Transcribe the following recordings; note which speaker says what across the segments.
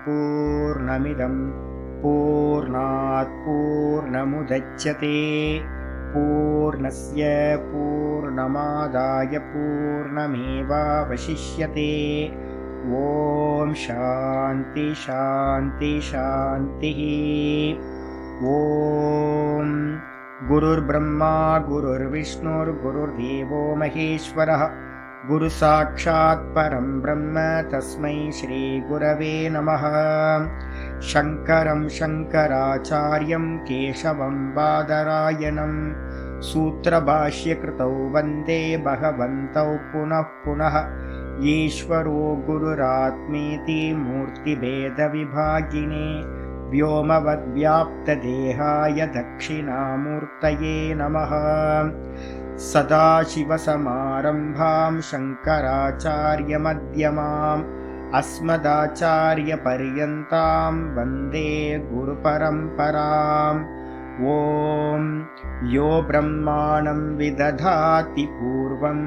Speaker 1: पूर्णमिदं पूर्णात् पूर्णमुदच्यते पूर्णस्य पूर्णमादाय पूर्णमेवावशिष्यते। ॐ शान्ति शान्ति शान्तिः। ॐ गुरुर्ब्रह्मा गुरुर्विष्णुर्गुरुर्देवो महेश्वरः गुरुसाक्षात् परं ब्रह्म तस्मै श्रीगुरवे नमः। शङ्करं शङ्कराचार्यं केशवं बादरायणं सूत्रभाष्यकृतौ वन्दे भगवन्तौ पुनः पुनः। ईश्वरो गुरुरात्मेति मूर्तिभेदविभागिने व्योमवद्व्याप्तदेहाय दक्षिणामूर्तये नमः। सदाशिवसमारम्भां शङ्कराचार्यमध्यमाम् अस्मदाचार्यपर्यन्तां वन्दे गुरुपरम्पराम्। ॐ यो ब्रह्माणं विदधाति पूर्वं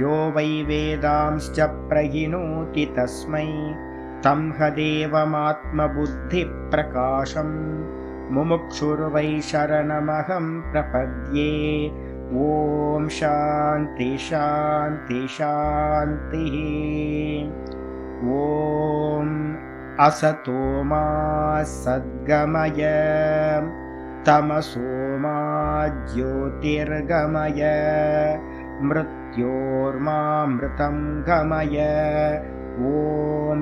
Speaker 1: यो वै वेदांश्च प्रहिणोति तस्मै तं हदेवमात्मबुद्धिप्रकाशं मुमुक्षुर्वै शरणमहं प्रपद्ये। ॐ शान्ति शान्ति शान्तिः। ॐ असतो मा सद्गमय तमसो मा ज्योतिर्गमय मृत्योर्मामृतं गमय। ॐ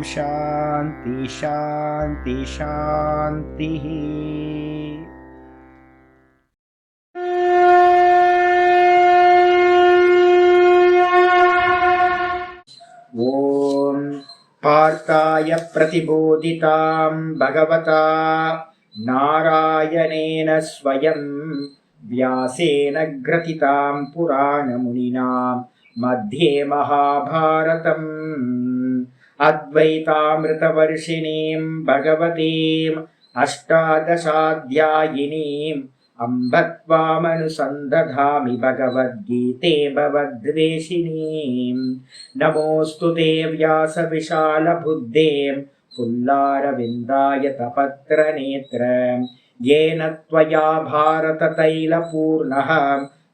Speaker 1: शान्ति शान्ति शान्तिः। ॐ पार्थाय प्रतिबोधितां भगवता नारायणेन स्वयं व्यासेन ग्रथितां पुराणमुनिना मध्ये महाभारतम् अद्वैतामृतवर्षिणीं भगवतीम् अष्टादशाध्यायिनीम् अम्ब त्वामनुसन्दधामि भगवद्गीते भवद्वेषिणीम्। नमोऽस्तु ते व्यासविशालबुद्धे पुल्लारविन्दाय तपत्रनेत्र येन त्वया भारततैलपूर्णः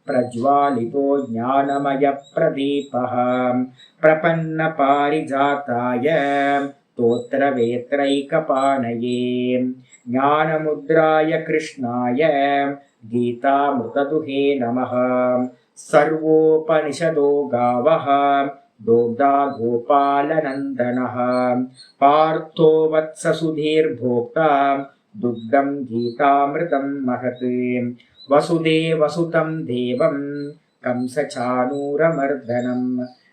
Speaker 1: प्रज्वालितो ज्ञानमयप्रदीपः प्रपन्नपारिजाताय स्तोत्रवेत्रैकपाणये ज्ञानमुद्राय कृष्णाय गीतामृतदुहे नमः। सर्वोपनिषदो गावः दोग्धा गोपालनन्दनः पार्थो वत्ससुधीर्भोक्ता दुग्धं गीतामृतं महत्। वसुदेवसुतं देवं कंसचाणूरमर्दनं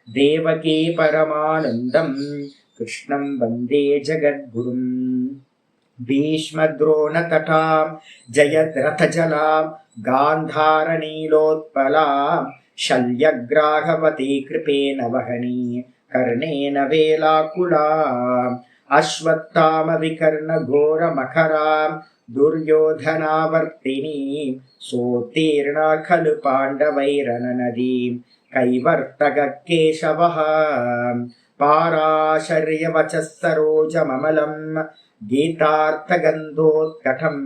Speaker 1: देवकी परमानन्दं कृष्णं वन्दे जगद्गुरुम्। भीष्मद्रोणतटां जयद्रथजलां गान्धारनीलोत्पलां शल्यग्राहवती कृपेण वहनी कर्णेन वेलाकुलाम् अश्वत्थामविकर्णघोरमखरां दुर्योधनावर्तिनीं सोत्तीर्णा खलु पाण्डवैरननदीं कैवर्तककेशवः पाराशर्यवचः सरोजममलं गीतार्थगन्धोत्कटं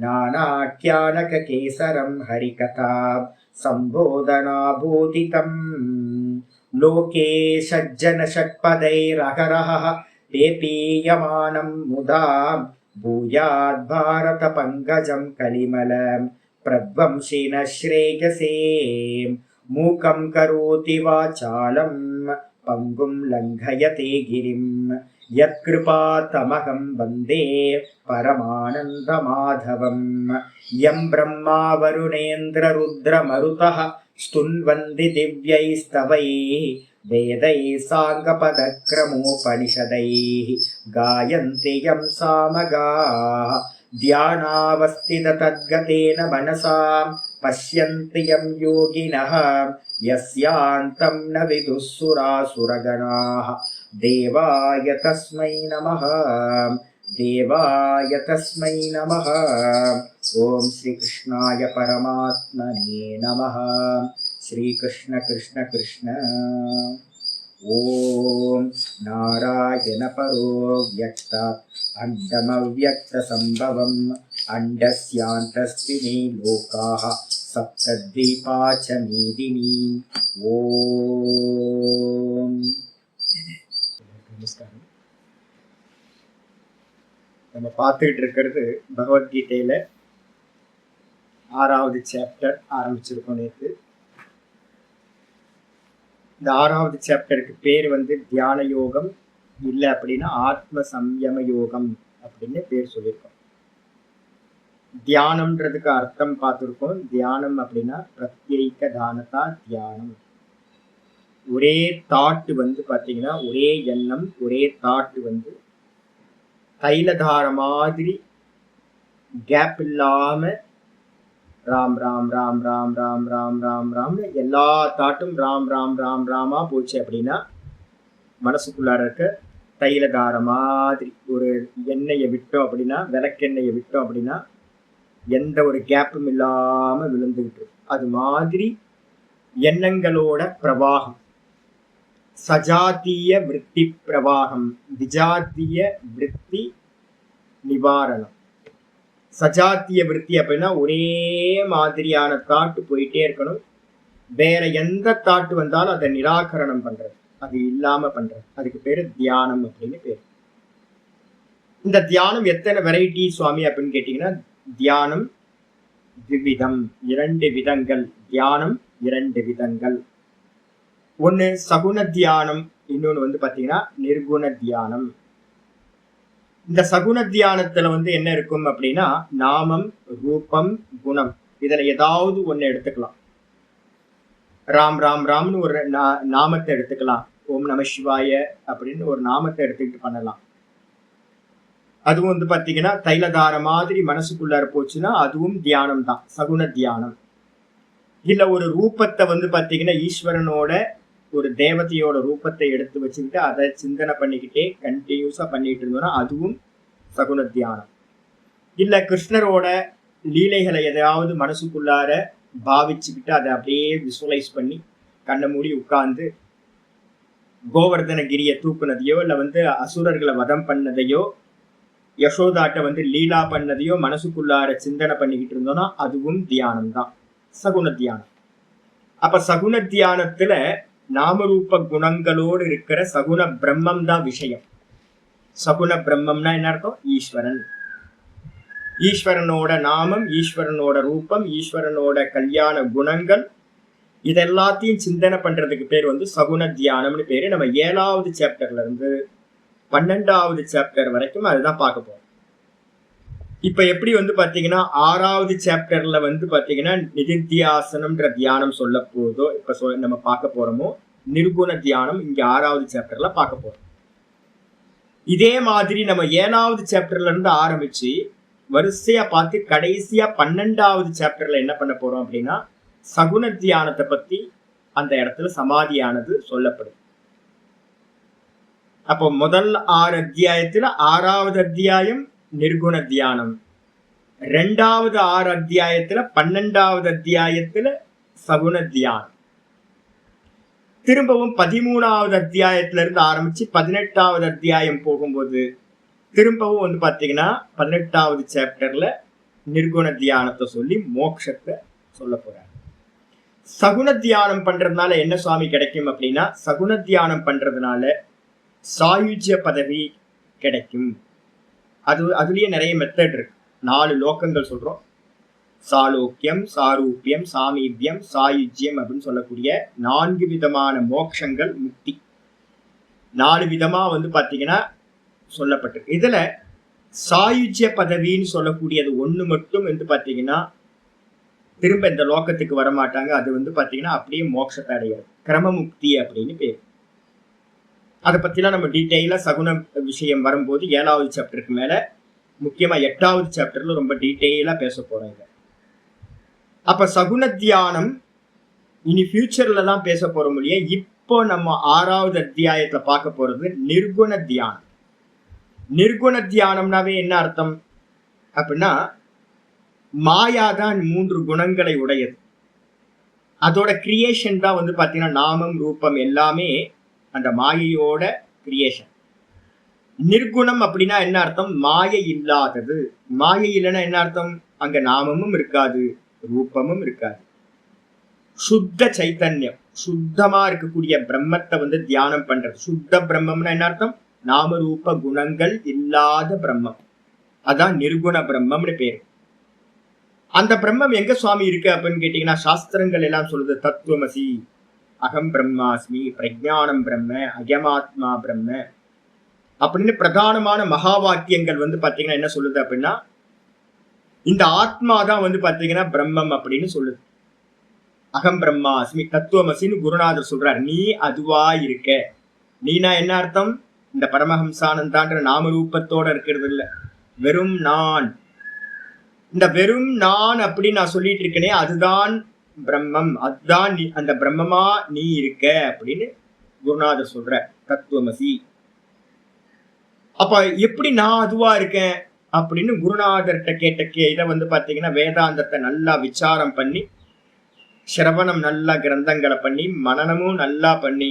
Speaker 1: नानाख्यानककेसरं हरिकथा सम्बोधनाभूतितम्। लोके सज्जनषट्पदैरहरः पेपीयमानं मुदा भूयाद्भारतपङ्कजं कलिमलं प्रध्वंसिनः श्रेयसे। मूकं करोति वाचालं पङ्गुं लङ्घयते गिरिं यत्कृपातमहं वन्दे परमानन्दमाधवम्। यं ब्रह्मा वरुणेन्द्ररुद्रमरुतः स्तुन्वन्ति दिव्यैस्तवैः वेदैः साङ्गपदक्रमोपनिषदैः गायन्ति यं सामगाः ध्यानावस्थिततद्गतेन मनसा पश्यन्ति यं योगिनः यस्यान्तं न विदुः सुरासुरगणाः। देवाय तस्मै नमः देवाय तस्मै नमः। ॐ श्रीकृष्णाय परमात्मने नमः। श्रीकृष्ण कृष्ण कृष्ण। ஓம் நாராயண பரோ வியக்தாத் அண்டமவ்யக்த சம்பவம் அண்டஸ்யாந்தஸ்தினி லோகாஹ சப்தத்வீபாச்ச மீதினி. ஓம். நமஸ்காரம். நம்ம பார்த்துக்கிட்டு இருக்கிறது பகவத்கீதையில 6வது சாப்டர் ஆரம்பிச்சிருக்கோம் நேற்று. இந்த 6வது சாப்டருக்கு பேர் தியான யோகம் இல்லை அப்படின்னா ஆத்ம சம்யம யோகம் அப்படின்னு பேர் சொல்லியிருக்கோம். தியானம்ன்றதுக்கு அர்த்தம் பார்த்துருக்கோம். தியானம் அப்படின்னா பிரத்யேக தானதா தியானம். ஒரே தாட்டு பார்த்தீங்கன்னா ஒரே எண்ணம் ஒரே தாட்டு தைலதார மாதிரி கேப் இல்லாம ராம் ராம் ராம் ராம் ராம் ராம் ராம் ராம் எல்லா தாட்டும் ராம் ராம் ராம் ராமா போச்சு அப்படின்னா மனசுக்குள்ளார இருக்க தைலதார மாதிரி ஒரு எண்ணெயை விட்டோம் அப்படின்னா, விளக்கெண்ணெயை விட்டோம் அப்படின்னா எந்த ஒரு கேப்பும் இல்லாம விழுந்துகிட்டு இருக்கு. அது மாதிரி எண்ணங்களோட பிரவாகம், சஜாத்திய விருத்தி பிரவாகம், விஜாத்திய விருத்தி நிவாரணம். சஜாத்திய விருத்தி அப்படின்னா ஒரே மாதிரியான தாட்டு போயிட்டே இருக்கணும். வேற எந்த தாட்டு வந்தாலும் அதை நிராகரணம் பண்றது, அது இல்லாம பண்றது. அதுக்கு பேரு தியானம் அப்படின்னு பேரு. இந்த தியானம் எத்தனை வெரைட்டி சுவாமி அப்படின்னு கேட்டீங்கன்னா, தியானம் விவிதம், 2 விதங்கள். தியானம் 2 விதங்கள். ஒண்ணு சகுண தியானம், இன்னொன்னு பாத்தீங்கன்னா நிர்குண தியானம். இந்த சகுண தியானத்துல என்ன இருக்கும் அப்படின்னா, நாமம் ரூபம் குணம், இதுல ஏதாவது ஒண்ணு எடுத்துக்கலாம். ராம் ராம் ராம்னு ஒரு நாமத்தை எடுத்துக்கலாம். ஓம் நம சிவாய அப்படின்னு ஒரு நாமத்தை எடுத்துக்கிட்டு பண்ணலாம். அதுவும் பாத்தீங்கன்னா தைலதார மாதிரி மனசுக்குள்ளார போச்சுன்னா அதுவும் தியானம் தான், சகுண தியானம். இல்ல ஒரு ரூபத்தை பாத்தீங்கன்னா ஈஸ்வரனோட ஒரு தேவதையோட ரூபத்தை எடுத்து வச்சுக்கிட்டு அதை சிந்தனை பண்ணிக்கிட்டே கண்டினியூஸா பண்ணிட்டு இருந்தோம்னா அதுவும் சகுண தியானம். இல்ல கிருஷ்ணரோட லீலைகளை எதையாவது மனசுக்குள்ளார பாவிச்சுக்கிட்டு அதை அப்படியே விசுவலைஸ் பண்ணி கண்ணை மூடி உட்கார்ந்து கோவர்தனகிரியை தூக்குனதையோ இல்ல அசுரர்களை வதம் பண்ணதையோ யசோதாட்ட லீலா பண்ணதையோ மனசுக்குள்ளார சிந்தனை பண்ணிக்கிட்டு இருந்தோம்னா அதுவும் தியானம் தான், சகுண தியானம். அப்ப சகுண தியானத்துல நாமரூப குணங்களோடு இருக்கிற சகுண பிரம்மம் தான் விஷயம். சகுண பிரம்மம்னா என்ன அர்த்தம்? ஈஸ்வரன். ஈஸ்வரனோட நாமம், ஈஸ்வரனோட ரூபம், ஈஸ்வரனோட கல்யாண குணங்கள், இதெல்லாத்தையும் சிந்தனை பண்றதுக்கு பேர் சகுண தியானம்னு பேரு. நம்ம 7வது சாப்டர்ல இருந்து 12வது சாப்டர் வரைக்கும் அதுதான் பார்க்க போறோம். இப்ப எப்படி பாத்தீங்கன்னா 6வது சாப்டர்ல பாத்தீங்கன்னா நிதித்தியாசனம்ன்ற தியானம் சொல்ல போதோ இப்ப நம்ம பார்க்க போறோமோ, நிர்குண தியானம் இங்க 6வது சாப்டர்ல பார்க்க போறோம். இதே மாதிரி நம்ம 7வது சாப்டர்ல இருந்து ஆரம்பிச்சு வரிசையா பார்த்து கடைசியா 12வது சாப்டர்ல என்ன பண்ண போறோம் அப்படின்னா, சகுண தியானத்தை பத்தி அந்த இடத்துல சமாதியானது சொல்லப்படும். அப்போ முதல் 6 அத்தியாயத்துல 6வது அத்தியாயம் நிர்குண தியானம், 2வது 6 அத்தியாயத்துல 12வது அத்தியாயத்துல சகுண தியானம், திரும்பவும் 13வது அத்தியாயத்துல இருந்து ஆரம்பிச்சு 18வது அத்தியாயம் போகும்போது திரும்பவும் பாத்தீங்கன்னா 18வது சாப்டர்ல நிர்குண தியானத்தை சொல்லி மோட்சத்தை சொல்ல போறாரு. சகுண தியானம் பண்றதுனால என்ன சுவாமி கிடைக்கும் அப்படின்னா, சகுண தியானம் பண்றதுனால சாயுஜ்ய பதவி கிடைக்கும். அதுலயே நிறைய மெத்தட் இருக்கு. 4 லோகங்கள் சொல்றோம். சாலோக்கியம், சாரூபியம், சாமீபியம், சாயுஜ்யம் அப்படின்னு சொல்லக்கூடிய 4 விதமான மோட்சங்கள், முக்தி 4 விதமா பாத்தீங்கன்னா சொல்லப்பட்டிருக்கு. இதுல சாயுஜ்ய பதவின்னு சொல்லக்கூடியது ஒண்ணு மட்டும் பாத்தீங்கன்னா திரும்ப இந்த லோகத்துக்கு வரமாட்டாங்க. அது பாத்தீங்கன்னா அப்படியே மோட்சத்தை அடைகிறது, கிரமமுக்தி அப்படின்னு பேர். அதை பத்திலாம் நம்ம டீட்டெயிலா சகுன விஷயம் வரும்போது 7வது சாப்டருக்கு மேல, முக்கியமா 8வது சாப்டர்ல ரொம்ப டீட்டெயிலா பேச போறோம். அப்ப சகுண தியானம் இனி ஃபியூச்சர்ல தான் பேச போறோம் இல்லையா. இப்போ நம்ம 6வது அத்தியாயத்துல பார்க்க போறது நிர்குண தியானம். நிர்குண தியானம்னாவே என்ன அர்த்தம் அப்படின்னா, மாயாதான் 3 குணங்களை உடையது. அதோட கிரியேஷன் தான் பாத்தீங்கன்னா நாமம் ரூபம் எல்லாமே அந்த மாயையோட கிரியேஷன். நிர்குணம் அப்படின்னா என்ன அர்த்தம்? மாயை இல்லாதது. மாயை இல்லைன்னா என்ன அர்த்தம்? அங்க நாமமும் இருக்காது, ரூபமும் இருக்காது. சுத்த சைத்தன்யம், சுத்தமா இருக்கக்கூடிய பிரம்மத்தை தியானம் பண்றது. சுத்த பிரம்மம்னா என்ன அர்த்தம்? நாம ரூப குணங்கள் இல்லாத பிரம்மம். அதான் நிர்குண பிரம்மம்னு பேரு. அந்த பிரம்மம் எங்க சுவாமி இருக்கு அப்படின்னு கேட்டீங்கன்னா, சாஸ்திரங்கள் எல்லாம் சொல்லுது தத்துவமசி, அகம் பிரம்மாஸ்மி, பிரஜானம் பிரம்ம, அயமாத்மா பிரம்ம அப்படின்னு பிரதானமான மகா வாக்கியங்கள் பாத்தீங்கன்னா என்ன சொல்லுது அப்படின்னா, இந்த ஆத்மா தான் பாத்தீங்கன்னா பிரம்மம் அப்படின்னு சொல்லுது. அகம் பிரம்மாஸ்மி தத்துவமசின்னு குருநாதர் சொல்றார். நீ அதுவா இருக்க. நீனா என்ன அர்த்தம்? இந்த பரமஹம்சானந்தான்ற நாமரூபத்தோட இருக்கிறது இல்ல, வெறும் நான். இந்த வெறும் நான் அப்படின்னு நான் சொல்லிட்டு இருக்கேனே, அதுதான் பிரம்மம். அதுதான் நீ, அந்த பிரம்மமா நீ இருக்க அப்படின்னு குருநாதர் சொல்ற. தத்துவமசி. அப்ப எப்படி நான் அதுவா இருக்கேன் அப்படின்னு குருநாதர்கிட்ட கேட்ட இதை பாத்தீங்கன்னா வேதாந்தத்தை நல்லா விசாரம் பண்ணி, சிரவணம் நல்லா கிரந்தங்களை பண்ணி, மனனமும் நல்லா பண்ணி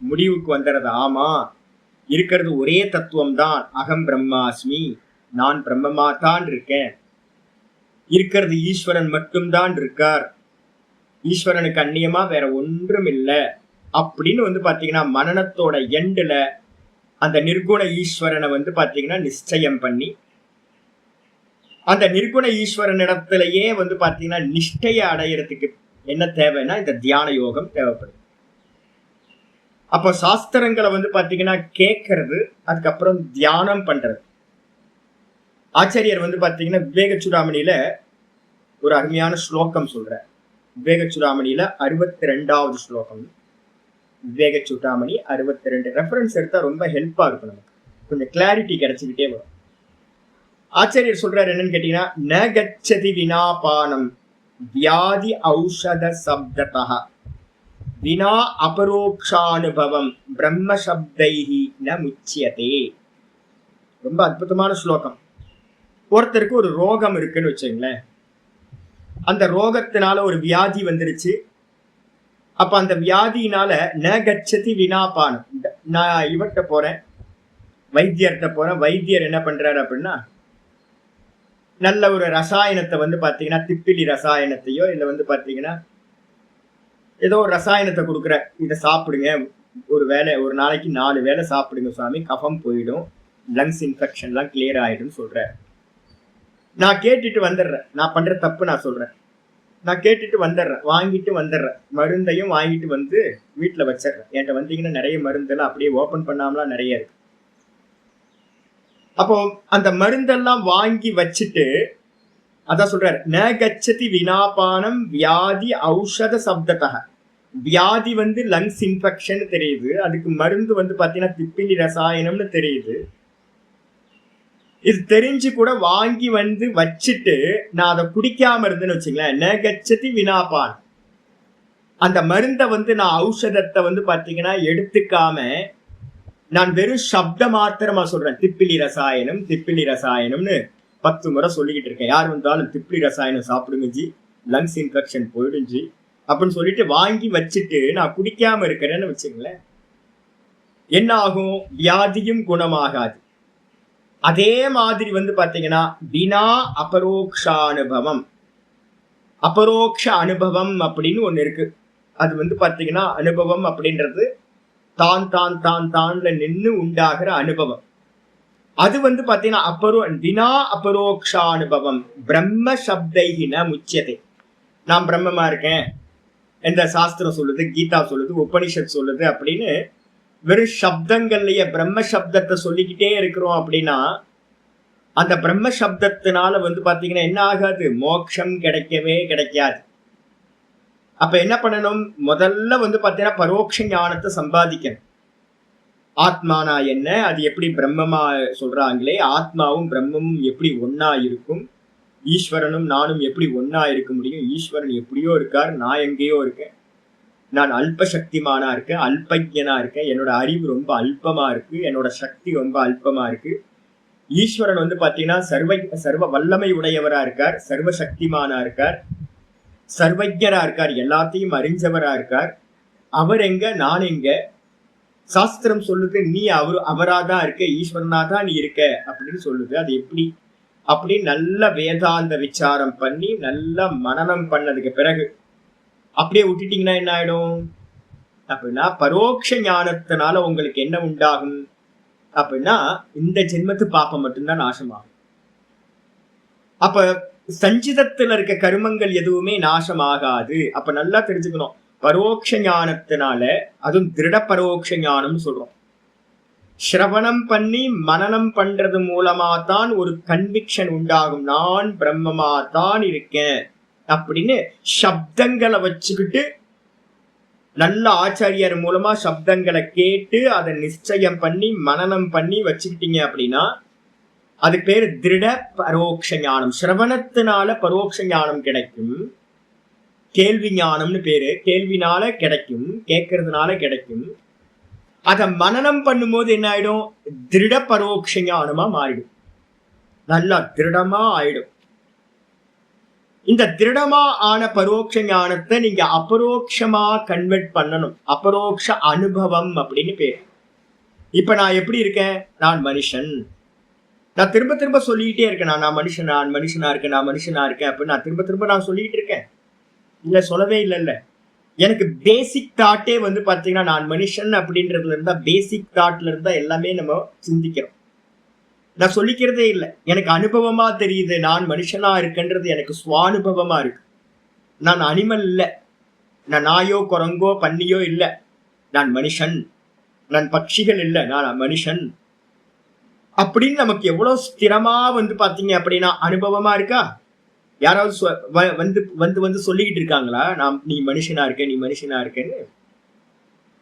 Speaker 1: முடிவுக்கு வந்துடுறது. ஆமா, இருக்கிறது ஒரே தத்துவம் தான், அகம் பிரம்மாஸ்மி, நான் பிரம்மமா தான் இருக்கேன். இருக்கிறது ஈஸ்வரன் மட்டும்தான் இருக்கார், ஈஸ்வரனுக்கு அந்நியமா வேற ஒன்றும் இல்லை அப்படின்னு பாத்தீங்கன்னா மனனத்தோட எண்டுல அந்த நிர்குண ஈஸ்வரனை பாத்தீங்கன்னா நிச்சயம் பண்ணி, அந்த நிர்குண ஈஸ்வரனிடத்திலேயே பாத்தீங்கன்னா நிஷ்டையை அடையறதுக்கு என்ன தேவைன்னா இந்த தியான யோகம் தேவைப்படுது. அப்போ சாஸ்திரங்களை பாத்தீங்கன்னா கேட்கறது, அதுக்கப்புறம் தியானம் பண்றது. ஆச்சாரியர் பாத்தீங்கன்னா விவேக சூடாமணியில ஒரு அருமையான ஸ்லோகம் சொல்ற. விவேக சூடாமணியில 62வது ஸ்லோகம். விவேக சூடாமணி 62. ரெஃபரன்ஸ் எடுத்தா ரொம்ப ஹெல்ப்பா இருக்கும், நமக்கு கொஞ்சம் கிளாரிட்டி கிடைச்சுக்கிட்டே வரும். ஆச்சாரியர் சொல்றாரு என்னன்னு கேட்டீங்கன்னா, ந கச்சதி வினாபானம் வியாதி ஔஷத சப்ததஹ வினா அபரோக்ஷானுபவம் பிரம்ம சப்தைஹி ந முச்சியதே. ரொம்ப அற்புதமான ஸ்லோகம். ஒருத்தருக்கு ஒரு ரோகம் இருக்குன்னு வச்சுங்களேன், அந்த ரோகத்தினால ஒரு வியாதி வந்துருச்சு. அப்ப அந்த வியாதியினால ந கச்சதி வினாபானம், நான் இவர்கிட்ட போறேன், வைத்தியர்கிட்ட போறேன், வைத்தியர் என்ன பண்றாரு அப்படின்னா நல்ல ஒரு ரசாயனத்தை பாத்தீங்கன்னா திப்பிலி ரசாயனத்தையோ இல்ல பாத்தீங்கன்னா ஏதோ ஒரு ரசாயனத்தை கொடுக்குற, இதை சாப்பிடுங்க, ஒரு நாளைக்கு 4 வேளை சாப்பிடுங்க சுவாமி, கஃபம் போயிடும், லங்ஸ் இன்ஃபெக்ஷன்லாம் கிளியர் ஆயிடும்னு சொல்ற. நான் கேட்டுட்டு வந்துடுறேன், நான் பண்ற தப்பு நான் சொல்றேன், நான் கேட்டுட்டு வந்துடுறேன், வாங்கிட்டு வந்துடுறேன், மருந்தையும் வாங்கிட்டு வீட்டுல வச்சிடுறேன். என்கிட்ட வந்தீங்கன்னா நிறைய மருந்தெல்லாம் அப்படியே ஓபன் பண்ணாமலாம் நிறைய இருக்கு. அப்போ அந்த மருந்தெல்லாம் வாங்கி வச்சுட்டு அதான் சொல்றாரு, ந கச்சதி வினாபானம் வியாதி ஔஷத சப்ததஹ. வியாதி லங்ஸ் இன்ஃபெக்ஷன் தெரியுது, அதுக்கு மருந்து பாத்தீங்கன்னா திப்பிலி ரசாயனம்னு தெரியுது. இது தெரிஞ்சு கூட வாங்கி வச்சுட்டு நான் அதை குடிக்காம இருந்தேன்னு வச்சுங்களேன், ந கச்சதி வினாபான். அந்த மருந்தை நான் ஔஷதத்தை பாத்தீங்கன்னா எடுத்துக்காம நான் வெறும் சப்த மாத்திரமா சொல்றேன், திப்பிலி ரசாயனம் திப்பிலி ரசாயனம்னு 10 முறை சொல்லிக்கிட்டு இருக்கேன். யார் வந்தாலும் திப்பிலி ரசாயனம் சாப்பிடுங்க ஜி, லங்ஸ் இன்ஃபெக்ஷன் போயிடும் ஜி அப்படின்னு சொல்லிட்டு வாங்கி வச்சுட்டு நான் குடிக்காம இருக்கிறேன்னு வச்சுங்களேன், என்ன ஆகும்? வியாதியும் குணமாகாது. அதே மாதிரி பாத்தீங்கன்னா வினா அபரோக்ஷானுபவம், அபரோக்ஷ அனுபவம் அப்படின்னு ஒண்ணு இருக்கு. அது பாத்தீங்கன்னா அனுபவம் அப்படின்றது தான் தான் தான் தான்ல நின்று உண்டாகிற அனுபவம். அது பாத்தீங்கன்னா வினா அபரோக்ஷானுபவம் பிரம்ம சப்தைஹின முச்சியதே. நான் பிரம்மமா இருக்கேன், எந்த சாஸ்திரம் சொல்லுது, கீதா சொல்லுது, உபனிஷத் சொல்லுது அப்படின்னு வெறும் சப்தங்கள்லயே பிரம்ம சப்தத்தை சொல்லிக்கிட்டே இருக்கிறோம் அப்படின்னா அந்த பிரம்ம சப்தத்தினால பாத்தீங்கன்னா என்ன ஆகாது? மோட்சம் கிடைக்கவே கிடைக்காது. அப்ப என்ன பண்ணணும்? முதல்ல பாத்தீங்கன்னா பரோட்ச ஞானத்தை சம்பாதிக்கணும். ஆத்மானா என்ன, அது எப்படி பிரம்மமா சொல்றாங்களே, ஆத்மாவும் பிரம்மமும் எப்படி ஒன்னா இருக்கும், ஈஸ்வரனும் நானும் எப்படி ஒன்னா இருக்க முடியும், ஈஸ்வரன் எப்படியோ இருக்கார், நான் எங்கேயோ இருக்கேன், நான் அல்ப சக்திமானா இருக்கேன், அல்பஜனா இருக்கேன், என்னோட அறிவு ரொம்ப அல்பமா இருக்கு, என்னோட சக்தி ரொம்ப அல்பமா இருக்கு. ஈஸ்வரன் பாத்தீங்கன்னா சர்வ வல்லமை உடையவரா இருக்கார், சர்வ சக்திமானா இருக்கார், சர்வஜரா இருக்கார், எல்லாத்தையும் அறிஞ்சவரா இருக்கார். அவர் எங்க, நான் எங்க? சாஸ்திரம் சொல்லுது நீ அவராதான் இருக்க, ஈஸ்வரனா தான் நீ இருக்க அப்படின்னு சொல்லுது. அது எப்படி அப்படி நல்ல வேதாந்த விசாரம் பண்ணி நல்ல மனனம் பண்ணதுக்கு பிறகு அப்படியே விட்டுட்டீங்கன்னா என்ன ஆயிடும் அப்படின்னா, பரோட்ச ஞானத்தினால உங்களுக்கு என்ன உண்டாகும் அப்படின்னா, இந்த ஜென்மத்து பாப்பம் மட்டும்தான் நாசமாகும். அப்ப சஞ்சிதத்துல இருக்க கருமங்கள் எதுவுமே நாசமாகாது. அப்ப நல்லா தெரிஞ்சுக்கணும், பரோட்ச ஞானத்தினால, அதுவும் திருட பரோட்ச ஞானம் சொல்றோம், சிரவணம் பண்ணி மனனம் பண்றது மூலமா தான் ஒரு கன்விக்ஷன் உண்டாகும். நான் பிரம்மமா தான் இருக்கேன் அப்படின்னு சப்தங்களை வச்சுக்கிட்டு, நல்ல ஆச்சாரியர் மூலமா சப்தங்களை கேட்டு அதை நிச்சயம் பண்ணி மனனம் பண்ணி வச்சுக்கிட்டீங்க அப்படின்னா அது பேரு திருட பரோட்ச ஞானம். சிரவணத்தினால பரோட்ச ஞானம் கிடைக்கும். கேள்வி ஞானம்னு பேரு. கேள்வினால கிடைக்கும், கேட்கறதுனால கிடைக்கும். அதை மனனம் பண்ணும்போது என்ன ஆயிடும், திருட பரோட்ச ஞானமா மாறிடும், நல்லா திருடமா ஆயிடும். இந்த திருடமா ஆன பரோட்ச ஞானத்தை நீங்க அபரோக்ஷமா கன்வெர்ட் பண்ணணும். அபரோக்ஷ அனுபவம் அப்படின்னு பேரு. இப்ப நான் எப்படி இருக்கேன், நான் மனுஷன். நான் திரும்ப திரும்ப சொல்லிக்கிட்டே இருக்கேன், நான் மனுஷன், நான் மனுஷனா இருக்கேன், நான் மனுஷனா இருக்கேன் அப்படின்னு நான் திரும்ப திரும்ப நான் சொல்லிட்டு இருக்கேன். இல்ல சொல்லவே இல்லைல்ல. எனக்கு பேசிக் தாட்டே பாத்தீங்கன்னா நான் மனுஷன் அப்படின்றதுல இருந்தா, பேசிக் தாட்ல இருந்தா எல்லாமே நம்ம சிந்திக்கிறோம். நான் சொல்லிக்கிறதே இல்லை, எனக்கு அனுபவமா தெரியுது நான் மனுஷனா இருக்குன்றது எனக்கு சுவானுபவமா இருக்கு. நான் அனிமல் இல்லை, நான் நாயோ குரங்கோ பன்னியோ இல்லை, நான் மனுஷன். நான் பட்சிகள் இல்லை, நான் மனுஷன் அப்படின்னு நமக்கு எவ்வளவு ஸ்திரமா பாத்தீங்க அப்படின்னா அனுபவமா இருக்கா? யாராவது வந்து சொல்லிக்கிட்டு இருக்காங்களா நீ மனுஷனா இருக்க, நீ மனுஷனா இருக்கேன்னு?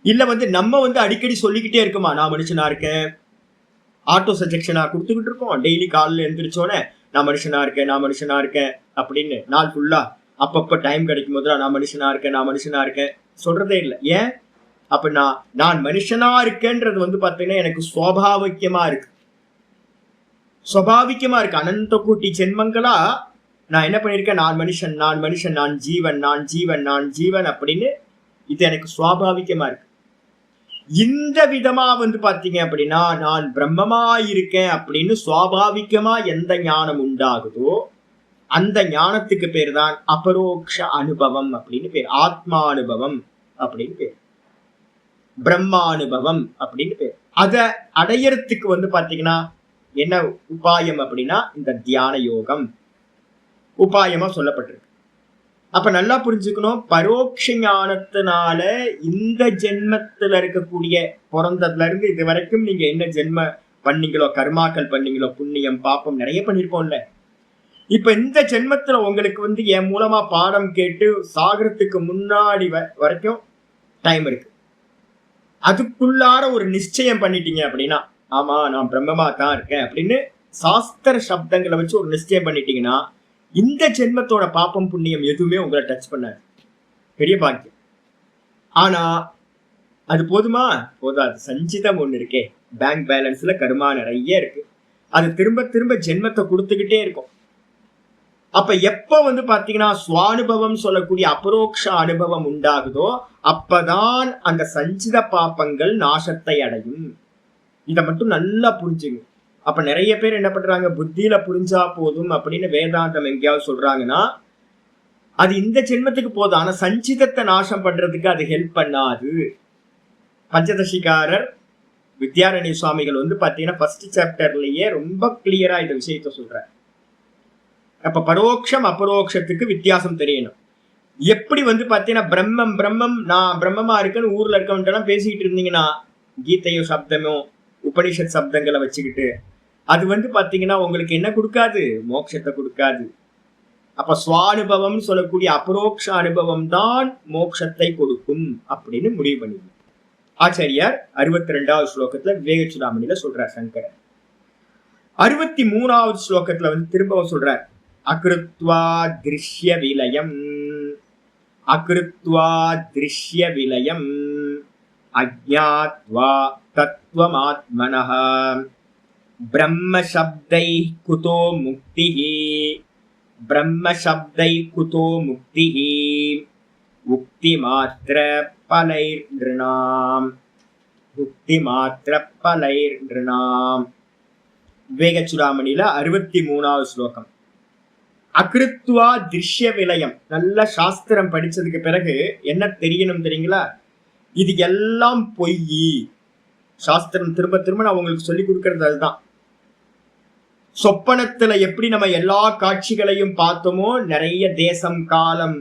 Speaker 1: இல்ல நம்ம அடிக்கடி சொல்லிக்கிட்டே இருக்குமா நான் மனுஷனா இருக்கேன், ஆட்டோ சஜெக்ஷனா கொடுத்துக்கிட்டு இருக்கோம். டெய்லி காலையில் எழுந்திரிச்சோன்னே நான் மனுஷனா இருக்கேன், நான் மனுஷனா இருக்கேன் அப்படின்னு நாள் ஃபுல்லா அப்பப்ப டைம் கிடைக்கும் போது நான் மனுஷனா இருக்கேன், நான் மனுஷனா இருக்கேன் சொல்றதே இல்லை. ஏன் அப்படின்னா நான் மனுஷனா இருக்கேன்றது பாத்தீங்கன்னா எனக்கு சுவாபாவிகமா இருக்கு, சுவாபாவிகமா இருக்கு. அனந்த கூட்டி ஜென்மங்களா நான் என்ன பண்ணிருக்கேன், நான் மனுஷன், நான் மனுஷன், நான் ஜீவன், நான் ஜீவன், நான் ஜீவன் அப்படின்னு இது எனக்கு சுவாபாவிகமா இருக்கு. இந்த விதமா பாத்தீங்க அப்படின்னா நான் பிரம்மமா இருக்கேன் அப்படின்னு சுவாபாவிகமா எந்த ஞானம் உண்டாகுதோ அந்த ஞானத்துக்கு பேர் தான் அபரோக்ஷ அனுபவம் அப்படின்னு பேர். ஆத்மானுபவம் அப்படின்னு பேர், பிரம்மானுபவம் அப்படின்னு பேர். அதை அடையறதுக்கு பாத்தீங்கன்னா என்ன உபாயம் அப்படின்னா இந்த தியான யோகம் உபாயமா சொல்லப்பட்டிருக்கு. அப்ப நல்லா புரிஞ்சுக்கணும், பரோட்ச ஞானத்தினால இந்த ஜென்மத்துல இருக்கக்கூடிய பிறந்ததுல இருந்து இது வரைக்கும் நீங்க என்ன ஜென்ம பண்ணீங்களோ, கர்மாக்கள் பண்ணீங்களோ, புண்ணியம் பாப்பம் நிறைய பண்ணிருப்போம்ல. இப்ப இந்த ஜென்மத்துல உங்களுக்கு என் மூலமா பாடம் கேட்டு சாகரத்துக்கு முன்னாடி வரைக்கும் டைம் இருக்கு. அதுக்குள்ளார ஒரு நிச்சயம் பண்ணிட்டீங்க அப்படின்னா, ஆமா நான் பிரம்மமா தான் இருக்கேன் அப்படின்னு சாஸ்திர சப்தங்களை வச்சு ஒரு நிச்சயம் பண்ணிட்டீங்கன்னா இந்த ஜென்மத்தோட பாப்பம் புண்ணியம் எதுவுமே உங்களை டச் பண்ணாது. பெரிய பாக்கியம். ஆனா அது போதுமா? போதாது. சஞ்சிதம் ஒண்ணு இருக்கே, பேங்க் பேலன்ஸ்ல கர்மா நிறைய இருக்கு, அது திரும்ப திரும்ப ஜென்மத்தை கொடுத்துக்கிட்டே இருக்கும். அப்ப எப்ப பாத்தீங்கன்னா சுவானுபவம் சொல்லக்கூடிய அபரோக்ஷ அனுபவம் உண்டாகுதோ அப்பதான் அந்த சஞ்சித பாப்பங்கள் நாசத்தை அடையும். இதை மட்டும் நல்லா புரிஞ்சுங்க. அப்ப நிறைய பேர் என்ன பண்றாங்க, புத்தியில புரிஞ்சா போதும் அப்படின்னு வேதாந்தம் எங்கேயாவது சொல்றாங்கன்னா அது இந்த ஜென்மத்துக்கு போதும், ஆனா சஞ்சிதத்தை நாசம் பண்றதுக்கு அது ஹெல்ப் பண்ணாது. பஞ்சதசிகாரர் வித்யாரண்ய சுவாமிகள் பாத்தீங்கன்னா ஃபர்ஸ்ட் சாப்டர்லயே ரொம்ப கிளியரா இந்த விஷயத்த சொல்ற. அப்ப பரோட்சம் அபரோக்ஷத்துக்கு வித்தியாசம் தெரியணும். எப்படி பாத்தீங்கன்னா பிரம்மம் பிரம்மம் நான் பிரம்மமா இருக்கேன்னு ஊர்ல இருக்கவன்ட்டெல்லாம் பேசிக்கிட்டு இருந்தீங்கன்னா கீதையோ சப்தமோ உபனிஷத் சப்தங்களை வச்சுக்கிட்டு அது பாத்தீங்கன்னா உங்களுக்கு என்ன கொடுக்காது, மோட்சத்தை கொடுக்காது. அப்ப சுவானுபவம் சொல்லக்கூடிய அபரோக்ஷ அனுபவம் தான் மோட்சத்தை கொடுக்கும் அப்படின்னு முடிவு பண்ணிடுங்க. ஆச்சாரியார் 62வது ஸ்லோகத்துல விவேக சூடாமணியில சொல்றார் சங்கரர். 63வது ஸ்லோகத்துல திரும்பவும் சொல்றார், அகிருத்வா திருஷ்ய விலயம், அகிருத்வா திருஷ்ய விலயம் அஜ்ஞாத்வா தத்வமாத்மனஹ பிரம்ம சப்தை குதோ முக்திஹி, பிரம்ம சப்தை குதோ முக்திஹி உக்தி மாத்திர பலைர் நிருணாம். புக்தி மாத்திர பலைர் நாம். விவேக சூடாமணியில 63வது ஸ்லோகம். அகிருத்வா திருஷ்ய விலயம். நல்ல சாஸ்திரம் படிச்சதுக்கு பிறகு என்ன தெரியணும் தெரியுங்களா? இது எல்லாம் பொய். சாஸ்திரம் திரும்ப திரும்ப நான் உங்களுக்கு சொல்லி கொடுக்கறது அதுதான். சொப்பனத்துல எப்படி நம்ம எல்லா காட்சிகளையும் பார்த்தோமோ, நிறைய தேசம் காலம்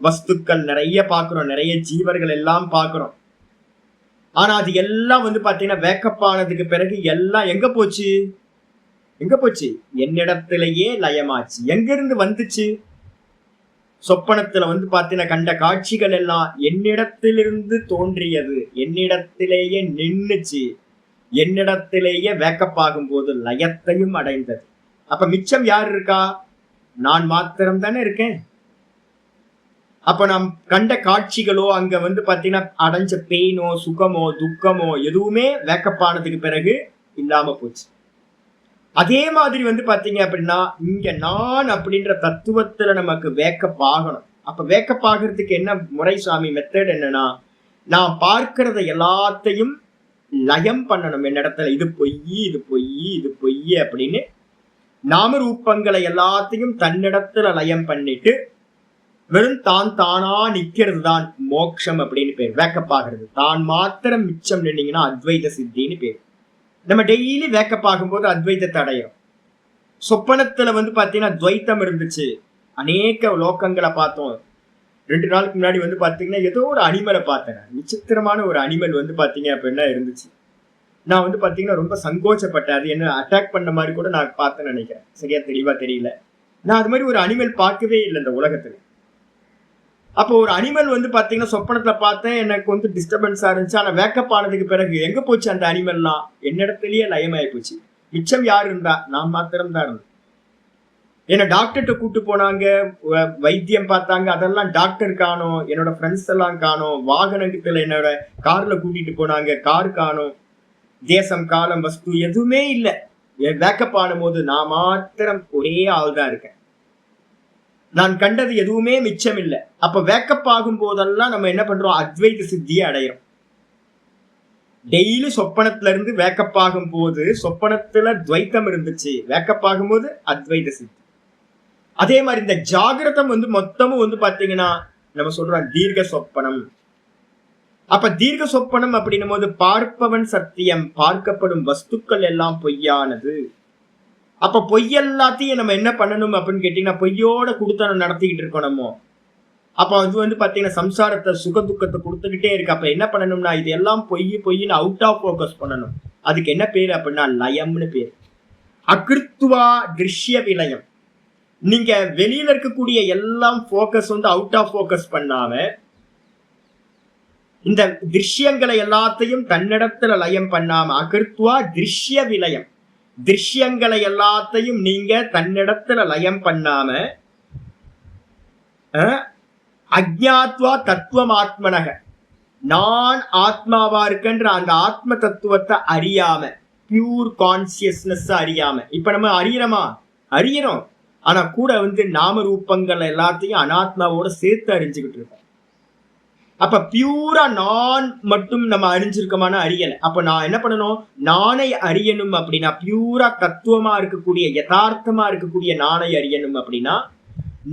Speaker 1: வஸ்துக்கள் நிறைய பாக்குறோம், நிறைய ஜீவர்கள் எல்லாம் பாக்குறோம். ஆனா அது எல்லாம் பாத்தீங்கன்னா வேக்கப் ஆனதுக்கு பிறகு எல்லாம் எங்க போச்சு? எங்க போச்சு? என்னிடத்திலேயே லயமாச்சு. எங்க இருந்து வந்துச்சு? சொப்பனத்துல பாத்தீங்கன்னா கண்ட காட்சிகள் எல்லாம் என்னிடத்திலிருந்து தோன்றியது, என்னிடத்திலேயே நின்னுச்சு, என்னிடத்திலேயே வேக்கப் ஆகும் போது லயத்தையும் அடைந்தது. அப்ப மிச்சம் யார் இருக்கா? நான் மாத்திரம் தானே இருக்கேன். அப்ப நாம் கண்ட காட்சிகளோ அங்க பாத்தீங்கன்னா அடைஞ்ச பெயினோ சுகமோ துக்கமோ எதுவுமே வேக்கப் ஆனதுக்கு பிறகு இல்லாம போச்சு. அதே மாதிரி பாத்தீங்க அப்படின்னா இங்க நான் அப்படின்ற தத்துவத்துல நமக்கு வேக்கப் ஆகணும். அப்ப வேக்கப் ஆகிறதுக்கு என்ன முறை சாமி? மெத்தட் என்னன்னா, நான் பார்க்கறத எல்லாத்தையும் லயம் பண்ணணும் என்னிடத்துல. இது பொய், இது பொய், இது பொய் அப்படின்னு நாம ரூபங்களை எல்லாத்தையும் தன்னிடத்துல லயம் பண்ணிட்டு வெறும் தான் தானா நிக்கிறது தான் மோட்சம் அப்படின்னு பேர். வேக்கப் ஆகிறது. தான் மாத்திரம் மிச்சம் நின்னீங்கன்னா அத்வைத சித்தின்னு பேர். நம்ம டெய்லி வேக்கப் ஆகும்போது அத்வைதத்தை அடையிறோம். சொப்பனத்துல பாத்தீங்கன்னா துவைத்தம் இருந்துச்சு. அநேக லோகங்களை பார்த்தோம். 2 நாளுக்கு முன்னாடி பாத்தீங்கன்னா ஏதோ ஒரு அனிமலை பார்த்தேன். விசித்திரமான ஒரு அனிமல் பாத்தீங்க அப்படின்னா இருந்துச்சு. நான் பாத்தீங்கன்னா ரொம்ப சங்கோச்சப்பட்டேன். அது என்ன அட்டாக் பண்ண மாதிரி கூட நான் பார்த்தேன்னு நினைக்கிறேன். சரியா தெளிவா தெரியல. நான் அது மாதிரி ஒரு அனிமல் பார்க்கவே இல்லை இந்த உலகத்துல. அப்போ ஒரு அனிமல் பாத்தீங்கன்னா சொப்பனத்துல பார்த்தேன். எனக்கு டிஸ்டர்பன்ஸா இருந்துச்சு. ஆனா வேக்கப் ஆனதுக்கு பிறகு எங்க போச்சு அந்த அனிமல்லாம்? என்னிடத்திலேயே லயமாயி போச்சு. மிச்சம் யாரு இருந்தா? நான் மாத்திரம் தான் இருந்தேன். என்ன டாக்டர்கிட்ட கூட்டு போனாங்க, வைத்தியம் பார்த்தாங்க. அதெல்லாம் டாக்டர் காணோம், என்னோட ஃப்ரெண்ட்ஸ் எல்லாம் காணோம். வாகனத்துல என்னோட கார்ல கூட்டிட்டு போனாங்க, கார் காணோம். தேசம் காலம் வஸ்து எதுவுமே இல்லை. வேக்கப் ஆனும் போது நான் மாத்திரம் ஒரே ஆள் தான் இருக்கேன். நான் கண்டது எதுவுமே மிச்சம் இல்லை. அப்ப வேக்கப் ஆகும் போதெல்லாம் நம்ம என்ன பண்றோம்? அத்வைத சித்தியை அடையிறோம். டெய்லி சொப்பனத்துல இருந்து வேக்கப் ஆகும் போது சொப்பனத்துல துவைத்தம் இருந்துச்சு, வேக்கப் ஆகும் போது அத்வைத சித்தி. அதே மாதிரி இந்த ஜாகிரதம் மொத்தமும் பாத்தீங்கன்னா நம்ம சொல்றோம் தீர்க்க சொப்பனம். அப்ப தீர்க்க சொப்பனம் அப்படின்னும் போது பார்ப்பவன் சத்தியம், பார்க்கப்படும் வஸ்துக்கள் எல்லாம் பொய்யானது. அப்ப பொய் எல்லாத்தையும் நம்ம என்ன பண்ணணும் அப்படின்னு கேட்டீங்கன்னா பொய்யோட கொடுத்தனம் நடத்திக்கிட்டு இருக்கோம் நம்ம. அப்ப அது பாத்தீங்கன்னா சம்சாரத்தை சுக துக்கத்தை கொடுத்துக்கிட்டே இருக்கு. அப்ப என்ன பண்ணணும்னா இது எல்லாம் பொய் பொய்ன்னு அவுட் ஆஃப் போக்கஸ் பண்ணணும். அதுக்கு என்ன பேரு அப்படின்னா லயம்னு பேரு. அகிருத்வா திருஷ்ய விலயம். நீங்க வெளியில இருக்கக்கூடிய எல்லாம் போக்கஸ் அவுட் ஆஃப் போக்கஸ் பண்ணாம இந்த திருஷ்யங்களை எல்லாத்தையும் தன்னிடத்துல லயம் பண்ணாம அகிருத்வா திருஷ்ய விலயம். திருஷ்யங்களை எல்லாத்தையும் நீங்க தன்னிடத்துல லயம் பண்ணாம அஜ்ஞாத்வா தத்துவம் ஆத்மனக, நான் ஆத்மாவா இருக்கன்ற அந்த ஆத்ம தத்துவத்தை அறியாம, பியூர் கான்சியஸ்னஸ் அறியாம. இப்ப நம்ம அறியறோமா? அறியறோம். ஆனா கூட நாம ரூபங்கள் எல்லாத்தையும் அனாத்மாவோட சேர்த்து அறிஞ்சுக்கிட்டு இருக்கோம். அப்ப பியூரா நான் மட்டும் நம்ம அறிஞ்சிருக்கமான அறியல. அப்ப நான் என்ன பண்ணணும்? நானை அறியணும் அப்படின்னா பியூரா தத்துவமா இருக்கக்கூடிய யதார்த்தமா இருக்கக்கூடிய நானை அறியணும் அப்படின்னா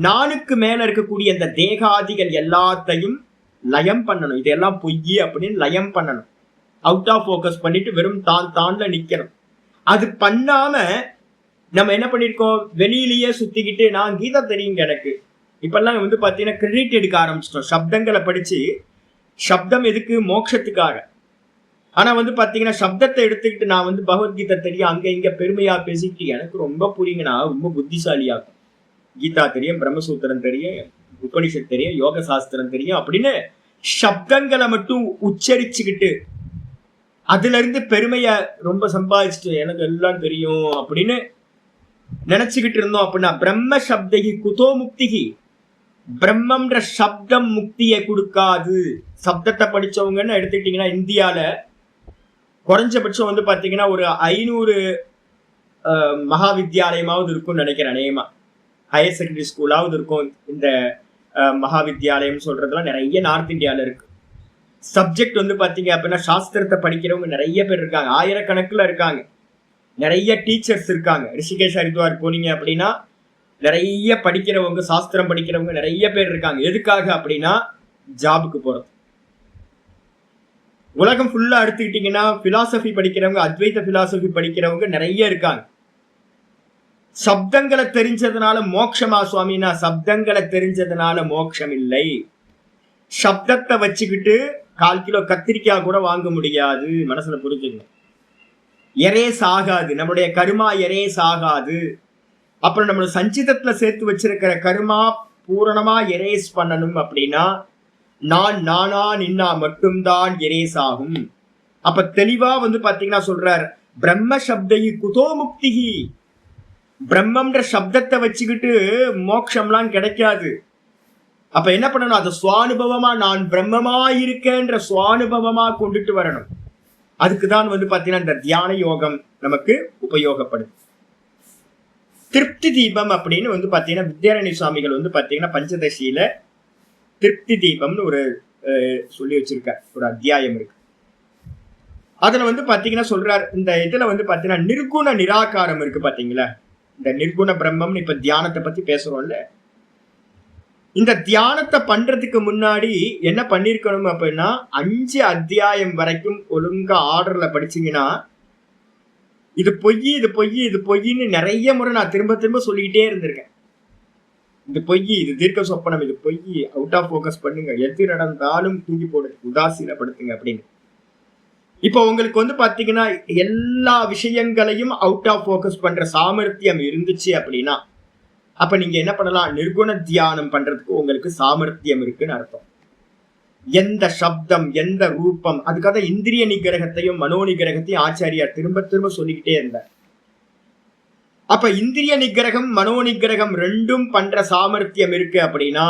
Speaker 1: நானுக்கு மேல இருக்கக்கூடிய இந்த தேகாதிகள் எல்லாத்தையும் லயம் பண்ணணும். இதெல்லாம் பொய் அப்படின்னு லயம் பண்ணணும். அவுட் ஆஃப் போக்கஸ் பண்ணிட்டு வெறும் தான்ல நிக்கணும். அது பண்ணாம நம்ம என்ன பண்ணிருக்கோம்? வெளியிலேயே சுத்திக்கிட்டு நான் கீதா தெரியுங்க எனக்கு. இப்பெல்லாம் பாத்தீங்கன்னா கிரெடிட் எடுக்க ஆரம்பிச்சிட்டோம். சப்தங்களை படிச்சு, சப்தம் எதுக்கு? மோட்சத்துக்காக. ஆனா பாத்தீங்கன்னா சப்தத்தை எடுத்துக்கிட்டு நான் பகவத்கீதை தெரியும் அங்க இங்க பெருமையா பேசிக்கிட்டு எனக்கு ரொம்ப புரியுங்கண்ணா, ரொம்ப புத்திசாலியாகும். கீதா தெரியும், பிரம்மசூத்திரம் தெரியும், உபனிஷத் தெரியும், யோக சாஸ்திரம் தெரியும் அப்படின்னு சப்தங்களை மட்டும் உச்சரிச்சுக்கிட்டு அதுல இருந்து பெருமைய ரொம்ப சம்பாதிச்சுட்டு எனக்கு எல்லாம் தெரியும் அப்படின்னு நினைச்சுக்கிட்டு இருந்தோம் அப்படின்னா பிரம்ம சப்தகி குதோ முக்திகி. பிரம்மன்ற சப்தம் முக்தியை கொடுக்காது. சப்தத்தை படிச்சவங்கன்னு எடுத்துக்கிட்டீங்கன்னா இந்தியால குறைஞ்சபட்சம் பாத்தீங்கன்னா ஒரு 500 மகா வித்யாலயமாவது இருக்கும்னு நினைக்கிறேன். அநேகமா ஹையர் செகண்டரி ஸ்கூலாவது இருக்கும். இந்த மகா வித்யாலயம் சொல்றதுலாம் நிறைய நார்த் இந்தியால இருக்கு. சப்ஜெக்ட் வந்து பாத்தீங்க அப்படின்னா சாஸ்திரத்தை படிக்கிறவங்க நிறைய பேர் இருக்காங்க, ஆயிரக்கணக்கில் இருக்காங்க. நிறைய டீச்சர்ஸ் இருக்காங்க. ரிஷிகேஷ் ஹரித்வார் போனீங்க அப்படின்னா நிறைய படிக்கிறவங்க, சாஸ்திரம் படிக்கிறவங்க நிறைய பேர் இருக்காங்க. எதுக்காக அப்படின்னா ஜாபுக்கு போறது. உலகம் ஃபுல்லா எடுத்துக்கிட்டீங்கன்னா பிலாசபி படிக்கிறவங்க, அத்வைத பிலாசபி படிக்கிறவங்க நிறைய இருக்காங்க. சப்தங்களை தெரிஞ்சதுனால மோட்சமா சுவாமினா? சப்தங்களை தெரிஞ்சதுனால மோட்சம் இல்லை. சப்தத்தை வச்சுக்கிட்டு 1/4 கிலோ கத்திரிக்காய் கூட வாங்க முடியாது. மனசுல புரிஞ்சுங்க. எரேஸ் ஆகாது, நம்மளுடைய கருமா எரேஸ் ஆகாது. அப்புறம் நம்மளோட சஞ்சிதத்துல சேர்த்து வச்சிருக்கிற கருமா பூரணமா எரேஸ் பண்ணணும் அப்படின்னா நானா நின்னா மட்டும்தான் எரேஸ் ஆகும். அப்ப தெளிவா வந்து பாத்தீங்கன்னா சொல்றார், பிரம்ம சப்தை குதோ முக்திகி. பிரம்மம்ன்ற சப்தத்தை வச்சுக்கிட்டு மோட்சம்லாம் கிடைக்காது. அப்ப என்ன பண்ணணும்? அது சுவானுபவமா, நான் பிரம்மமா இருக்கேன்ற சுவானுபவமா கொண்டுட்டு வரணும். அதுக்குதான் வந்து பாத்தீங்கன்னா இந்த தியான யோகம் நமக்கு உபயோகப்படுது. திருப்தி தீபம் அப்படின்னு வந்து பாத்தீங்கன்னா வித்யாரண்ய சுவாமிகள் வந்து பாத்தீங்கன்னா பஞ்சதசியில திருப்தி தீபம்னு ஒரு சொல்லி வச்சிருக்க ஒரு அத்தியாயம் இருக்கு. அதுல வந்து பாத்தீங்கன்னா சொல்றார், இந்த இதுல வந்து பாத்தீங்கன்னா நிர்குண நிராகாரம் இருக்கு பாத்தீங்களா? இந்த நிர்குண பிரம்மம்னு இப்ப தியானத்தை பத்தி பேசுறோம்ல, இந்த தியானத்தை பண்றதுக்கு முன்னாடி என்ன பண்ணிருக்கணும் அப்படின்னா 5 அத்தியாயம் வரைக்கும் ஒழுங்கா ஆர்டர்ல படிச்சீங்கன்னா, இது பொய், இது பொய், இது பொய்ன்னு நிறைய முறை நான் திரும்ப திரும்ப சொல்லிக்கிட்டே இருந்திருக்கேன். இது பொய், இது தீர்க்க சொப்பனம், இது பொய், அவுட் ஆஃப் போக்கஸ் பண்ணுங்க, எது நடந்தாலும் தூக்கி போடுங்க, உதாசீனப்படுத்துங்க அப்படின்னு. இப்போ உங்களுக்கு வந்து பாத்தீங்கன்னா எல்லா விஷயங்களையும் அவுட் ஆஃப் போக்கஸ் பண்ற சாமர்த்தியம் இருந்துச்சு அப்படின்னா அப்ப நீங்க என்ன பண்ணலாம்? நிர்குண தியானம் பண்றதுக்கு உங்களுக்கு சாமர்த்தியம் இருக்குன்னு அர்த்தம். எந்த சப்தம், எந்த ரூபம், அதுக்காக இந்திரிய நிகிரகத்தையும் மனோ நிகிரகத்தையும் ஆச்சாரியார் திரும்ப திரும்ப சொல்லிக்கிட்டே இருந்தார். அப்ப இந்திரிய நிகிரகம் மனோ நிகிரகம் ரெண்டும் பண்ற சாமர்த்தியம் இருக்கு அப்படின்னா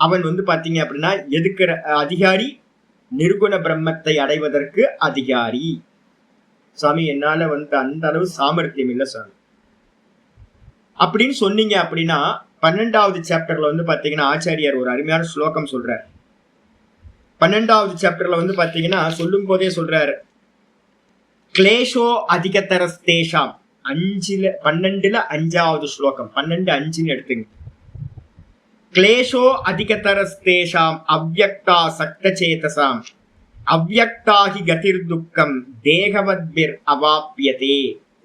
Speaker 1: அவன் வந்து பாத்தீங்க அப்படின்னா எதுக்கு அதிகாரி? நிர்குண பிரம்மத்தை அடைவதற்கு அதிகாரி. சுவாமி என்னால வந்து அந்த அளவு சாமர்த்தியம் இல்லை சுவாமி அப்படின்னு சொன்னீங்க அப்படின்னா 12வது சாப்டர்ல வந்து பாத்தீங்கன்னா ஆச்சாரியார் ஒரு அருமையான ஸ்லோகம் சொல்றார். 12வது சாப்டர்ல வந்து பாத்தீங்கன்னா சொல்லும் போதே சொல்றாரு, கிளேஷோ அதிகதரஸ்தேஷாம். 12ல 5வது ஸ்லோகம், 12:5 எடுத்துங்க. கிளேஷோ அதிகதரஸ்தேஷாம் அவ்யக்தா சக்தசேதசாம் அவ்யக்தாகி கதிர் துக்கம் தேகவத்பிர் அவாப்பியதே.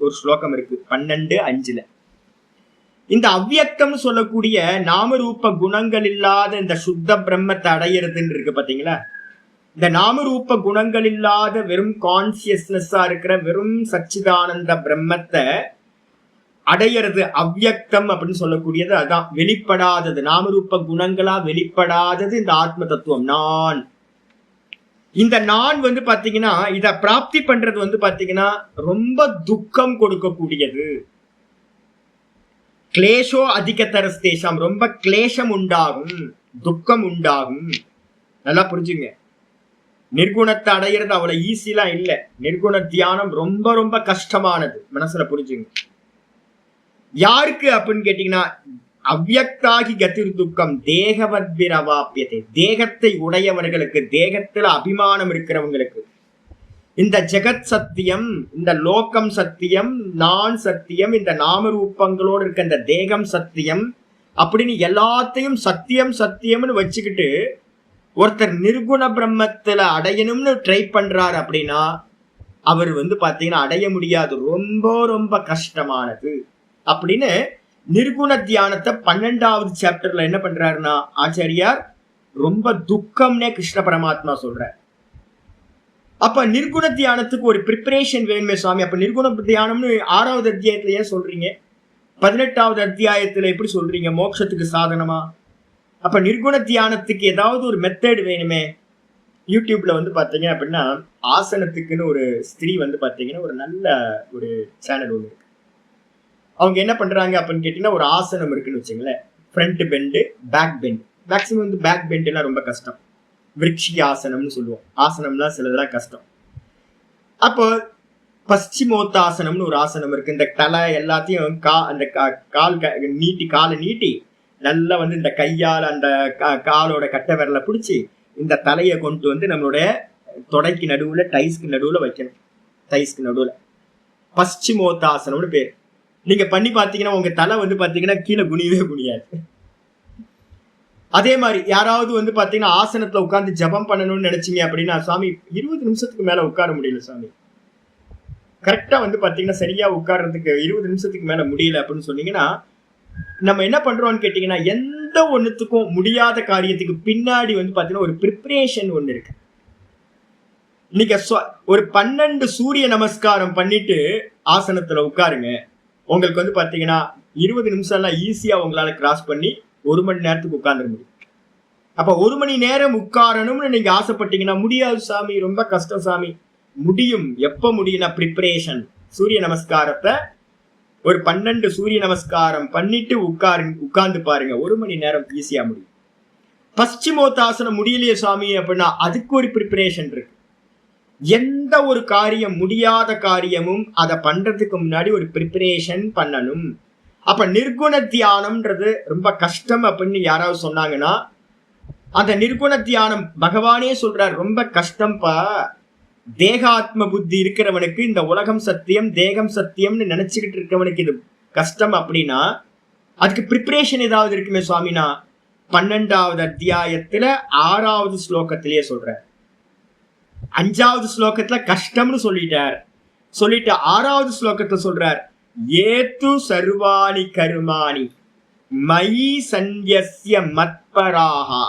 Speaker 1: ஒரு ஸ்லோகம் இருக்கு 12:5. இந்த அவ்யக்தம் சொல்லக்கூடிய நாமரூப குணங்கள் இல்லாத இந்த சுத்த பிரம்மத்தை அடையிறதுன்னு இருக்கு பாத்தீங்களா? இந்த நாமரூப குணங்கள் இல்லாத வெறும் கான்சியஸ்னஸா இருக்கிற வெறும் சச்சிதானந்த பிரம்மத்தை அடையிறது அவ்யக்தம் அப்படின்னு சொல்லக்கூடியது. அதான் வெளிப்படாதது, நாமரூப குணங்களா வெளிப்படாதது இந்த ஆத்ம தத்துவம் நான். இந்த நான் வந்து பாத்தீங்கன்னா இத பிராப்தி பண்றது வந்து பாத்தீங்கன்னா ரொம்ப துக்கம் கொடுக்கக்கூடியது. கிளேஷோ அதிகதரஸ்தேஷாம், ரொம்ப கிளேஷம் உண்டாகும், துக்கம் உண்டாகும். நல்லா புரிஞ்சுங்க. நிர்குணத்தை அடையிறது அவ்வளவு ஈஸிலாம் இல்லை. நிர்குண தியானம் ரொம்ப ரொம்ப கஷ்டமானது. மனசுல புரிஞ்சுங்க. யாருக்கு அப்படின்னு கேட்டீங்கன்னா அவ்யக்தாகி கதிர் துக்கம் தேகவத்பிரவாப்பியத்தை, தேகத்தை உடையவர்களுக்கு, தேகத்துல அபிமானம் இருக்கிறவங்களுக்கு. இந்த ஜெகத் சத்தியம், இந்த லோகம் சத்தியம், நான் சத்தியம், இந்த நாமரூபங்களோடு இருக்க இந்த தேகம் சத்தியம் அப்படின்னு எல்லாத்தையும் சத்தியம் சத்தியம்னு வச்சுக்கிட்டு ஒருத்தர் நிர்குண பிரம்மத்துல அடையணும்னு ட்ரை பண்றாரு அப்படின்னா அவர் வந்து பாத்தீங்கன்னா அடைய முடியாது, ரொம்ப ரொம்ப கஷ்டமானது அப்படின்னு நிர்குண தியானத்தை 12வது சாப்டர்ல என்ன பண்றாருன்னா ஆச்சாரியார் ரொம்ப துக்கம்னே கிருஷ்ண பரமாத்மா சொல்றார். அப்ப நிர்குண தியானத்துக்கு ஒரு ப்ரிப்பரேஷன் வேணுமே சுவாமி. அப்ப நிர்குண தியானம்னு 6வது அத்தியாயத்துல ஏன் சொல்றீங்க? 18வது அத்தியாயத்துல எப்படி சொல்றீங்க மோட்சத்துக்கு சாதனமா? அப்ப நிர்குண தியானத்துக்கு ஏதாவது ஒரு மெத்தட் வேணுமே. யூடியூப்ல வந்து பாத்தீங்க அப்படின்னா ஆசனத்துக்குன்னு ஒரு ஸ்திரீ வந்து பாத்தீங்கன்னா ஒரு நல்ல ஒரு சேனல் ஒண்ணு இருக்கு. அவங்க என்ன பண்றாங்க அப்படின்னு கேட்டீங்கன்னா ஒரு ஆசனம் இருக்குன்னு வச்சுங்களேன், front bend back bend. Maximum வந்து பேக் பெண்ட் எல்லாம் ரொம்ப கஷ்டம், விருட்சி ஆசனம்னு சொல்லுவோம். ஆசனம்லாம் சிலதெல்லாம் கஷ்டம். அப்போ பশ্চিமோத்தாசனம்னு ஒரு ஆசனம் இருக்கு. இந்த தலை எல்லாத்தையும் அந்த கால் நீட்டி, காலை நீட்டி நல்லா வந்து இந்த கையால் அந்த காலோட கட்டை விரலை பிடிச்சி இந்த தலையை கொண்டு வந்து நம்மளுடைய தொடைக்கு நடுவுல, டைஸ்க்கு நடுவுல வைக்கணும். டைஸ்க்கு நடுவுல பஸ்சிமோத்தாசனம்னு பேர். நீங்க பண்ணி பாத்தீங்கன்னா உங்க தலை வந்து பாத்தீங்கன்னா கீழே குனியவே குனியாது. அதே மாதிரி யாராவது வந்து பாத்தீங்கன்னா ஆசனத்துல உட்கார்ந்து ஜபம் பண்ணணும்னு நினைச்சீங்க அப்படின்னா, சாமி 20 நிமிஷத்துக்கு மேல உட்கார முடியல சாமி, கரெக்டா வந்து பாத்தீங்கன்னா சரியா உட்கார்றதுக்கு 20 நிமிஷத்துக்கு மேல முடியல அப்படின்னு சொன்னீங்கன்னா, நம்ம என்ன பண்றோம்னு கேட்டீங்கன்னா, எந்த ஒண்ணுத்துக்கும் முடியாத காரியத்துக்கு பின்னாடி வந்து பாத்தீங்கன்னா ஒரு ப்ரிப்பரேஷன் ஒண்ணு இருக்கு. நீங்க ஒரு 12 சூரிய நமஸ்காரம் பண்ணிட்டு ஆசனத்துல உட்காருங்க, உங்களுக்கு வந்து பாத்தீங்கன்னா 20 நிமிஷம் எல்லாம் ஈஸியா உங்களால கிராஸ் பண்ணி 1 மணி நேரத்துக்கு உட்கார்ந்துட முடியும். அப்ப 1 மணி நேரம் உட்காரணும்னு நீங்க ஆசைப்பட்டீங்கன்னா, முடியாது சாமி, ரொம்ப கஷ்டம் சாமி. முடியும். எப்ப முடியும்னா ப்ரிப்பரேஷன். சூரிய நமஸ்காரத்தை ஒரு 12 சூரிய நமஸ்காரம் பண்ணிட்டு உட்கார்ந்து பாருங்க, 1 மணி நேரம் ஈஸியா முடியும். பஸ்சிமோத்தாசனம் முடியலையே சாமி அப்படின்னா அதுக்கு ஒரு ப்ரிப்பரேஷன் இருக்கு. எந்த ஒரு காரியம், முடியாத காரியமும் அதை பண்றதுக்கு முன்னாடி ஒரு ப்ரிப்பரேஷன் பண்ணணும். அப்ப நிர்குண தியானம்ன்றது ரொம்ப கஷ்டம் அப்படின்னு யாராவது சொன்னாங்கன்னா, அந்த நிர்குண தியானம் பகவானே சொல்றார், ரொம்ப கஷ்டம்பா. தேகாத்ம புத்தி இருக்கிறவனுக்கு இந்த உலகம் சத்தியம், தேகம் சத்தியம்னு நினைச்சுக்கிட்டு இருக்கவனுக்கு இது கஷ்டம் அப்படின்னா அதுக்கு ப்ரிப்பரேஷன் ஏதாவது இருக்குமே சுவாமினா, 12வது அத்தியாயத்துல 6வது ஸ்லோகத்திலேயே சொல்ற. 5வது ஸ்லோகத்துல கஷ்டம்னு சொல்லிட்டு 6வது ஸ்லோகத்தை சொல்றார், ஏத்து சர்வாணி கர்மாணி மயி சந்யஸ்ய மத்பராஹா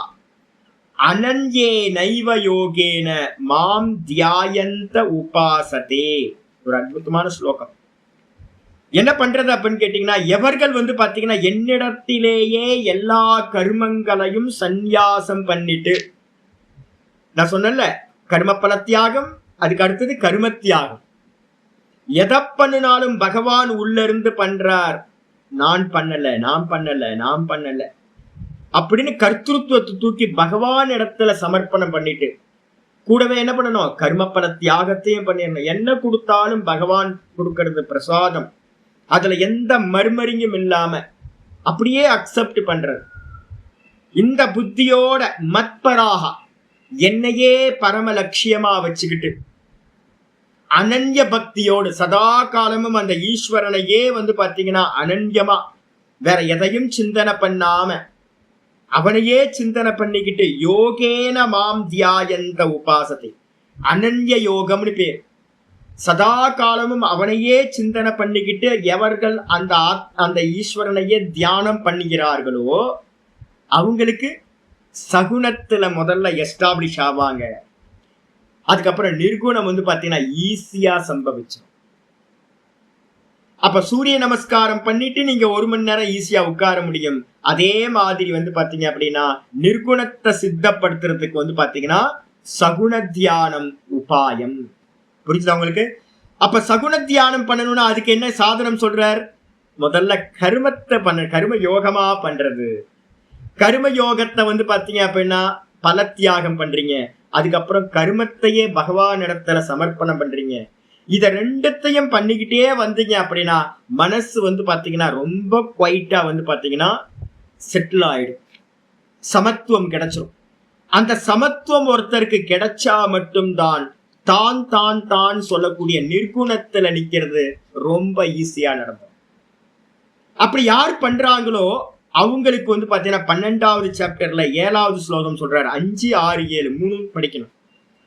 Speaker 1: அனன்யே நைவ யோகேன மாம் தியாயந்த உபாசதே. ஒரு அற்புதமான ஸ்லோகம். என்ன பண்றது அப்படின்னு கேட்டீங்கன்னா, எவர்கள் வந்து பாத்தீங்கன்னா என்னிடத்திலேயே எல்லா கர்மங்களையும் சந்நியாசம் பண்ணிட்டு, நான் சொன்னல கர்மபல தியாகம், அதுக்கு அடுத்தது கர்ம தியாகம். எதை பண்ணினாலும் பகவான் உள்ள இருந்து பண்றார், நான் பண்ணல அப்படின்னு கர்த்திருவத்தை தூக்கி பகவான் இடத்துல சமர்ப்பணம் பண்ணிட்டு, கூடவே என்ன பண்ணணும், கர்மபல தியாகத்தையும் பண்ணிடணும். என்ன கொடுத்தாலும் பகவான் கொடுக்கறது பிரசாதம், அதுல எந்த மர்மரிங்கும் இல்லாம அப்படியே அக்செப்ட் பண்றது. இந்த புத்தியோட மத்பராக என்னையே பரம லட்சியமா வச்சுக்கிட்டு, அனன்ய பக்தியோடு சதா காலமும் அந்த ஈஸ்வரனையே வந்து பாத்தீங்கன்னா அனன்யமா வேற எதையும் சிந்தனை பண்ணாம அவனையே சிந்தனை பண்ணிக்கிட்டு, யோகேன மாம் தியாயந்த உபாசத்தை, அனன்ய யோகம்னு பேர். சதா காலமும் அவனையே சிந்தனை பண்ணிக்கிட்டு எவர்கள் அந்த ஈஸ்வரனையே தியானம் பண்ணுகிறார்களோ அவங்களுக்கு சகுனத்துல முதல்ல எஸ்டாப்ளிஷ் ஆவாங்க. அதுக்கப்புறம் நிர்குணம் வந்து பாத்தீங்கன்னா ஈஸியா சம்பவிச்சிடும். அப்ப சூரிய நமஸ்காரம் பண்ணிட்டு நீங்க 1 மணி நேரம் ஈஸியா உட்கார முடியும். அதே மாதிரி வந்து பாத்தீங்க அப்படின்னா நிர்குணத்தை சித்தப்படுத்துறதுக்கு வந்து பாத்தீங்கன்னா சகுண தியானம் உபாயம். புரிஞ்சுதா உங்களுக்கு? அப்ப சகுண தியானம் பண்ணணும்னா அதுக்கு என்ன சாதனம் சொல்றார்? முதல்ல கர்மத்தை கர்ம யோகமா பண்றது. கர்ம யோகத்தை வந்து பாத்தீங்க அப்படின்னா பல தியாகம் பண்றீங்க, அதுக்கப்புறம் கர்மத்தையே பகவான் இடத்துல சமர்ப்பணம் பண்றீங்க. இத ரெண்டுத்தையும் பண்ணிக்கிட்டே வந்தீங்க அப்படின்னா மனசு வந்து பாத்தீங்கன்னா ரொம்ப குவைட்டா வந்து பாத்தீங்கன்னா செட்டில் ஆயிடும், சமத்துவம் கிடைச்சிடும். அந்த சமத்துவம் ஒருத்தருக்கு கிடைச்சா மட்டும்தான் தான் தான் தான் சொல்லக்கூடிய நிர்குணத்துல நிக்கிறது ரொம்ப ஈஸியா நடக்கும். அப்படி யார் பண்றாங்களோ அவங்களுக்கு வந்து பாத்தீங்கன்னா 12வது சாப்டர்ல 7வது ஸ்லோகம் சொல்றாரு. 5, 6, 7 3 படிக்கணும்.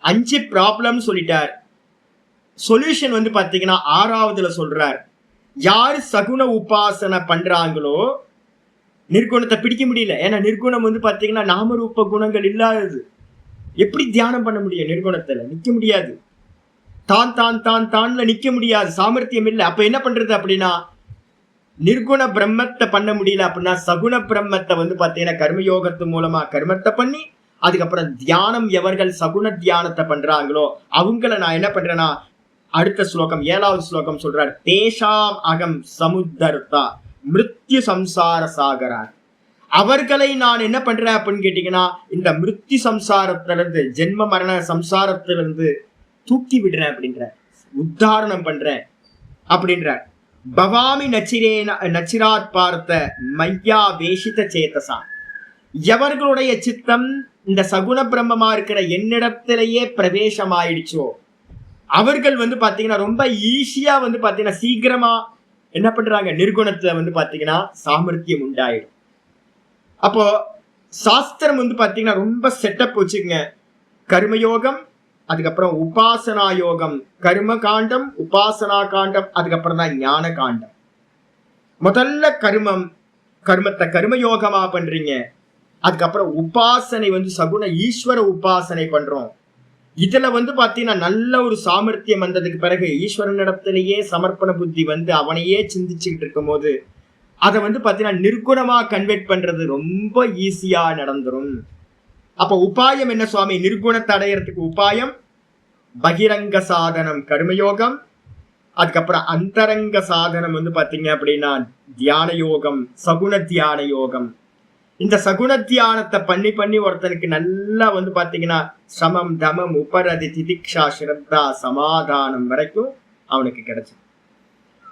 Speaker 1: 5 ப்ராப்ளம் சொல்லிட்டார். சொல்யூஷன் வந்து பாத்தீங்கன்னா 6வதுல சொல்றார். யாரு சகுன உபாசனை பண்றாங்களோ நிர்குணத்தை பிடிக்க முடியல. ஏன்னா நிர்குணம் வந்து பாத்தீங்கன்னா நாமரூப குணங்கள் இல்லாதது. எப்படி தியானம் பண்ண முடியும்? நிர்குணத்துல நிக்க முடியாது, தான் தான் தான் தான்ல நிக்க முடியாது, சாமர்த்தியம் இல்லை. அப்ப என்ன பண்றது அப்படின்னா நிர்குண பிரம்மத்தை பண்ண முடியல அப்படின்னா சகுண பிரம்மத்தை வந்து பாத்தீங்கன்னா கர்மயோகத்து மூலமா கர்மத்தை பண்ணி, அதுக்கப்புறம் தியானம் எவர்கள் சகுண தியானத்தை பண்றாங்களோ அவங்கள நான் என்ன பண்றேன்னா அடுத்த ஸ்லோகம் 7வது ஸ்லோகம் சொல்றார். தேஷாம் அகம் சமுத்தர்த்தா மிருத்யு சம்சார சாகரார். அவர்களை நான் என்ன பண்றேன் அப்படின்னு கேட்டீங்கன்னா இந்த மிருத்யு சம்சாரத்திலிருந்து, ஜென்ம மரண சம்சாரத்திலிருந்து தூக்கி விடுறேன் அப்படின்ற, உத்தாரணம் பண்றேன் அப்படின்ற. பவாமி நச்சிராத் பார்த்த மையா வேஷித சேதசா. எவர்களுடைய சித்தம் இந்த சகுண பிரம்மமா இருக்கிற என்னிடத்திலேயே பிரவேசம் ஆயிடுச்சோ அவர்கள் வந்து பாத்தீங்கன்னா ரொம்ப ஈஸியா வந்து பாத்தீங்கன்னா சீக்கிரமா என்ன பண்றாங்க, நிர்குணத்துல வந்து பாத்தீங்கன்னா சாமர்த்தியம் உண்டாயிடும். அப்போ சாஸ்திரம் வந்து பாத்தீங்கன்னா ரொம்ப செட்டப் வச்சுக்கங்க. கர்மயோகம், அதுக்கப்புறம் உபாசனா யோகம், கர்ம காண்டம், உபாசனா காண்டம், அதுக்கப்புறம் தான் ஞான காண்டம். முதல்ல கர்மத்தை கர்மயோகமா பண்றீங்க, அதுக்கப்புறம் உபாசனை வந்து சகுண ஈஸ்வர உபாசனை பண்றோம். இதுல வந்து பாத்தீங்கன்னா நல்ல ஒரு சாமர்த்தியம் வந்ததுக்கு பிறகு ஈஸ்வரனிடத்திலேயே சமர்ப்பண புத்தி வந்து அவனையே சிந்திச்சுக்கிட்டு இருக்கும் போது அதை வந்து பாத்தீங்கன்னா நிர்குணமா கன்வெர்ட் பண்றது ரொம்ப ஈஸியா நடந்துரும். அப்ப உபாயம் என்ன சுவாமி? நிர்குணத்தை அடையறதுக்கு உபாயம் பகிரங்க சாதனம் கர்மயோகம், அதுக்கப்புறம் அந்தரங்க சாதனம் வந்து பாத்தீங்க அப்படின்னா தியான யோகம், சகுண தியான யோகம். இந்த சகுண தியானத்தை பண்ணி பண்ணி ஒருத்தனுக்கு நல்லா வந்து பாத்தீங்கன்னா சமம் தமம் உபரதி திதிக்ஷா ஸ்ரத்தா சமாதானம் வரைக்கும் அவனுக்கு கிடைச்சு.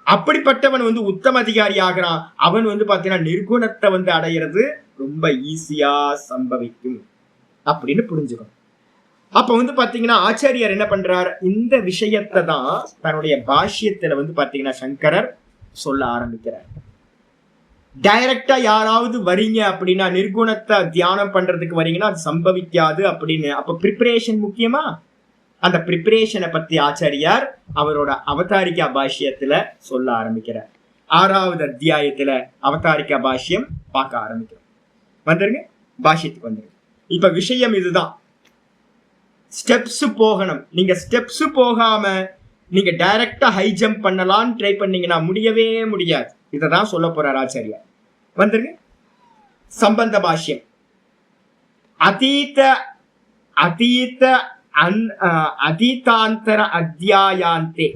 Speaker 1: அப்படிப்பட்டவன் வந்து உத்தம அதிகாரி ஆகிறான். அவன் வந்து பாத்தீங்கன்னா நிர்குணத்தை வந்து அடையிறது ரொம்ப ஈஸியா சம்பவிக்கும் அப்படின்னு புரிஞ்சுக்கணும். அப்ப வந்து பாத்தீங்கன்னா ஆச்சாரியார் என்ன பண்றார், இந்த விஷயத்தை தான் தன்னுடைய பாஷ்யத்துல வந்து பாத்தீங்கன்னா சங்கரர் சொல்ல ஆரம்பிக்கிறார். டைரக்டா யாராவது வரீங்க அப்படின்னா நிர்குணத்தை தியானம் பண்றதுக்கு வரீங்கன்னா அது சம்பவிக்காது அப்படின்னு. அப்ப ப்ரிப்பரேஷன் முக்கியமா? அந்த ப்ரிப்பரேஷனை பத்தி ஆச்சாரியார் அவரோட அவதாரிகா பாஷ்யத்துல சொல்ல ஆரம்பிக்கிறார். 6வது அத்தியாயத்துல அவதாரிகா பாஷ்யம் பார்க்க ஆரம்பிக்கிறோம். வந்துருங்க, பாஷ்யத்துக்கு வந்துருங்க. இப்ப விஷயம் இதுதான், ஸ்டெப்ஸ் போகணும். நீங்க ஸ்டெப்ஸ் போகாம நீங்க டைரக்டா ஹை ஜம்ப் பண்ணலாம்னு ட்ரை பண்ணீங்கன்னா முடியவே முடியாது. இததான் சொல்ல போறார் ஆச்சாரியார். வந்துருங்க, சம்பந்த பாஷ்யம். அதீதாந்தர அத்தியாயாந்தே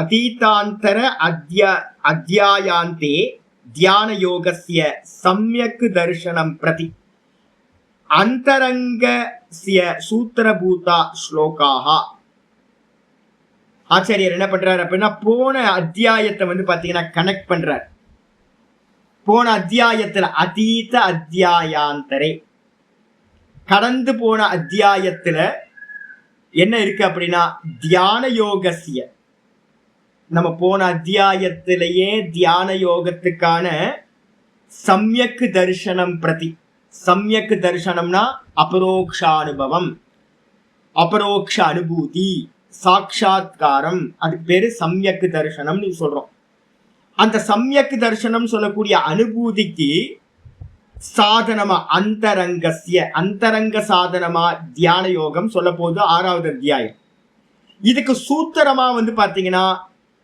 Speaker 1: அதீதாந்தர அத்தியாயாந்தே தியான யோகஸ்ய சம்யக் தர்சனம் பிரதி அந்தரங்கஸ்ய சூத்திரபூதா ஸ்லோகாஹ. ஆச்சாரியர் என்ன பண்றாரு அப்படின்னா போன அத்தியாயத்தை வந்து பாத்தீங்கன்னா கனெக்ட் பண்றார். போன அத்தியாயத்துல அதீத அத்தியாயாந்தரே, கடந்து போன அத்தியாயத்துல என்ன இருக்கு அப்படின்னா தியான யோகசிய. நம்ம போன அத்தியாயத்திலேயே தியான யோகத்துக்கான சம்யக் தர்சனம் பிரதி. சம்யக் தர்சனம்னா அபரோக்ஷானுபவம், அபரோக்ஷ அனுபூதி, சாட்சாத்காரம். அதுக்கு பேரு சம்யக் தர்சனம் சொல்றோம். அந்த சம்யக் தர்சனம் சொல்லக்கூடிய அனுபூதிக்கு சாதனமா அந்தரங்கசிய, அந்தரங்க சாதனமா தியான யோகம் சொல்ல போது 6வது அத்தியாயம். இதுக்கு சூத்திரமா வந்து பாத்தீங்கன்னா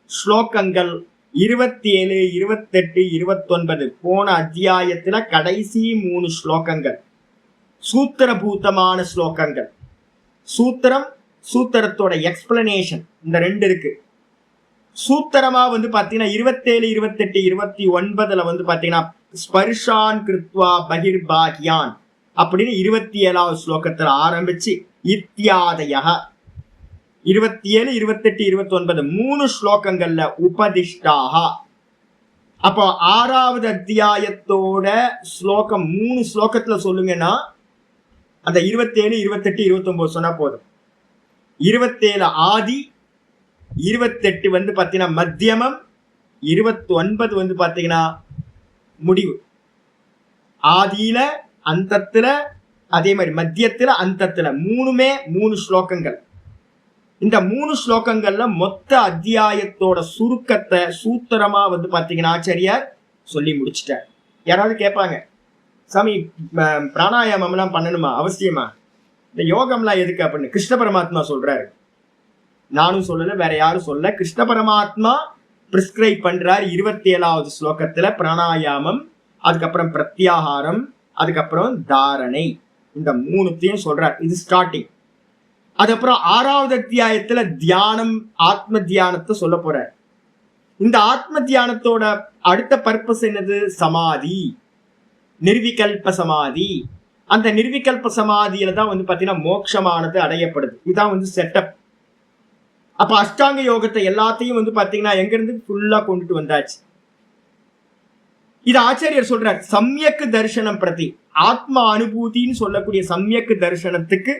Speaker 1: ஸ்லோகங்கள் 27, 28, 29 போன அத்தியாயத்துல கடைசி 3 ஸ்லோகங்கள் சூத்திரபூதமான ஸ்லோகங்கள். சூத்திரம், சூத்திரத்தோட எக்ஸ்பிளனேஷன், இந்த 2 இருக்கு. சூத்திரமா வந்து பாத்தீங்கன்னா 27, 28, 29 வந்து பாத்தீங்கன்னா ஸ்பர்ஷான் கிருத்வா பகிர்பாகியான் அப்படின்னு 27வது ஸ்லோகத்துல ஆரம்பிச்சு இத்தியாதய 27, 28, 29 3 ஸ்லோகங்கள்ல உபதிஷ்டாக. அப்போ 6வது அத்தியாயத்தோட ஸ்லோகம் 3 ஸ்லோகத்துல சொல்லுங்கன்னா அந்த 27, 28, 29 சொன்னா போதும். 27 ஆதி, 28 வந்து பாத்தீங்கன்னா மத்தியமம், 29 வந்து பாத்தீங்கன்னா முடிவு. ஆதியில அந்தத்துல, அதே மாதிரி மத்தியத்துல அந்தத்துல, 3மே 3 ஸ்லோகங்கள். இந்த 3 ஸ்லோகங்கள்ல மொத்த அத்தியாயத்தோட சுருக்கத்தை சூத்திரமா வந்து பாத்தீங்கன்னா ஆச்சாரியார் சொல்லி முடிச்சிட்டார். யாராவது கேட்பாங்க, சாமி பிராணாயாமம் எல்லாம் பண்ணணுமா, அவசியமா, இந்த யோகம்லாம் எதுக்கு அப்படின்னு. கிருஷ்ண பரமாத்மா சொல்றாரு, நானும் சொல்லல, வேற யாரும் சொல்ல. கிருஷ்ண பரமாத்மா பிரிஸ்கிரைப் பண்றார் 27வது ஸ்லோகத்துல பிராணாயாமம், அதுக்கப்புறம் பிரத்யாகாரம், அதுக்கப்புறம் தாரணை, இந்த 3த்தையும் சொல்றார். இது ஸ்டார்டிங். அதுக்கப்புறம் 6வது அத்தியாயத்துல தியானம், ஆத்ம தியானத்தை சொல்ல போறார். இந்த ஆத்ம தியானத்தோட அடுத்த பர்பஸ் என்னது? சமாதி, நிர்விகல்ப சமாதி. அந்த நிர்விகல்ப சமாதியில தான் வந்து பாத்தீங்கன்னா மோட்சமானது அடையப்படுது. இதுதான் வந்து செட்டப். அப்ப அஷ்டாங்க யோகத்தை எல்லாத்தையும் வந்து பாத்தீங்கன்னா எங்க இருந்து ஃபுல்லா கொண்டுட்டு வந்தாச்சு. இது ஆச்சாரியர் சொல்றார். சம்யக்கு தரிசனம் பிரதி ஆத்மா அனுபூதின்னு சொல்லக்கூடிய சம்யக்கு தரிசனத்துக்கு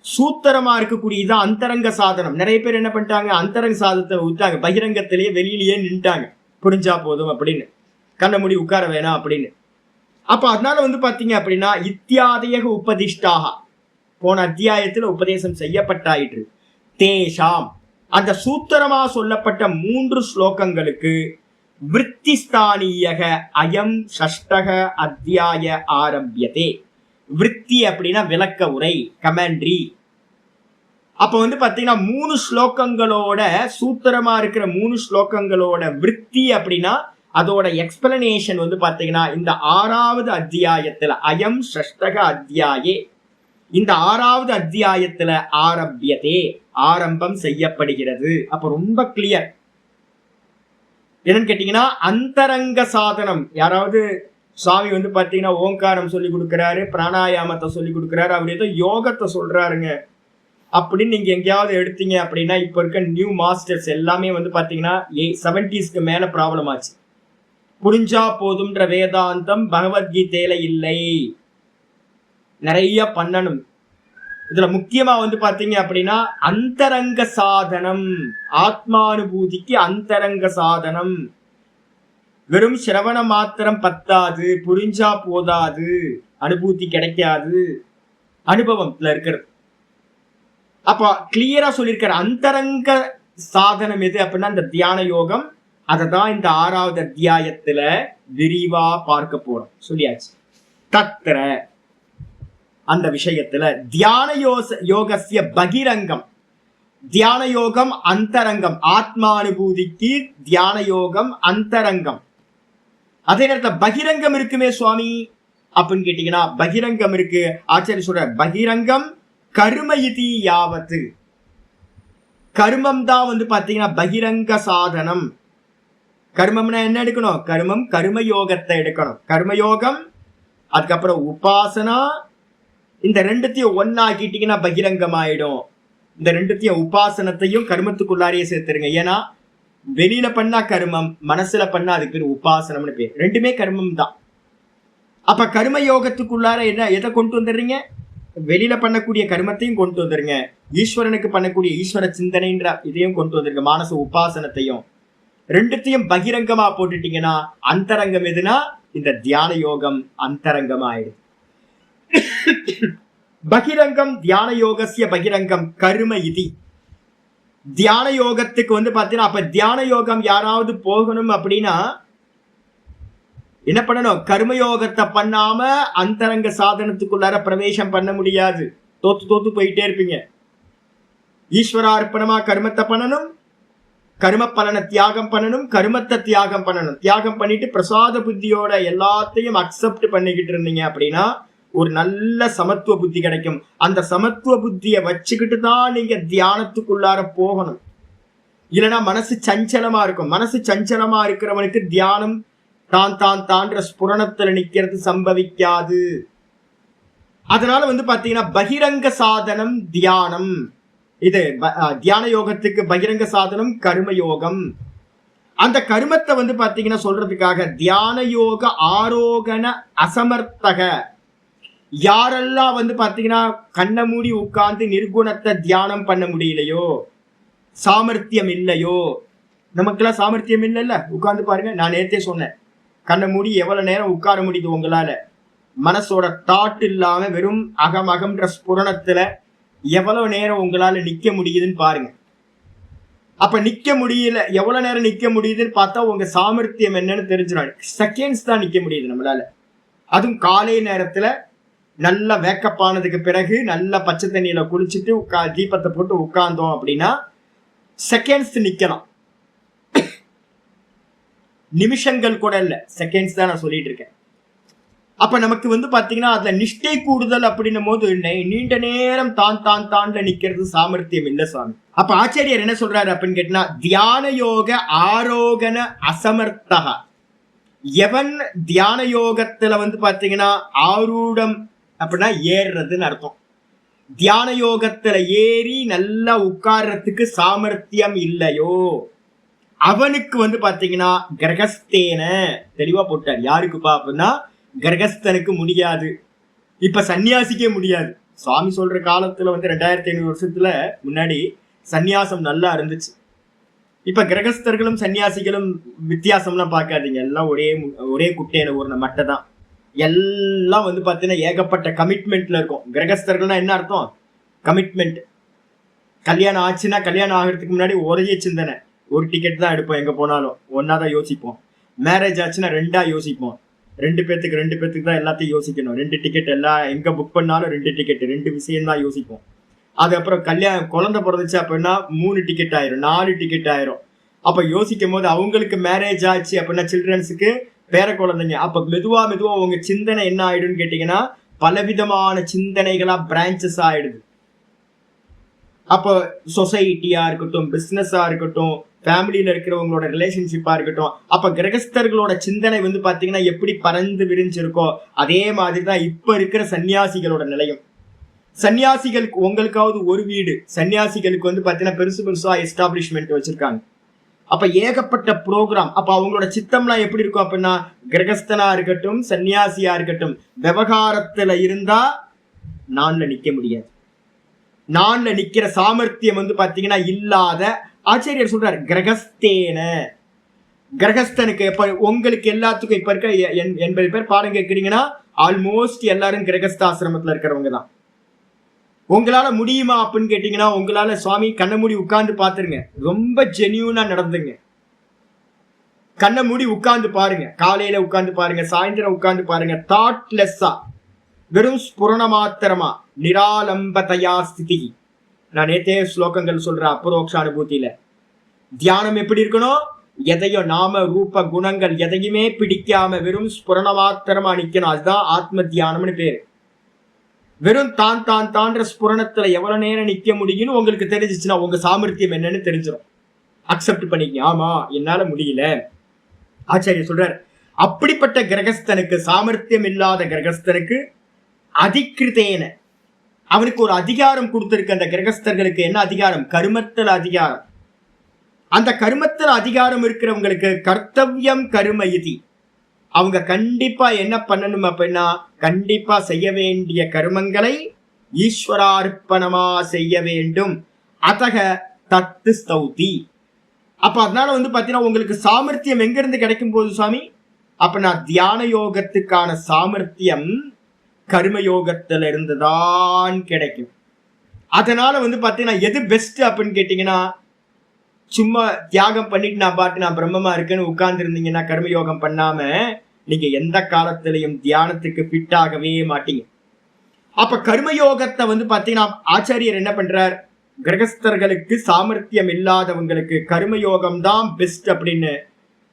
Speaker 1: சூத்திரமா இருக்கக்கூடிய இதான் அந்தரங்க சாதனம். நிறைய பேர் என்ன பண்ணிட்டாங்க, அந்தரங்க சாதத்தை விட்டாங்க, பகிரங்கத்திலேயே வெளியிலேயே நின்ட்டாங்க. புரிஞ்சா போதும் அப்படின்னு, கண்ண மூடி உட்கார வேணாம் அப்படின்னு. அப்ப அதனால பாத்தீங்க அப்படின்னா இத்தியாதய உபதிஷ்டாக போன அத்தியாயத்துல உபதேசம் செய்யப்பட்டாயிற்று. தேஷாம் அந்த சூத்திரமா சொல்லப்பட்ட 3 ஸ்லோகங்களுக்கு விருத்திஸ்தானியக அயம் ஷஷ்டக அத்தியாய ஆரம்பியதே. விருத்தி அப்படின்னா விளக்க உரை, கமெண்ட்ரி. அப்ப பாத்தீங்கன்னா 3 ஸ்லோகங்களோட சூத்திரமா இருக்கிற 3 ஸ்லோகங்களோட விருத்தி அப்படின்னா அதோட எக்ஸ்பிளனேஷன் பாத்தீங்கன்னா இந்த 6வது அத்தியாயத்துல அயம் ஷஷ்டக அத்தியாயே, இந்த 6வது அத்தியாயத்துல ஆரம்பியதே ஆரம்பம் செய்யப்படுகிறது. அப்ப ரொம்ப கிளியர். என்னன்னு கேட்டீங்கன்னா அந்தரங்க சாதனம். யாராவது சுவாமி பாத்தீங்கன்னா ஓங்காரம் சொல்லி கொடுக்கிறாரு, பிராணாயாமத்தை சொல்லி கொடுக்கிறாரு, அவர் ஏதோ யோகத்தை சொல்றாருங்க அப்படின்னு நீங்க எங்கேயாவது எடுத்தீங்க அப்படின்னா இப்ப இருக்க நியூ மாஸ்டர்ஸ் எல்லாமே பாத்தீங்கன்னா 70s மேல ப்ராப்ளம் ஆச்சு. புரிஞ்சா போதும்ன்ற வேதாந்தம் பகவத்கீதையில இல்லை, நிறைய பண்ணணும். இதுல முக்கியமா பாத்தீங்க அப்படின்னா அந்தரங்க சாதனம், ஆத்மானுபூதிக்கு அந்தரங்க சாதனம். வெறும் சிரவண மாத்திரம் பத்தாது, புரிஞ்சா போதாது, அனுபூதி கிடைக்காது, அனுபவத்துல இருக்கிறது. அப்ப கிளியரா சொல்லியிருக்கிற அந்தரங்க சாதனம் எது அப்படின்னா இந்த தியான யோகம். அததான் இந்த 6வது அத்தியாயத்துல விரிவா பார்க்க போறோம். சொல்லியாச்சு. தத்ர அந்த விஷயத்துல தியான யோகசிய பகிரங்கம், தியான யோகம் அந்தரங்கம், ஆத்மானுபூதிக்கு தியான யோகம் அந்தரங்கம். அதே நேரத்தில் பகிரங்கம் இருக்குமே சுவாமி அப்படின்னு கேட்டீங்கன்னா பகிரங்கம் இருக்கு. ஆச்சாரிய சொல்ற பகிரங்கம் கர்ம இதி யாவத்து. கர்மம் தான் பாத்தீங்கன்னா பகிரங்க சாதனம். கர்மம்னா என்ன எடுக்கணும், கர்மம் கர்மயோகத்தை எடுக்கணும். கர்மயோகம், அதுக்கப்புறம் உபாசனா, இந்த 2த்தையும் ஒன்னாக்கிட்டீங்கன்னா பகிரங்கம் ஆயிடும். இந்த 2த்தையும் உபாசனத்தையும் கர்மத்துக்குள்ளாரையே சேர்த்துருங்க. ஏன்னா வெளியில பண்ணா கர்மம், மனசுல பண்ணா அதுக்கு பேர் உபாசனம்னு பேர். 2மே கர்மம் தான். அப்ப கர்ம யோகத்துக்குள்ளார என்ன எதை கொண்டு வந்துடுறீங்க, வெளியில பண்ணக்கூடிய கர்மத்தையும் கொண்டு வந்துருங்க, ஈஸ்வரனுக்கு பண்ணக்கூடிய ஈஸ்வர சிந்தனைன்ற இதையும் கொண்டு வந்துருங்க, மானச உபாசனத்தையும். 2த்தையும் பகிரங்கமா போட்டுட்டீங்கன்னா அந்தரங்கம் எதுனா இந்த தியான யோகம் அந்தரங்கம் ஆயிடும். பகிரங்கம் தியான யோகசிய பகிரங்கம் கர்ம இதி. தியான யோகத்துக்கு பாத்தீங்கன்னா அப்ப தியான யோகம் யாராவது போகணும் அப்படின்னா என்ன பண்ணணும், கர்மயோகத்தை பண்ணாம அந்தரங்க சாதனத்துக்குள்ளார பிரவேசம் பண்ண முடியாது. தோத்து போயிட்டே இருப்பீங்க. ஈஸ்வரார்ப்பணமா கர்மத்தை பண்ணணும், கர்ம பலனை தியாகம் பண்ணணும், கர்மத்தை தியாகம் பண்ணணும். தியாகம் பண்ணிட்டு பிரசாத புத்தியோட எல்லாத்தையும் அக்செப்ட் பண்ணிக்கிட்டு இருந்தீங்க அப்படின்னா ஒரு நல்ல சமத்துவ புத்தி கிடைக்கும். அந்த சமத்துவ புத்தியை வச்சுக்கிட்டு தான் நீங்க தியானத்துக்குள்ளார போகணும். இல்லைன்னா மனசு சஞ்சலமா இருக்கும். மனசு சஞ்சலமா இருக்கிறவனுக்கு தியானம் தான்ற ஸ்புரணத்துல நிக்கிறது சம்பவிக்காது. அதனால பாத்தீங்கன்னா பகிரங்க சாதனம் தியானம். இது தியான யோகத்துக்கு பகிரங்க சாதனம் கர்ம யோகம். அந்த கர்மத்தை பாத்தீங்கன்னா சொல்றதுக்காக தியான யோக ஆரோகண அசமர்த்தக. யாரெல்லாம் பாத்தீங்கன்னா கண்ண மூடி உட்கார்ந்து நிர்குணத்தை தியானம் பண்ண முடியலையோ, சாமர்த்தியம் இல்லையோ. நமக்கெல்லாம் சாமர்த்தியம் இல்லைல்ல, உட்கார்ந்து பாருங்க. நான் நேரத்தே சொன்னேன், கண்ணை மூடி எவ்வளவு நேரம் உட்கார முடியுது உங்களால? மனசோட தாட் இல்லாம வெறும் அகமகம்ன்ற ஸ்புரணத்துல எவ்வளவு நேரம் உங்களால நிக்க முடியுதுன்னு பாருங்க. அப்ப நிக்க முடியல, எவ்வளவு நேரம் நிக்க முடியுதுன்னு பார்த்தா உங்க சாமர்த்தியம் என்னன்னு தெரிஞ்சிடும். செகண்ட்ஸ் தான் நிக்க முடியுது நம்மளால. அதுவும் காலை நேரத்துல நல்லா வேக்கப் ஆனதுக்கு பிறகு நல்லா பச்சை தண்ணியில குளிச்சுட்டு தீபத்தை போட்டு உட்கார்ந்தோம் அப்படின்னா செகண்ட்ஸ் நிக்கலாம். நிமிஷங்கள் கூட இல்ல, செகண்ட்ஸ் தான் நான் சொல்லிட்டு இருக்கேன். அப்ப நமக்கு பாத்தீங்கன்னா அதுல நிஷ்டை கூடுதல் அப்படின்னும் போது நீண்ட நேரம் தான்ல நிக்கிறது சாமர்த்தியம் இல்ல சுவாமி. அப்ப ஆச்சாரியர் என்ன சொல்றாரு அப்படின்னு கேட்டா தியான யோக ஆரோகண அசமர்த்தகா. எவன் தியான யோகத்துல பாத்தீங்கன்னா ஆரூடம் அப்படின்னா ஏறுறதுன்னு அர்த்தம். தியான யோகத்துல ஏறி நல்லா உட்கார்றதுக்கு சாமர்த்தியம் இல்லையோ, அவனுக்கு வந்து பாத்தீங்கன்னா கிரகஸ்தேன தெளிவா போட்டார். யாருக்குப்பா அப்படின்னா கிரகஸ்தனுக்கு முடியாது. இப்ப சன்னியாசிக்கே முடியாது. சுவாமி சொல்ற காலத்துல வந்து 2500 வருஷத்துல முன்னாடி சன்னியாசம் நல்லா இருந்துச்சு. இப்ப கிரகஸ்தர்களும் சன்னியாசிகளும் வித்தியாசம்லாம் பார்க்காதீங்க, எல்லாம் ஒரே குட்டையில ஒரு மட்டை தான். எல்லாம் வந்து பாத்தீங்கன்னா ஏகப்பட்ட கமிட்மெண்ட்ல இருக்கும். கிரகஸ்தர்கள்னா என்ன அர்த்தம்? கமிட்மெண்ட். கல்யாணம் ஆச்சுன்னா கல்யாணம் ஆகிறதுக்கு முன்னாடி ஒரே சிந்தனை, ஒரு டிக்கெட் தான் எடுப்போம், எங்க போனாலும் ஒன்னாதான் யோசிப்போம். மேரேஜ் ஆச்சுன்னா 2ஆ யோசிப்போம். 2 பேத்துக்கு தான் எல்லாத்தையும் யோசிக்கணும். 2 டிக்கெட், எல்லாம் எங்க புக் பண்ணாலும் 2 டிக்கெட், 2 விஷயம் தான் யோசிப்போம். அதுக்கப்புறம் கல்யாணம் குழந்தை பிறந்துச்சு அப்படின்னா 3 டிக்கெட் ஆயிரும், 4 டிக்கெட் ஆயிரும். அப்ப யோசிக்கும் போது அவங்களுக்கு மேரேஜ் ஆச்சு அப்படின்னா சில்ட்ரன்ஸுக்கு பேர குழந்தைங்க. அப்ப மெதுவா உங்க சிந்தனை என்ன ஆயிடும்னு கேட்டீங்கன்னா பலவிதமான சிந்தனைகளா பிரான்சஸ் ஆயிடுது. அப்போ சொசைட்டியா இருக்கட்டும், பிசினஸா இருக்கட்டும், ஃபேமிலியில இருக்கிறவங்களோட ரிலேஷன்ஷிப்பா இருக்கட்டும், அப்ப கிரகஸ்தர்களோட சிந்தனை வந்து பாத்தீங்கன்னா எப்படி பறந்து விரிஞ்சிருக்கோ அதே மாதிரிதான் இப்ப இருக்கிற சன்னியாசிகளோட நிலையம். சன்னியாசிகளுக்கு உங்களுக்காவது ஒரு வீடு, சன்னியாசிகளுக்கு வந்து பாத்தீங்கன்னா பெருசா எஸ்டாப்ளிஷ்மெண்ட் வச்சிருக்காங்க. அப்ப ஏகப்பட்ட ப்ரோக்ராம். அப்ப அவங்களோட சித்தம்லாம் எப்படி இருக்கும் அப்படின்னா கிரகஸ்தனா இருக்கட்டும் சன்னியாசியா இருக்கட்டும் விவகாரத்துல இருந்தா நான்ல நிக்க முடியாது. நான்ல நிக்கிற சாமர்த்தியம் வந்து பாத்தீங்கன்னா இல்லாத ஆச்சாரியர் சொல்றாரு கிரகஸ்தேன. கிரகஸ்தனுக்கு எப்ப உங்களுக்கு எல்லாத்துக்கும் இப்ப இருக்க 80 பேர் பாடம் கேட்கறீங்கன்னா ஆல்மோஸ்ட் எல்லாரும் கிரகஸ்தாசிரமத்துல இருக்கிறவங்க தான். உங்களால முடியுமா அப்படின்னு கேட்டீங்கன்னா உங்களால சுவாமி கண்ணை மூடி உட்கார்ந்து பாத்துருங்க, ரொம்ப ஜெனியூனா நடந்துங்க. கண்ணை மூடி உட்கார்ந்து பாருங்க, காலையில உட்கார்ந்து பாருங்க, சாயந்தரம் உட்கார்ந்து பாருங்க. தாட்லெஸ்ஸா, வெறும் ஸ்புரண மாத்திரமா, நிராலம்பதயா ஸ்திதி. நான் நேத்தே ஸ்லோகங்கள் சொல்றேன் அபரோக்ஷானுபூதியில. தியானம் எப்படி இருக்கணும்? எதையும் நாம ரூப குணங்கள் எதையுமே பிடிக்காம வெறும் ஸ்புரண மாத்திரமா நிக்கணும். அதுதான் ஆத்ம தியானம்னு பேரு. வெறும் தான்ற ஸ்புரணத்துல எவ்வளவு நேரம் நிக்க முடியும்னு உங்களுக்கு தெரிஞ்சிச்சுன்னா உங்க சாமர்த்தியம் என்னன்னு தெரிஞ்சிடும். அக்செப்ட் பண்ணிக்க, ஆமா என்னால முடியல. ஆச்சாரியர் சொல்றார் அப்படிப்பட்ட கிரகஸ்தனுக்கு, சாமர்த்தியம் இல்லாத கிரகஸ்தனுக்கு அதிகிருதேன, அவனுக்கு ஒரு அதிகாரம் கொடுத்திருக்கு. அந்த கிரகஸ்தர்களுக்கு என்ன அதிகாரம்? கர்மத்தில் அதிகாரம். அந்த கர்மத்தில் அதிகாரம் இருக்கிறவங்களுக்கு கர்த்தவியம் கர்ம இதி. அவங்க கண்டிப்பா என்ன பண்ணணும் அப்படின்னா கண்டிப்பா செய்ய வேண்டிய கர்மங்களை ஈஸ்வரார்ப்பணமா செய்ய வேண்டும். அதக தத்து ஸ்தௌதி. அப்ப அதனால வந்து பாத்தீங்கன்னா உங்களுக்கு சாமர்த்தியம் எங்க இருந்து கிடைக்கும் போது சுவாமி? அப்ப நான் தியான யோகத்துக்கான சாமர்த்தியம் கர்மயோகத்துல இருந்துதான் கிடைக்கும். அதனால வந்து பாத்தீங்கன்னா எது பெஸ்ட் அப்படின்னு கேட்டீங்கன்னா, சும்மா தியாகம் பண்ணிட்டு நான் பிரம்மமா இருக்கேன்னு உட்கார்ந்து இருந்தீங்கன்னா கர்மயோகம் பண்ணாம நீங்க எந்த காலத்திலையும் தியானத்துக்கு ஃபிட் ஆகவே மாட்டீங்க. அப்ப கர்மயோகத்தை வந்து பாத்தீங்கன்னா ஆச்சாரியர் என்ன பண்றார்? கிரகஸ்தர்களுக்கு சாமர்த்தியம் இல்லாதவங்களுக்கு கர்மயோகம் தான் பெஸ்ட் அப்படின்னு.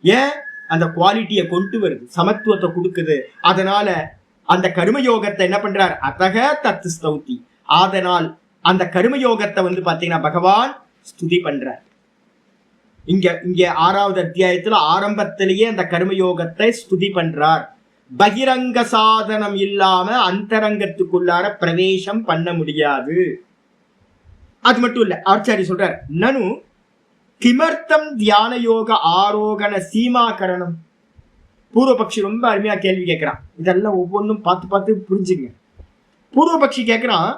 Speaker 1: ஏன்? அந்த குவாலிட்டியை கொண்டு வருது, சமத்துவத்தை கொடுக்குது. அதனால அந்த கர்மயோகத்தை என்ன பண்றார்? அதக தத்து ஸ்தௌதி. அதனால் அந்த கர்மயோகத்தை வந்து பாத்தீங்கன்னா பகவான் ஸ்துதி பண்றார். இங்க 6வது அத்தியாயத்துல ஆரம்பத்திலேயே அந்த கர்மயோகத்தை ஸ்துதி பண்றார். பகிரங்க சாதனம் இல்லாம அந்தரங்கத்துக்குள்ளார பிரவேசம் பண்ண முடியாது. அது மட்டும் இல்ல, ஆச்சாரி சொல்றார் நனு கிமர்த்தம் தியான யோக ஆரோகண சீமாகரணம். பூர்வபக்ஷி ரொம்ப அருமையா கேள்வி கேட்கிறான். இதெல்லாம் ஒவ்வொன்றும் பார்த்து புரிஞ்சுங்க. பூர்வபக்ஷி கேட்கிறான்,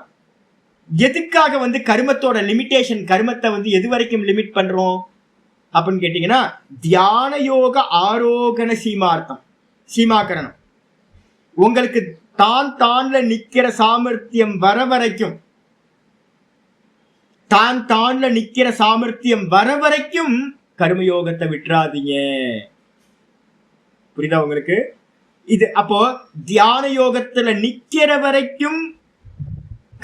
Speaker 1: எதுக்காக வந்து கர்மத்தோட லிமிட்டேஷன், கர்மத்தை வந்து எது வரைக்கும் லிமிட் பண்றோம் அப்படின்னு கேட்டீங்கன்னா தியான யோக ஆரோகண சீமாகரணம். உங்களுக்கு தான்ல நிக்கிற சாமர்த்தியம் வர வரைக்கும், தான்ல நிக்கிற சாமர்த்தியம் வர வரைக்கும் கர்மயோகத்தை விட்டுறாதீங்க. புரியுதா உங்களுக்கு? இது அப்போ தியான யோகத்துல நிக்கிற வரைக்கும்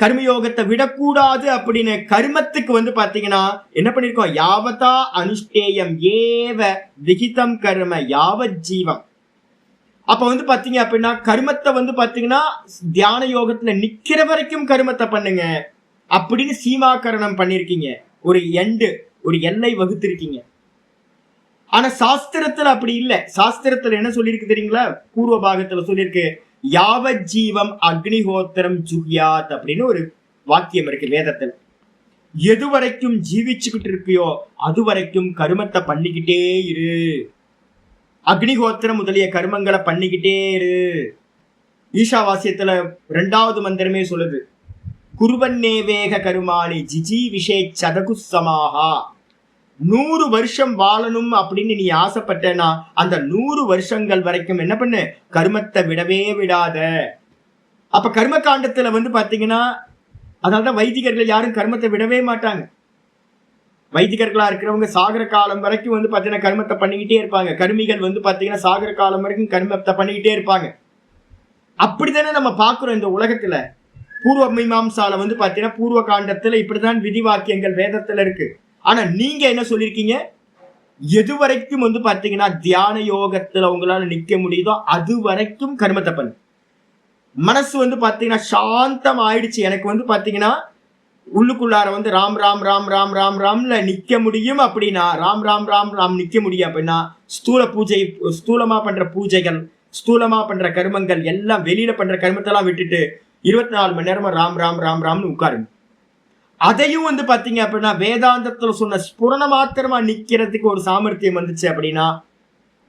Speaker 1: கர்மயோகத்தை விடக்கூடாது அப்படின்னு கர்மத்துக்கு வந்து பாத்தீங்கன்னா என்ன பண்ணிருக்கோம்? யாவதா அனுஷ்டேயம் ஏவ விகிதம் கர்ம யாவத் ஜீவம். அப்ப வந்து பாத்தீங்க அப்படின்னா கர்மத்தை வந்து பாத்தீங்கன்னா தியான யோகத்துல நிக்கிற வரைக்கும் கர்மத்தை பண்ணுங்க அப்படின்னு சீமாகரணம் பண்ணிருக்கீங்க. ஒரு எல்லை வகுத்திருக்கீங்க. ஆனா சாஸ்திரத்துல அப்படி இல்லை. சாஸ்திரத்துல என்ன சொல்லியிருக்கு தெரியுங்களா? பூர்வ பாகத்துல சொல்லியிருக்கு யாவத் ஜீவம் அக்னிஹோத்திரம் ஜுஹ்யாத் அப்படின்னு ஒரு வாக்கியம் இருக்கு வேதத்தில். எது வரைக்கும் ஜீவிச்சுக்கிட்டு இருக்கியோ அது வரைக்கும் கருமத்தை பண்ணிக்கிட்டே இரு. அக்னிஹோத்திரம் முதலிய கர்மங்களை பண்ணிக்கிட்டே இரு. ஈஷாவாசியத்துல 2வது மந்திரமே சொல்லுது, குருவன்னேவேக கருமாணி ஜிஜி விஷே சதகுசமாகா. 100 வருஷம் வாழணும் அப்படின்னு நீ ஆசைப்பட்டனா அந்த 100 வருஷங்கள் வரைக்கும் என்ன பண்ணு, கர்மத்தை விடவே விடாத. அப்ப கர்ம காண்டத்துல பாத்தீங்கன்னா, அதனால்தான் வைதிகர்கள் யாரும் கர்மத்தை விடவே மாட்டாங்க. வைதிகர்களா இருக்கிறவங்க சாகர காலம் வரைக்கும் பாத்தீங்கன்னா கர்மத்தை பண்ணிக்கிட்டே இருப்பாங்க. கர்மிகள் பாத்தீங்கன்னா சாகர காலம் வரைக்கும் கர்மத்தை பண்ணிக்கிட்டே இருப்பாங்க. அப்படித்தானே நம்ம பாக்குறோம் இந்த உலகத்துல. பூர்வ மீமாம்சால பாத்தீங்கன்னா பூர்வ காண்டத்துல இப்படிதான் விதி வாக்கியங்கள் வேதத்துல இருக்கு. ஆனா நீங்க என்ன சொல்லிருக்கீங்க, எது வரைக்கும் பாத்தீங்கன்னா தியான யோகத்துல உங்களால நிக்க முடியுதோ அது வரைக்கும் கர்மத்தை பண்ணு. மனசு பாத்தீங்கன்னா சாந்தம் ஆயிடுச்சு, எனக்கு பாத்தீங்கன்னா உள்ளுக்குள்ளார ராம் ராம் ராம் ராம் ராம் ராம்ல நிக்க முடியும் அப்படின்னா, ராம் ராம் ராம் ராம் நிக்க முடியும் அப்படின்னா, ஸ்தூல பூஜை, ஸ்தூலமா பண்ற பூஜைகள், ஸ்தூலமா பண்ற கர்மங்கள் எல்லாம், வெளியில பண்ற கர்மத்தெல்லாம் விட்டுட்டு 24 மணி நேரமா ராம் ராம் ராம் ராம்னு உட்காருங்க. அதையும் பாத்தீங்க அப்படின்னா வேதாந்தத்துல சொன்ன ஸ்புரண மாத்திரமா நிக்கிறதுக்கு ஒரு சாமர்த்தியம் வந்துச்சு அப்படின்னா,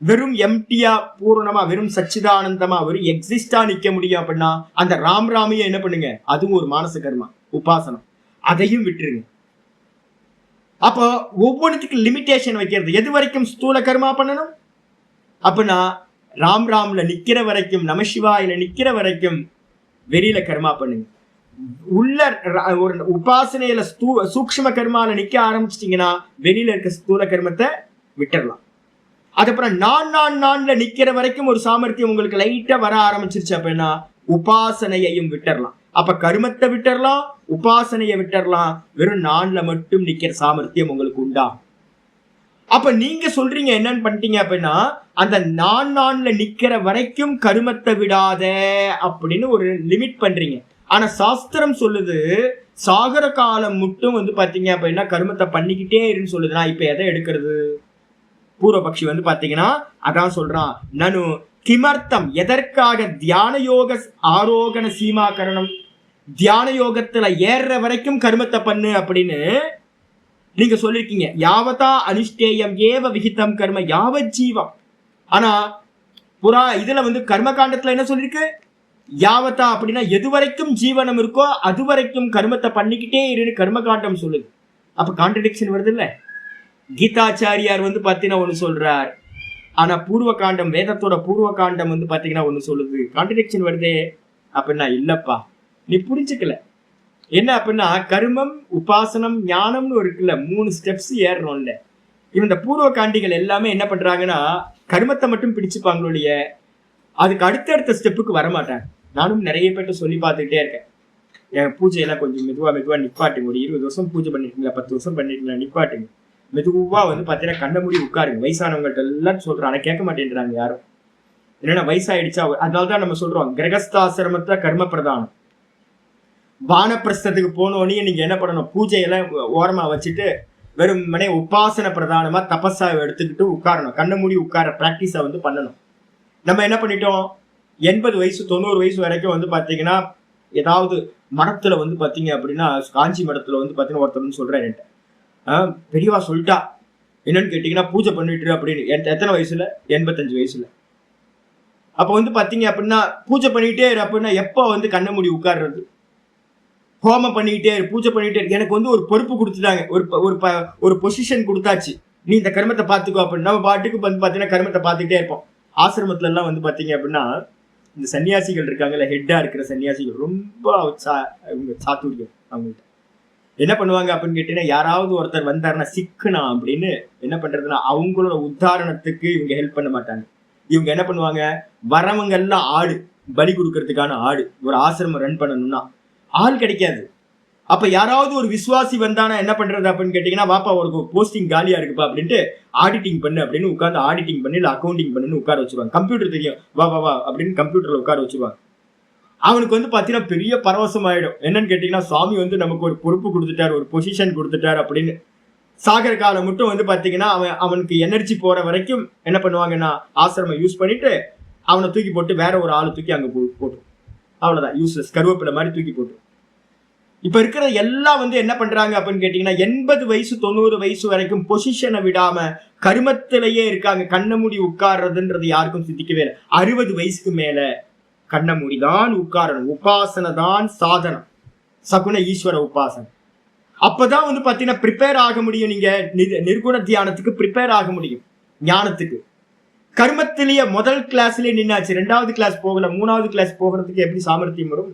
Speaker 1: வெறும் எம்டியா பூரணமா வெறும் சச்சிதானந்தமா வெறும் எக்ஸிஸ்டா நிக்க முடியும் அப்படின்னா, அந்த ராம் ராமையும் என்ன பண்ணுங்க, அதுவும் ஒரு மானச கர்மா உபாசனம், அதையும் விட்டுருங்க. அப்போ ஒவ்வொன்றுத்துக்கு லிமிட்டேஷன் வைக்கிறது. எது வரைக்கும் ஸ்தூல கர்மா பண்ணணும் அப்படின்னா, ராம் ராம்ல நிக்கிற வரைக்கும், நமசிவாயில நிக்கிற வரைக்கும் வெளியில கர்மா பண்ணுங்க. உள்ள ஒரு உபாசனையில சூக்ஷ்ம கர்மால நிக்க ஆரம்பிச்சிட்டீங்கன்னா வெளியில இருக்க ஸ்தூல கர்மத்தை விட்டுறலாம். அதுக்கப்புறம் நான்ல நிக்கிற வரைக்கும் ஒரு சாமர்த்தியம் உங்களுக்கு லைட்டா வர ஆரம்பிச்சிருச்சு அப்படின்னா உபாசனையையும் விட்டுறலாம். அப்ப கர்மத்தை விட்டுறலாம், உபாசனையை விட்டுறலாம், வெறும் நான்ல மட்டும் நிக்கிற சாமர்த்தியம் உங்களுக்கு உண்டா. அப்ப நீங்க சொல்றீங்க என்னன்னு பண்ணிட்டீங்க அப்படின்னா, அந்த நான்ல நிக்கிற வரைக்கும் கர்மத்தை விடாத அப்படின்னு ஒரு லிமிட் பண்றீங்க. ஆனா சாஸ்திரம் சொல்லுது சாகர காலம் மட்டும் பாத்தீங்க அப்படின்னா கர்மத்தை பண்ணிக்கிட்டே இருன்னு சொல்லுதுன்னா, இப்ப எதை எடுக்கிறது? பூர்வபக்ஷி பாத்தீங்கன்னா அதான் சொல்றான், நனு கிமர்த்தம், எதற்காக தியான யோக ஆரோகண சீமாகரணம், தியான யோகத்துல ஏறுற வரைக்கும் கர்மத்தை பண்ணு அப்படின்னு நீங்க சொல்லிருக்கீங்க. யாவதா அனிஷ்டேயம் ஏவ விகிதம் கர்ம யாவத் ஜீவம். ஆனா புறா இதுல கர்ம காண்டத்துல என்ன சொல்லிருக்கு, யாவத்தா அப்படின்னா எது வரைக்கும் ஜீவனம் இருக்கோ அது வரைக்கும் கர்மத்தை பண்ணிக்கிட்டே இரு கர்ம காண்டம் சொல்லுது. அப்ப கான்ட்ரடிக்ஷன் வருது இல்ல. கீதாச்சாரியார் பாத்தீங்கன்னா ஒண்ணு சொல்றார், ஆனா பூர்வ காண்டம், வேதத்தோட பூர்வ காண்டம் பாத்தீங்கன்னா ஒண்ணு சொல்லுது. கான்ட்ரடிக்ஷன் வருதே அப்படின்னா, இல்லப்பா நீ புரிஞ்சுக்கல. என்ன அப்படின்னா, கர்மம், உபாசனம், ஞானம்னு இருக்குல்ல, 3 ஸ்டெப்ஸ் ஏறணும்ல. இந்த பூர்வ காண்டிகள் எல்லாமே என்ன பண்றாங்கன்னா கர்மத்தை மட்டும் பிடிச்சுப்பாங்களோடைய அதுக்கு அடுத்தடுத்த ஸ்டெப்புக்கு வரமாட்டாங்க. நானும் நிறைய பேர்ட்ட சொல்லி பார்த்துக்கிட்டே இருக்கேன், என் பூஜையெல்லாம் கொஞ்சம் மெதுவா நிப்பாட்டுங்க. ஒரு 20 வருஷம் பூஜை பண்ணிருக்கீங்களா, 10 வருஷம் பண்ணிருக்கீங்களா, நிப்பாட்டுங்க. மெதுவா பாத்தீங்கன்னா கண்ண மூடி உட்காருங்க. வயசானவங்கள்ட்ட எல்லாம் சொல்றேன், ஆனா கேட்க மாட்டேன்றாங்க யாரும். என்னன்னா வயசாயிடுச்சா, அதனாலதான் நம்ம சொல்றோம் கிரகஸ்தாசிரமத்துல கர்ம பிரதானம். வானப்பிரஸ்தத்துக்கு போனோடனே நீங்க என்ன பண்ணணும், பூஜையெல்லாம் ஓரமா வச்சுட்டு வெறும் மனே உபாசன பிரதானமா தபஸா எடுத்துக்கிட்டு உட்காரணும். கண்ண மூடி உட்கார பிராக்டிஸை பண்ணணும். நம்ம என்ன பண்ணிட்டோம், 80 வயசு 90 வயசு வரைக்கும் பாத்தீங்கன்னா ஏதாவது மடத்துல பாத்தீங்க அப்படின்னா, காஞ்சி மடத்துல பாத்தீங்கன்னா ஒருத்தர்னு சொல்றேன் என்கிட்ட, பெரியவா சொல்லிட்டா என்னன்னு கேட்டீங்கன்னா பூஜை பண்ணிட்டு அப்படின்னு. எத்தனை வயசுல? 85 வயசுல. அப்ப பாத்தீங்க அப்படின்னா பூஜை பண்ணிட்டே இரு அப்படின்னா, எப்ப கண்ண மூடி உட்கார்றது, ஹோமம் பண்ணிக்கிட்டே இரு, பூஜை பண்ணிட்டே இரு. எனக்கு ஒரு பொறுப்பு கொடுத்துட்டாங்க, ஒரு பொசிஷன் கொடுத்தாச்சு, நீ இந்த கர்மத்தை பாத்துக்கோ அப்படின்னு. நம்ம பாட்டுக்கு பாத்தீங்கன்னா கர்மத்தை பார்த்துக்கிட்டே இருப்போம். ஆசிரமத்துல எல்லாம் பாத்தீங்க அப்படின்னா இந்த சன்னியாசிகள் இருக்காங்கல்ல, ஹெட்டா இருக்கிற சன்னியாசிகள் ரொம்ப சாத்துரியம். அவங்கள்ட்ட என்ன பண்ணுவாங்க அப்படின்னு கேட்டீங்கன்னா, யாராவது ஒருத்தர் வந்தாருன்னா சிக்கனா அப்படின்னு என்ன பண்றதுன்னா, அவங்களோட உத்தாரணத்துக்கு இவங்க ஹெல்ப் பண்ண மாட்டாங்க. இவங்க என்ன பண்ணுவாங்க, வரவங்க எல்லாம் ஆடு பலி கொடுக்கறதுக்கான ஆடு. ஒரு ஆசிரமம் ரன் பண்ணணும்னா ஆள் கிடைக்காது. அப்ப யாராவது ஒரு விசுவாசி வந்தானா என்ன பண்றது அப்படின்னு கேட்டீங்கன்னா, வாப்பா ஒரு போஸ்டிங் காலியா இருக்குப்பா அப்படின்ட்டு ஆடிட்டிங் பண்ணு அப்படின்னு உட்காந்து ஆடிட்டிங் பண்ணி இல்ல அக்கௌண்டிங் பண்ணுன்னு உட்கார வச்சிருவாங்க. கம்ப்யூட்டர் தெரியும், வா வா வா அப்படின்னு கம்ப்யூட்டர்ல உட்கார வச்சிருவாங்க. அவனுக்கு பாத்தீங்கன்னா பெரிய பரவசம் ஆயிடும். என்னன்னு கேட்டீங்கன்னா, சுவாமி நமக்கு ஒரு பொறுப்பு கொடுத்துட்டாரு, ஒரு பொசிஷன் கொடுத்துட்டாரு அப்படின்னு. சாகர காலம் மட்டும் பாத்தீங்கன்னா அவனுக்கு எனர்ஜி போற வரைக்கும் என்ன பண்ணுவாங்கன்னா, ஆசிரமம் யூஸ் பண்ணிட்டு அவனை தூக்கி போட்டு வேற ஒரு ஆளை தூக்கி அங்க போட்டு, அவ்வளவுதான், யூஸ்லெஸ் கருவேப்பிலை மாதிரி தூக்கி போட்டு. இப்ப இருக்கிற எல்லாம் என்ன பண்றாங்க அப்படின்னு கேட்டீங்கன்னா 80 வயசு 90 வயசு வரைக்கும் பொசிஷனை விடாம கர்மத்திலேயே இருக்காங்க. கண்ண மூடி உட்கார்றதுன்றது யாருக்கும் சித்திக்கவே இல்லை. 60 வயசுக்கு மேல கண்ண மூடிதான் உட்காரணும். உபாசனை தான் சாதனம், சகுன ஈஸ்வர உபாசனை. அப்பதான் பாத்தீங்கன்னா ப்ரிப்பேர் ஆக முடியும். நீங்க நிர்குண தியானத்துக்கு ப்ரிப்பேர் ஆக முடியும். ஞானத்துக்கு கர்மத்திலேயே முதல் கிளாஸ்லயே நின்னாச்சு, 2வது கிளாஸ் போகல, 3வது கிளாஸ் போகிறதுக்கு எப்படி சாமர்த்தியம் வரும்?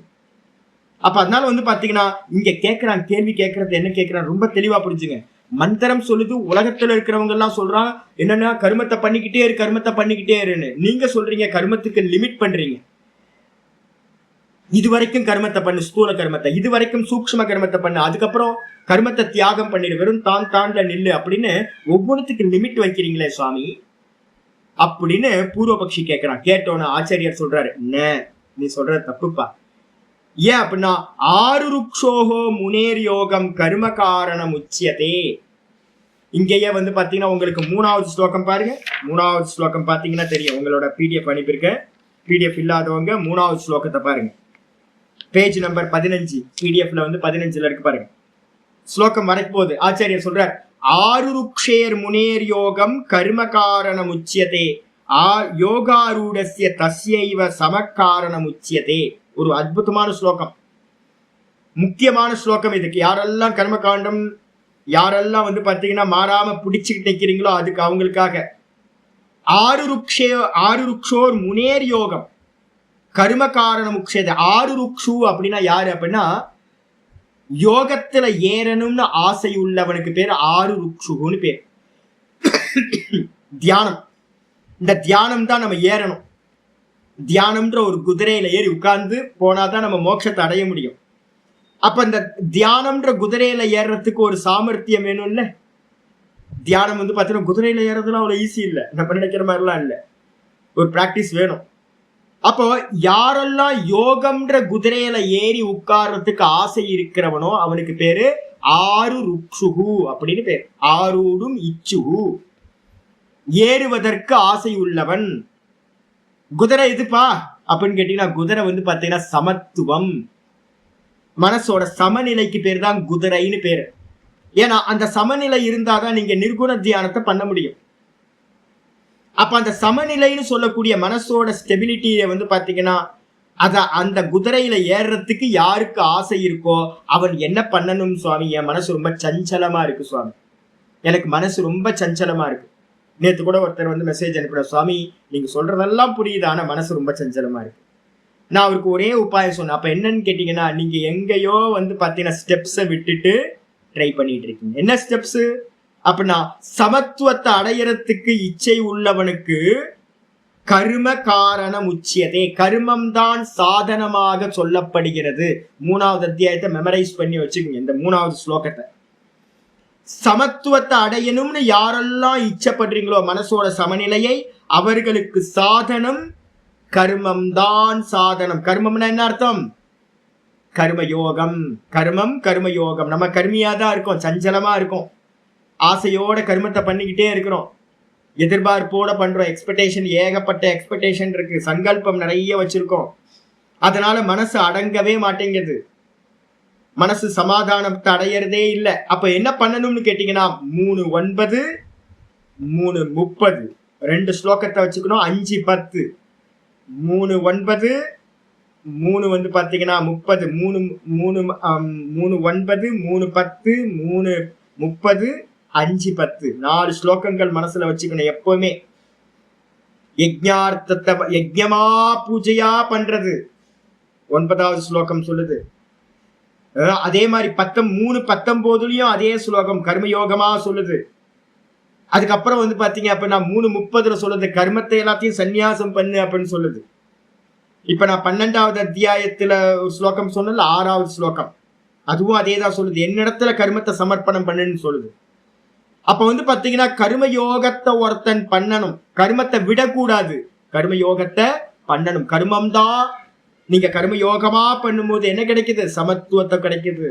Speaker 1: அப்ப அதனால பாத்தீங்கன்னா இங்க கேட்கிறான், கேள்வி கேட்கறது என்ன கேட்கிறான் ரொம்ப தெளிவா புரிஞ்சுங்க. மந்திரம் சொல்லுது, உலகத்துல இருக்கிறவங்க எல்லாம் சொல்றான் என்னன்னா கர்மத்தை பண்ணிக்கிட்டே இரு, கர்மத்தை பண்ணிக்கிட்டே இருன்னு. நீங்க சொல்றீங்க கர்மத்துக்கு லிமிட் பண்றீங்க. இதுவரைக்கும் கர்மத்தை பண்ணு, ஸ்தூல கர்மத்தை, இதுவரைக்கும் சூக்ஷ்ம கர்மத்தை பண்ணு, அதுக்கப்புறம் கர்மத்தை தியாகம் பண்ணிடு, வெறும் தான்ல நில்லு அப்படின்னு ஒவ்வொன்றுத்துக்கு லிமிட் வைக்கிறீங்களே சுவாமி அப்படின்னு பூர்வபக்ஷி கேட்கிறான். கேட்டோன்னு ஆச்சாரியர் சொல்றாரு, நீ சொல்றது தப்புப்பா. ஏன் அப்படின்னா ஆருருக்ஷோகோ முனேர் யோகம் கர்ம காரணம் உச்சியதே. இங்கேயே பாத்தீங்கன்னா உங்களுக்கு 3வது ஸ்லோகம் பாருங்க. 3வது ஸ்லோகம் பாத்தீங்கன்னா தெரியும், உங்களோட பிடிஎஃப் அனுப்பியிருக்கேன். பிடிஎஃப் இல்லாதவங்க 3வது ஸ்லோகத்தை பாருங்க. பேஜ் நம்பர் 15 பிடிஎஃப்ல 15ல இருக்கு பாருங்க. ஸ்லோகம் வரைக்கும் ஆச்சாரியர் சொல்றார், ஆருருக்ஷேர் முனேர் யோகம் கர்ம காரணம் உச்சியதே யோகாரூடஸ்ய தஸ்யைவ சமக்காரணம் உச்சியதே. ஒரு அற்புதமான ஸ்லோகம், முக்கியமான ஸ்லோகம். இதுக்கு யாரெல்லாம் கர்மகாண்டம் யாரெல்லாம் பாத்தீங்கன்னா மாறாம பிடிச்சுக்கிட்டு நிக்கிறீங்களோ அதுக்கு அவங்களுக்காக. ஆருருக்ஷோர் முனேர் யோகம் கர்ம காரணம் உக்ஷேத. ஆருருக்ஷு அப்படின்னா யாரு அப்படின்னா யோகத்துல ஏறணும்னு ஆசை உள்ளவனுக்கு பேர் ஆருருக்ஷுன்னு பேர். தியானம், இந்த தியானம் தான் நம்ம ஏறணும். தியானம்ன்ற ஒரு குதிரையில ஏறி உட்கார்ந்து போனாதான் நம்ம மோட்சத்தை அடைய முடியும். அப்ப இந்த தியானம்ன்ற குதிரையில ஏறதுக்கு ஒரு சாமர்த்தியம் வேணும் இல்ல. தியானம் பாத்தீங்கன்னா குதிரையில ஏறதுலாம் அவ்வளவு ஈஸி இல்லை, நம்ம நினைக்கிற மாதிரிலாம் இல்லை, ஒரு பிராக்டிஸ் வேணும். அப்போ யாரெல்லாம் யோகம்ன்ற குதிரையில ஏறி உட்கார்றதுக்கு ஆசை இருக்கிறவனோ அவனுக்கு பேரு ஆருருக்ஷுஹு அப்படின்னு பேர். ஆரூடும் இச்சுஹு, ஏறுவதற்கு ஆசை உள்ளவன். குதிரை எதுப்பா அப்படின்னு கேட்டீங்கன்னா குதிரை பாத்தீங்கன்னா சமத்துவம், மனசோட சமநிலைக்கு பேர் தான் குதிரைன்னு பேரு. ஏன்னா அந்த சமநிலை இருந்தாதான் நீங்க நிர்குண தியானத்தை பண்ண முடியும். அப்ப அந்த சமநிலைன்னு சொல்லக்கூடிய மனசோட ஸ்டெபிலிட்டியை பாத்தீங்கன்னா அந்த குதிரையில ஏறுறதுக்கு யாருக்கு ஆசை இருக்கோ அவன் என்ன பண்ணணும் சுவாமி? என் மனசு ரொம்ப சஞ்சலமா இருக்கு சுவாமி, எனக்கு மனசு ரொம்ப சஞ்சலமா இருக்கு. நேற்று கூட ஒருத்தர் மெசேஜ் அனுப்பின, சுவாமி நீங்க சொல்றதெல்லாம் புரியுது, ஆனா மனசு ரொம்ப சஞ்சலமா இருக்கு. நான் அவருக்கு ஒரே உபாயம் சொன்னேன். அப்ப என்னன்னு கேட்டீங்கன்னா, நீங்க எங்கேயோ பாத்தீங்கன்னா ஸ்டெப்ஸை விட்டுட்டு ட்ரை பண்ணிட்டு இருக்கீங்க. என்ன ஸ்டெப்ஸ் அப்படின்னா சமத்துவத்தை அடையறதுக்கு இச்சை உள்ளவனுக்கு கர்ம காரணம் உச்சியதே, கர்மம் தான் சாதனமாக சொல்லப்படுகிறது. 3வது அத்தியாயத்தை மெமரைஸ் பண்ணி வச்சுக்கோங்க. இந்த 3வது ஸ்லோகத்தை, சமத்துவத்தை அடையணும்னு யாரெல்லாம் இச்சப்படுறீங்களோ மனசோட சமநிலையை, அவர்களுக்கு சாதனம் கர்மம் தான் சாதனம். கர்மம்னா என்ன அர்த்தம்? கர்மயோகம். கர்மம் கர்மயோகம். நம்ம கர்மியாதான் இருக்கோம், சஞ்சலமா இருக்கும், ஆசையோட கர்மத்தை பண்ணிக்கிட்டே இருக்கிறோம், எதிர்பார்ப்போட பண்றோம், எக்ஸ்பெக்டேஷன், ஏகப்பட்ட எக்ஸ்பெக்டேஷன் இருக்கு, சங்கல்பம் நிறைய வச்சிருக்கோம். அதனால மனசு அடங்கவே மாட்டேங்குது, மனசு சமாதானத்தை அடையறதே இல்லை. அப்ப என்ன பண்ணணும்னு கேட்டீங்கன்னா 3:9 3:30 2 ஸ்லோகத்தை வச்சுக்கணும். 5:10 3:9 3 பாத்தீங்கன்னா 30 3:9 3:10 3:30 5:10 4 ஸ்லோகங்கள் மனசுல வச்சுக்கணும் எப்பவுமே. யஜ்ஞார்த்தத்தை யஜ்ஞமா பூஜையா பண்றது 9வது ஸ்லோகம் சொல்லுது. அதே மாதிரி 3:19 அதே ஸ்லோகம் கர்மயோகமா சொல்லுது. அதுக்கப்புறம் பாத்தீங்க அப்படின்னா 3:30 சொல்லுது கர்மத்தை எல்லாத்தையும் சந்நியாசம் பண்ணு அப்படின்னு சொல்லுது. இப்ப நான் 12வது அத்தியாயத்துல ஒரு ஸ்லோகம் சொன்னல, 6வது ஸ்லோகம், அதுவும் அதேதான் சொல்லுது, என்னிடத்துல கர்மத்தை சமர்ப்பணம் பண்ணுன்னு சொல்லுது. அப்ப பாத்தீங்கன்னா கர்மயோகத்தை ஒருத்தன் பண்ணணும், கர்மத்தை விடக்கூடாது, கர்மயோகத்தை பண்ணணும். கர்மம் தான் நீங்க கர்மயோகமா பண்ணும்போது என்ன கிடைக்குது? சமத்துவத்தை கிடைக்குது.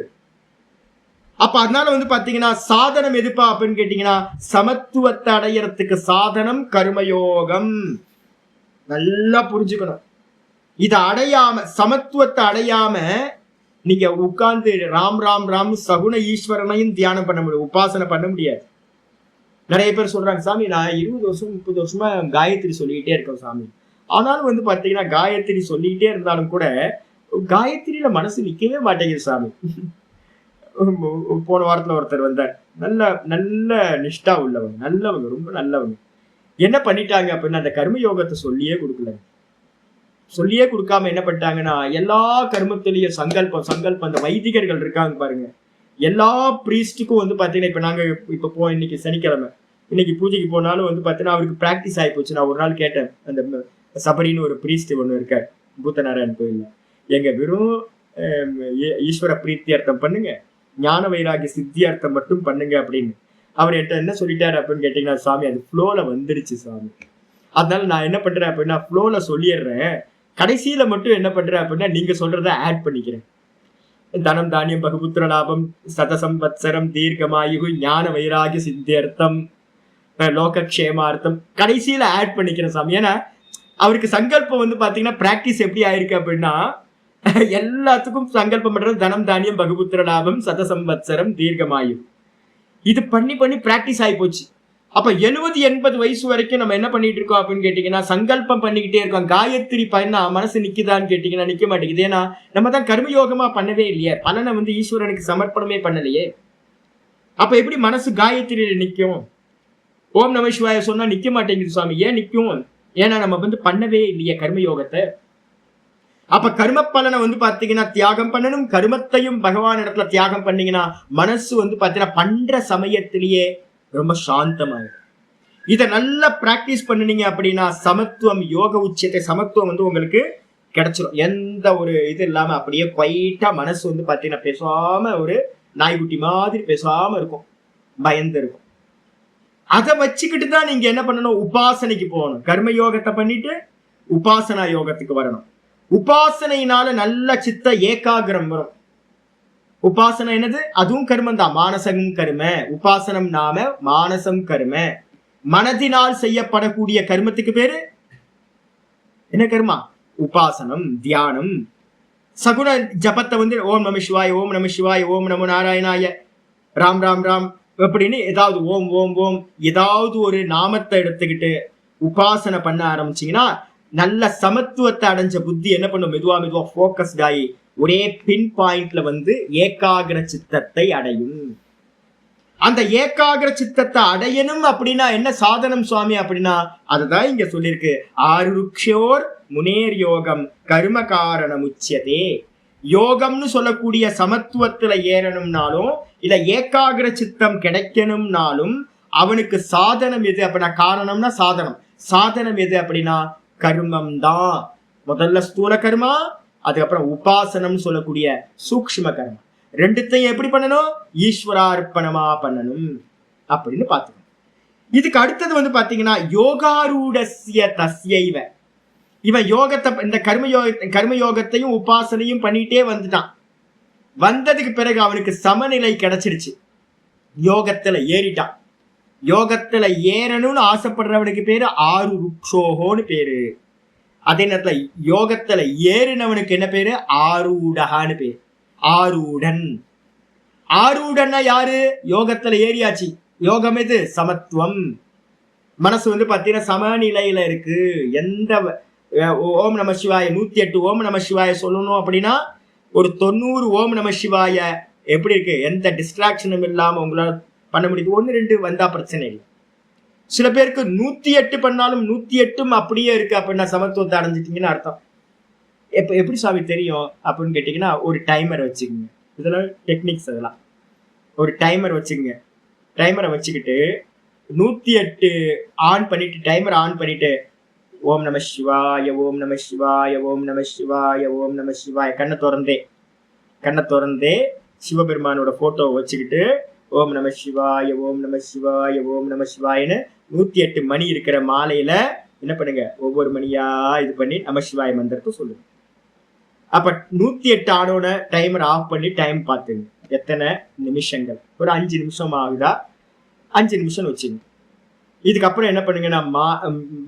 Speaker 1: அப்ப அதனால பாத்தீங்கன்னா சாதனம் எதுப்பா அப்படின்னு கேட்டீங்கன்னா சமத்துவத்தை அடையறதுக்கு சாதனம் கர்மயோகம். நல்லா புரிஞ்சுக்கணும். இதை அடையாம, சமத்துவத்தை அடையாம நீங்க உட்கார்ந்து ராம் ராம் ராம் சகுன ஈஸ்வரனையும் தியானம் பண்ண முடியும், உபாசனை பண்ண முடியாது. நிறைய பேர் சொல்றாங்க, சாமி நான் 20 வருஷம் 30 வருஷமா காயத்ரி சொல்லிக்கிட்டே இருக்கேன் சாமி. ஆனாலும் வந்து பாத்தீங்கன்னா காயத்ரி சொல்லிக்கிட்டே இருந்தாலும் கூட காயத்ரியில மனசு நிக்கவே மாட்டேங்குது சாமி. போன வாரத்துல ஒருத்தர் வந்தார், நல்ல நல்ல நிஷ்டா உள்ளவங்க, நல்லவங்க, ரொம்ப நல்லவங்க. என்ன பண்ணிட்டாங்க அப்படின்னா அந்த கர்ம யோகத்தை சொல்லியே கொடுக்கல. சொல்லியே கொடுக்காம என்ன பண்ணிட்டாங்கன்னா எல்லா கர்மத்திலையும் சங்கல்பம் அந்த வைதிகர்கள் இருக்காங்க பாருங்க, எல்லா பிரீஸ்டுக்கும் வந்து பாத்தீங்கன்னா இப்ப நாங்க இப்ப இன்னைக்கு சனிக்கிழமை, இன்னைக்கு பூஜைக்கு போனாலும் வந்து பாத்தீங்கன்னா அவருக்கு பிராக்டிஸ் ஆகி போச்சு. நான் ஒரு நாள் கேட்டேன், அந்த சபரின்னு ஒரு பிரீஸ்ட் ஒண்ணு இருக்கார் பூத்தநாராயண் கோயில்ல, எங்க வெறும் ஈஸ்வர பிரீத்தியர்த்தம் பண்ணுங்க, ஞான வைராகிய சித்தியார்த்தம் மட்டும் பண்ணுங்க அப்படின்னு. அவர் என்கிட்ட என்ன சொல்லிட்டாரு அப்படின்னு கேட்டீங்கன்னா, சாமி அது ஃப்ளோல வந்துடுச்சு சாமி, அதனால நான் என்ன பண்றேன் அப்படின்னா ஃப்ளோல சொல்லிடுறேன், கடைசியில மட்டும் என்ன பண்றேன் அப்படின்னா நீங்க சொல்றத ஆட் பண்ணிக்கிறேன். தனம் தானியம் பகுபுத்திர லாபம் சதசம்பத்சரம் தீர்க்கமாயு ஞான வைராகிய சித்தியர்த்தம் லோகக்ஷேமார்த்தம் கடைசியில ஆட் பண்ணிக்கிறேன் சாமி. ஏன்னா அவருக்கு சங்கல்பம் வந்து பாத்தீங்கன்னா பிராக்டிஸ் எப்படி ஆயிருக்கு அப்படின்னா எல்லாத்துக்கும் சங்கல்பம் பண்றது தனம் தானியம் பகுபுத்திர லாபம் சதசம்பத்சரம் தீர்க்கமாயு, இது பண்ணி பண்ணி பிராக்டிஸ் ஆகி போச்சு. அப்ப 70-80 வயசு வரைக்கும் நம்ம என்ன பண்ணிட்டு இருக்கோம் அப்படின்னு கேட்டீங்கன்னா சங்கல்பம் பண்ணிக்கிட்டே இருக்கோம். காயத்ரி பண்ணா மனசு நிக்குதான்னு கேட்டீங்கன்னா நிக்க மாட்டேங்குது. ஏன்னா நம்ம தான் கர்மயோகமா பண்ணவே இல்லையே, பலனை வந்து ஈஸ்வரனுக்கு சமர்ப்பணமே பண்ணலையே. அப்ப எப்படி மனசு காயத்ரியில நிக்கும்? ஓம் நம சிவாய சொன்னா நிக்க மாட்டேங்குது சுவாமி. ஏன் நிக்கும்? ஏன்னா நம்ம வந்து பண்ணவே இல்லையே கர்மயோகத்தை. அப்ப கர்ம பலனை வந்து பாத்தீங்கன்னா தியாகம் பண்ணணும். கர்மத்தையும் பகவான் இடத்துல தியாகம் பண்ணீங்கன்னா மனசு வந்து பாத்தீங்கன்னா பண்ற சமயத்திலேயே ரொம்ப சாந்தமாயிடும். இதை நல்லா பிராக்டிஸ் பண்ணினீங்க அப்படின்னா சமத்துவம், யோக உச்சத்தை சமத்துவம் வந்து உங்களுக்கு கிடைச்சிடும். எந்த ஒரு இது இல்லாம அப்படியே குவைட்டா மனசு வந்து பாத்தீங்கன்னா பேசாம ஒரு நாய்க்குட்டி மாதிரி பேசாம இருக்கும், பயந்து இருக்கும். அதை வச்சுக்கிட்டு தான் நீங்க என்ன பண்ணணும், உபாசனைக்கு போகணும். கர்ம யோகத்தை பண்ணிட்டு உபாசனா யோகத்துக்கு வரணும். உபாசனையினால நல்ல சித்த ஏகாகிரம் வரும். உபாசனை என்னது? அதுவும் கர்மம் தான், மானசம் கர்ம. உபாசனம் நாம மானசம் கர்ம, மனதினால் செய்யப்படக்கூடிய கர்மத்துக்கு பேரு என்ன கர்மா? உபாசனம், தியானம். சகுன ஜபத்தை வந்து ஓம் நம சிவாய, ஓம் நம சிவாய, ஓம் நமோ நாராயணாய, ராம் ராம் ராம் அப்படின்னு ஏதாவது ஓம் ஓம் ஓம் ஏதாவது ஒரு நாமத்தை எடுத்துக்கிட்டு உபாசனை பண்ண ஆரம்பிச்சீங்கன்னா நல்ல சமத்துவத்தை அடைஞ்ச புத்தி என்ன பண்ணும், மெதுவா மெதுவா போக்கஸ்ட் ஆகி ஒரே பின் பாயிண்ட்ல வந்து ஏகாகிர சித்தத்தை அடையும். அந்த ஏகாகிர சித்தத்தை அடையணும் அப்படின்னா என்ன சாதனம் சுவாமி அப்படின்னா அதுதான் இங்க சொல்லியிருக்கு. ஆருக்ஷோர் முனேர் யோகம் கர்ம காரணம் உச்சியதே. யோகம்னு சொல்லக்கூடிய சமத்துவத்துல ஏறணும்னாலும் இல்ல ஏகாகிர சித்தம் கிடைக்கணும்னாலும் அவனுக்கு சாதனம் எது அப்படின்னா, காரணம்னா சாதனம், சாதனம் எது அப்படின்னா கர்மம் தான். முதல்ல ஸ்தூல கர்மா, அதுக்கப்புறம் உபாசனம் சொல்லக்கூடிய சூக்ஷ்ம கர்மா. ரெண்டுத்தையும் எப்படி பண்ணணும்? ஈஸ்வரார்ப்பணமா பண்ணணும் அப்படின்னு பாத்துக்கணும். இதுக்கு அடுத்தது வந்து பாத்தீங்கன்னா யோகாரூடஸ்ய தஸ்யைவ. இவன் யோகத்தை, இந்த கர்மயோகத்தையும் உபாசனையும் பண்ணிட்டே வந்துட்டான். வந்ததுக்கு பிறகு அவனுக்கு சமநிலை கிடைச்சிருச்சு, யோகத்துல ஏறிட்டான். யோகத்துல ஏறணும்னு ஆசைப்படுறவனுக்கு பேரு ஆருருக்ஷோகோன்னு பேரு. அதே நேரத்துல யோகத்துல ஏறினவனுக்கு என்ன பேரு? ஆரூடகான்னு பேரு. ஆரூடன். ஆரூடன்னா யாரு? யோகத்துல ஏறியாச்சு. யோகம் எது? சமத்துவம். மனசு வந்து பாத்தீங்கன்னா சமநிலையில இருக்கு. எந்த ஓம் நம சிவாய 108 ஓம் நம சிவாய சொல்லணும் அப்படின்னா ஒரு 90 ஓம் நம சிவாய எப்படி இருக்கு, எந்த டிஸ்ட்ராக்ஷனும் இல்லாம உங்களால பண்ண முடியுது. 1-2 வந்தா பிரச்சனை இல்லை. சில பேருக்கு 108 பண்ணாலும் 108 அப்படியே இருக்கு அப்படின்னா சமத்துவத்தை அடைஞ்சிட்டீங்கன்னு அர்த்தம். எப்படி சாமி தெரியும் அப்படின்னு கேட்டீங்கன்னா ஒரு டைமர் வச்சுக்கோங்க. இதெல்லாம் டெக்னிக்ஸ். அதெல்லாம் ஒரு டைமர் வச்சுக்கோங்க. டைமரை வச்சுக்கிட்டு 108 ஆன் பண்ணிட்டு டைமர் ஆன் பண்ணிட்டு ஓம் நம சிவாய, ஓம் நம சிவாய, ஓம் நம சிவாய, ஓம் நம சிவாய கண்ணை திறந்தே சிவபெருமானோட போட்டோவை வச்சுக்கிட்டு ஓம் நம சிவாய, ஓம் நம சிவாய, ஓம் நம சிவாயன்னு 108 மணி இருக்கிற மாலையில என்ன பண்ணுங்க, ஒவ்வொரு மணியா இது பண்ணி நம சிவாய மந்திரத்தை சொல்லுங்க. அப்ப 108 ஆனோட டைமர் ஆஃப் பண்ணி டைம் பார்த்துங்க எத்தனை நிமிஷங்கள். ஒரு 5 நிமிஷம் ஆகுதா, 5 நிமிஷம் வச்சுங்க. இதுக்கப்புறம் என்ன பண்ணுங்கன்னா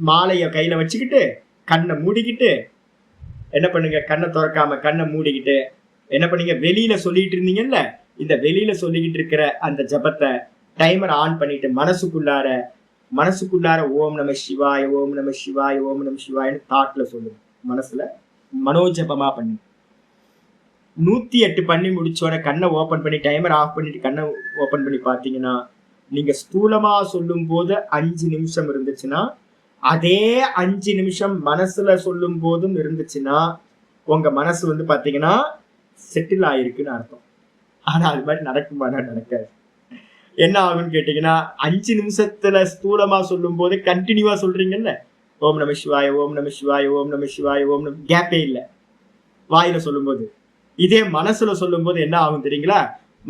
Speaker 1: மாலைய கையில வச்சுக்கிட்டு கண்ணை மூடிக்கிட்டு என்ன பண்ணுங்க, கண்ணை திறக்காம கண்ணை மூடிக்கிட்டு என்ன பண்ணீங்க, வெளியில சொல்லிட்டு இருந்தீங்கல்ல, இந்த வெளியில சொல்லிக்கிட்டு இருக்கிற அந்த ஜபத்தை டைமர் ஆன் பண்ணிட்டு மனசுக்குள்ளார ஓம் நம சிவாய ஓம் நம சிவாய ஓம் நம சிவாயன்னு தாட்ல சொல்லுங்க. மனசுல மனோஜபமா பண்ணி 108 பண்ணி முடிச்சோட கண்ணை ஓபன் பண்ணி டைமர் ஆஃப் பண்ணிட்டு கண்ணை ஓபன் பண்ணி பாத்தீங்கன்னா, நீங்க ஸ்தூலமா சொல்லும் போது 5 நிமிஷம் இருந்துச்சுன்னா, அதே 5 நிமிஷம் மனசுல சொல்லும் போதும் இருந்துச்சுன்னா, உங்க மனசு வந்து பாத்தீங்கன்னா செட்டில் ஆயிருக்குன்னு அர்த்தம். ஆனா அது மாதிரி நடக்குமானா நடக்காது. என்ன ஆகும்னு கேட்டீங்கன்னா, 5 நிமிஷத்துல ஸ்தூலமா சொல்லும் போது கண்டினியூவா சொல்றீங்கல்ல, ஓம் நம சிவாய ஓம் நம சிவாய ஓம் நம சிவாய ஓம் நம, கேப்பே இல்லை வாயில சொல்லும் போது. இதே மனசுல சொல்லும் போது என்ன ஆகும் தெரியுங்களா,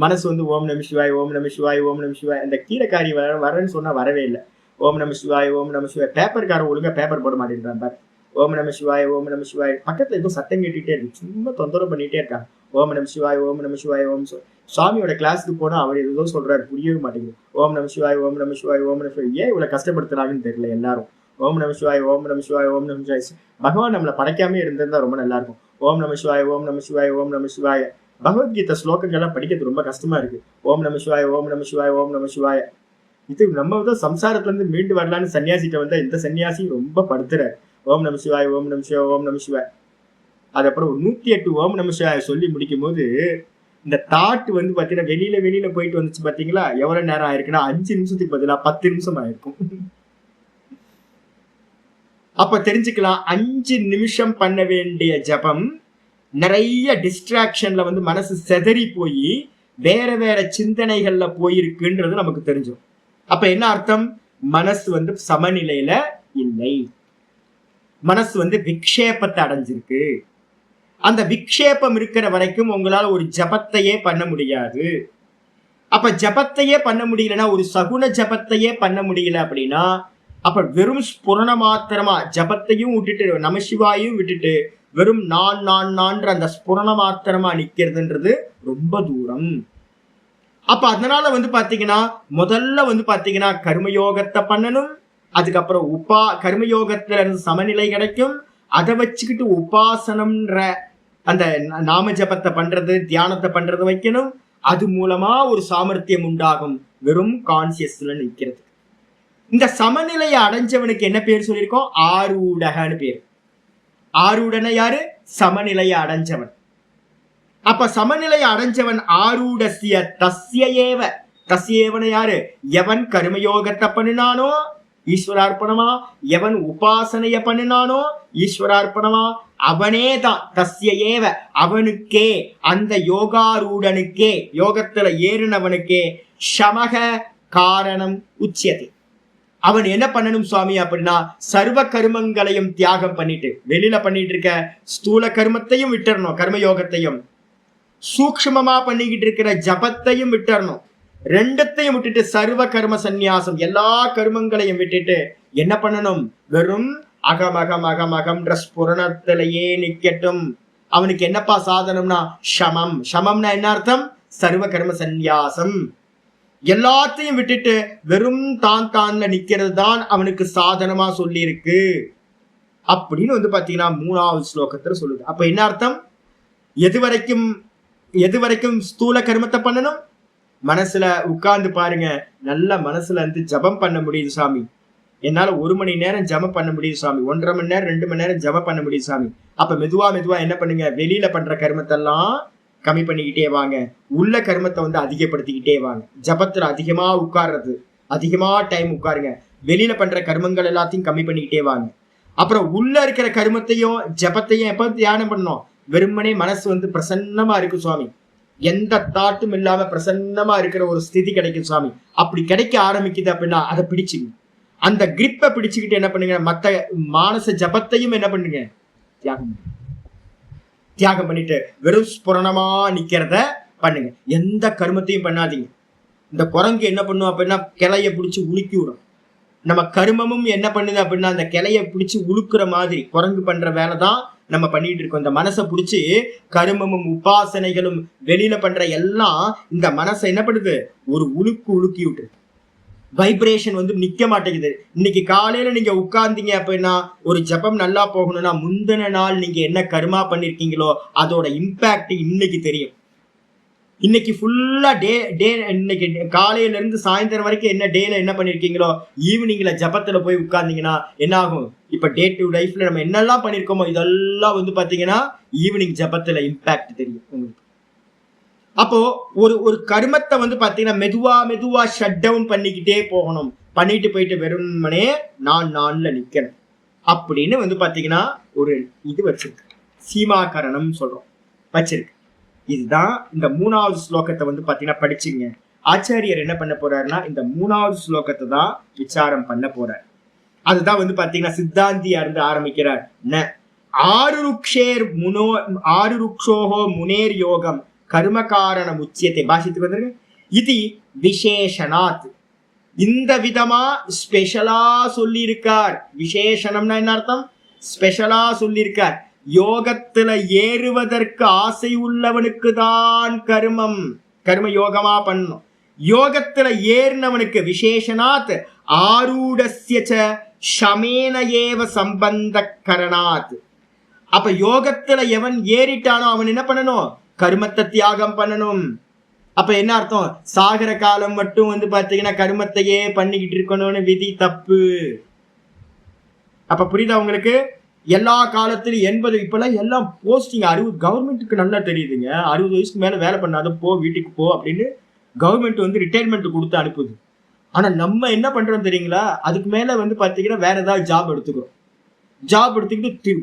Speaker 1: மனசு வந்து ஓம் நம சிவாய ஓம் நம சிவாய ஓம் நம சிவாய, அந்த கீழக்காரி வரேன்னு சொன்னா வரவே இல்லை. ஓம் நம சிவாய ஓம் நம சிவாய, பேப்பர்காரன் ஒழுங்கா பேப்பர் போட மாட்டேன்றான் பாரு. ஓம் நம சிவாய ஓம் நம சிவாய, பக்கத்துல ஏதோ சத்தம் கேட்டுட்டே இருக்கு, சும்மா தொந்தரவு பண்ணிட்டே இருக்காங்க. ஓம் நம சிவாய ஓம் நம சிவாய ஓம். சுவாமியோட கிளாஸுக்கு போனா அவர் ஏதோ சொல்றாரு, புரியவே மாட்டேங்குது. ஓம் நம சிவாய ஓம் நம சிவாய ஓம் நம சிவாய, ஏன் இவ்வளவு கஷ்டப்படுத்துறாங்கன்னு தெரியல எல்லாரும். ஓம் நம சிவாய ஓம் நம சிவாய ஓம் நம சிவாய. பகவான் நம்மளை படைக்காமே இருந்திருந்தா ரொம்ப நல்லா இருக்கும். ஓம் நம சிவாய ஓம் நம சிவாய ஓம் நம சிவாய. பகவத்கீதை ஸ்லோகங்கள்லாம் படிக்கிறது ரொம்ப கஷ்டமா இருக்கு. ஓம் நம சிவாய ஓம் நம சிவாய ஓம் நம சிவாய. இது நம்ம வந்து சம்சாரத்துல இருந்து மீண்டு வரலான்னு சன்னியாசிட்ட வந்தா இந்த சன்னியாசி ரொம்ப படுத்துறாரு. ஓம் நம சிவாய ஓம் நம சிவாய ஓம் நம சிவாய. அதுக்கப்புறம் 108 ஓம் நம சிவாய சொல்லி முடிக்கும் போது இந்த தாட் வந்து பாத்தீங்கன்னா வெளியில போயிட்டு வந்துச்சு பாத்தீங்களா, எவ்வளவு நேரம் ஆயிருக்குன்னா 5 நிமிஷத்துக்கு பதிலா 10 நிமிஷம் ஆயிருக்கும். அப்ப தெரிஞ்சுக்கலாம், 5 நிமிஷம் பண்ண வேண்டிய ஜபம் நிறைய டிஸ்ட்ராக்ஷன்ல வந்து மனசு செதறி போய் வேற சிந்தனைகள்ல போயிருக்குன்றது நமக்கு தெரிஞ்சிடும். அப்ப என்ன அர்த்தம், மனசு வந்து சமநிலையில இல்லை, மனசு வந்து விக்ஷேபத்தை அடைஞ்சிருக்கு. அந்த விக்ஷேபம் இருக்கிற வரைக்கும் உங்களால ஒரு ஜபத்தையே பண்ண முடியாது. அப்ப ஜபத்தையே பண்ண முடியலன்னா, ஒரு சகுன ஜபத்தையே பண்ண முடியல அப்படின்னா, அப்ப வெறும் ஸ்புரண மாத்திரமா ஜபத்தையும் விட்டுட்டு நமசிவாயும் விட்டுட்டு வெறும் நான் அந்த ஸ்புரண மாத்திரமா நிக்கிறதுன்றது ரொம்ப தூரம். அப்ப அதனால வந்து பாத்தீங்கன்னா முதல்ல வந்து பாத்தீங்கன்னா கர்மயோகத்தை பண்ணணும். அதுக்கப்புறம் கர்மயோகத்துல இருந்து சமநிலை கிடைக்கும். அதை வச்சுக்கிட்டு உபாசனம்ன்ற அந்த நாம ஜபத்தை பண்றது, தியானத்தை பண்றது வைக்கணும். அது மூலமா ஒரு சாமர்த்தியம் உண்டாகும், வெறும் கான்சியஸ்ல நிக்கிறது. இந்த சமநிலையை அடைஞ்சவனுக்கு என்ன பேர் சொல்லியிருக்கோம், ஆரூடகன்னு பேர். ஆரூடனை யாரு, சமநிலையை அடைஞ்சவன். அப்ப சமநிலையை அடைஞ்சவன் ஆரூடசிய தஸ்யேவ. தஸ்யேவன யாரு, எவன் கர்மயோகத்தை பண்ணினானோ ஈஸ்வரார்ப்பணமா, எவன் உபாசனைய பண்ணினானோ ஈஸ்வரார்ப்பணமா, அவனே தான். தஸ்யேவ, அவனுக்கே, அந்த யோகாரூடனுக்கே, யோகத்துல ஏறினவனுக்கே சமக காரணம் உச்சியத்தை. அவன் என்ன பண்ணணும் சுவாமி அப்படின்னா, சர்வ கர்மங்களையும் தியாகம் பண்ணிட்டு, வெளியில பண்ணிட்டு இருக்க ஸ்தூல கர்மத்தையும் விட்டுறணும், கர்மயோகத்தையும் சூக்ஷ்மமா பண்ணிக்கிட்டு இருக்கிற ஜபத்தையும் விட்டுறணும். ரெண்டத்தையும் விட்டுட்டு சர்வ கர்ம சந்நியாசம், எல்லா கர்மங்களையும் விட்டுட்டு என்ன பண்ணணும், வெறும் அகமகம்ன்ற ஸ்புரணத்திலேயே நிக்கட்டும். அவனுக்கு என்னப்பா சாதனம்னா சமம். சமம்னா என்ன அர்த்தம், சர்வ கர்ம சந்நியாசம். எல்லாத்தையும் விட்டுட்டு வெறும் தான்ல நிக்கிறது தான் அவனுக்கு சாதனமா சொல்லி இருக்கு அப்படின்னு வந்து பாத்தீங்கன்னா 3வது ஸ்லோகத்துல சொல்லுது. அப்ப என்ன அர்த்தம், எது வரைக்கும் ஸ்தூல கர்மத்தை பண்ணணும், மனசுல உட்கார்ந்து பாருங்க, நல்ல மனசுல இருந்து ஜபம் பண்ண முடியுது சாமி, என்னால 1 மணி நேரம் ஜபம் பண்ண முடியுது சாமி, 1.5 மணி நேரம் 2 மணி நேரம் ஜபம் பண்ண முடியுது சாமி. அப்ப மெதுவா என்ன பண்ணுங்க, வெளியில பண்ற கர்மத்தெல்லாம் கம்மி பண்ணிக்கிட்டே வாங்க, உள்ள கர்மத்தை வந்து அதிகப்படுத்திக்கிட்டே வாங்க. ஜபத்துல அதிகமா உட்கார்றது, அதிகமா டைம் உட்காருங்க. வெளியில பண்ற கர்மங்கள் எல்லாத்தையும் கம்மி பண்ணிக்கிட்டே வாங்க. அப்புறம் உள்ள இருக்கிற கர்மத்தையும் ஜபத்தையும் எப்ப தியானம் பண்ணணும், வெறுமனே மனசு வந்து பிரசன்னமா இருக்கு சுவாமி, எந்த தாட்டும் இல்லாம பிரசன்னமா இருக்கிற ஒரு ஸ்திதி கிடைக்கும் சுவாமி. அப்படி கிடைக்க ஆரம்பிக்குது அப்படின்னா அதை பிடிச்சுங்க, அந்த கிரிப்பை பிடிச்சுக்கிட்டு என்ன பண்ணுங்க, மத்த மானச ஜபத்தையும் என்ன பண்ணுங்க, தியாகம் பண்ணிட்டு வெறும் ஸ்புரணமா நிக்கிறத பண்ணுங்க. எந்த கர்மத்தையும் பண்ணாதீங்க. இந்த குரங்கு என்ன பண்ணும் அப்படின்னா கிளைய பிடிச்சி உலுக்கி விடும். நம்ம கர்மமும் என்ன பண்ணுது அப்படின்னா அந்த கிளைய பிடிச்சி உழுக்குற மாதிரி குரங்கு பண்ற வேலை தான் நம்ம பண்ணிட்டு இருக்கோம். இந்த மனசை பிடிச்சி கர்மமும் உபாசனைகளும் வெளியில பண்ற எல்லாம் இந்த மனசை என்ன பண்ணுது, ஒரு உழுக்கி விட்டுரு. வைப்ரேஷன் வந்து நிக்க மாட்டேங்குது. இன்னைக்கு காலையில நீங்க உட்கார்ந்தீங்க அப்படின்னா ஒரு ஜபம் நல்லா போகணும்னா முந்தின நாள் நீங்க என்ன கர்மா பண்ணிருக்கீங்களோ அதோட இம்பாக்ட் இன்னைக்கு தெரியும். இன்னைக்கு ஃபுல்லா இன்னைக்கு காலையில இருந்து சாயந்தரம் வரைக்கும் என்ன டேல என்ன பண்ணிருக்கீங்களோ ஈவினிங்ல ஜபத்துல போய் உட்கார்ந்தீங்கன்னா என்ன ஆகும்? இப்ப டே டு லைஃப்ல நம்ம என்னெல்லாம் பண்ணிருக்கோமோ இதெல்லாம் வந்து பாத்தீங்கன்னா ஈவினிங் ஜபத்துல இம்பாக்ட் தெரியும் உங்களுக்கு. அப்போ ஒரு கர்மத்தை வந்து பாத்தீங்கன்னா மெதுவா ஷட் டவுன் பண்ணிக்கிட்டே போகணும். பண்ணிட்டு போயிட்டு வெறுமனே நான்ல நிக்கணும் அப்படின்னு வந்து பாத்தீங்கன்னா ஒரு இது வச்சிருக்கு, சீமாகரணம் சொல்றோம் வச்சிருக்கு. இதுதான் இந்த 3வது ஸ்லோகத்தை வந்து பாத்தீங்கன்னா படிச்சுங்க. ஆச்சாரியர் என்ன பண்ண போறாருன்னா இந்த 3வது ஸ்லோகத்தை தான் விசாரம் பண்ண போறார். அதுதான் வந்து பாத்தீங்கன்னா சித்தாந்தியா இருந்து ஆரம்பிக்கிறார். ஆறு ருக்ஷோஹோ முனேர் யோகம் கர்மகாரண முச்சியத்தை பாஷத்துக்கு வந்துருக்கு. இது விசேஷனாத் இந்த விதமா ஸ்பெஷலா சொல்லி இருக்கார். விசேஷனம்னா என்ன அர்த்தம்? ஸ்பெஷலா சொல்லி இருக்கார். யோகத்துல ஏறுவதற்கு ஆசை உள்ளவனுக்கு தான் கர்ம யோகமா பண்ணும். யோகத்துல ஏறினவனுக்கு விசேஷனாத் ஆரூடஸ்ய ஷமேன ஏவ சம்பந்த கரணாத். அப்ப யோகத்துல எவன் ஏறிட்டானோ அவன் என்ன பண்ணணும்? கர்மத்தை தியாகம் பண்ணணும். அப்ப என்ன அர்த்தம்? சாகர காலம் மட்டும் வந்து பாத்தீங்கன்னா கர்மத்தையே பண்ணிக்கிட்டு இருக்கணும்னு விதி தப்பு. அப்ப புரியுதா உங்களுக்கு? எல்லா காலத்திலும் 80 இப்பெல்லாம் எல்லாம் போஸ்டிங் 60 கவர்மெண்ட்டுக்கு நல்லா தெரியுதுங்க. 60 வயசுக்கு மேல வேலை பண்ணாத போ வீட்டுக்கு போ அப்படின்னு கவர்மெண்ட் வந்து ரிட்டையர்மெண்ட் கொடுத்து அனுப்புது. ஆனா நம்ம என்ன பண்றோம் தெரியுங்களா? அதுக்கு மேல வந்து பாத்தீங்கன்னா வேற ஏதாவது ஜாப் எடுத்துக்கிறோம். ஜாப் எடுத்துக்கிட்டு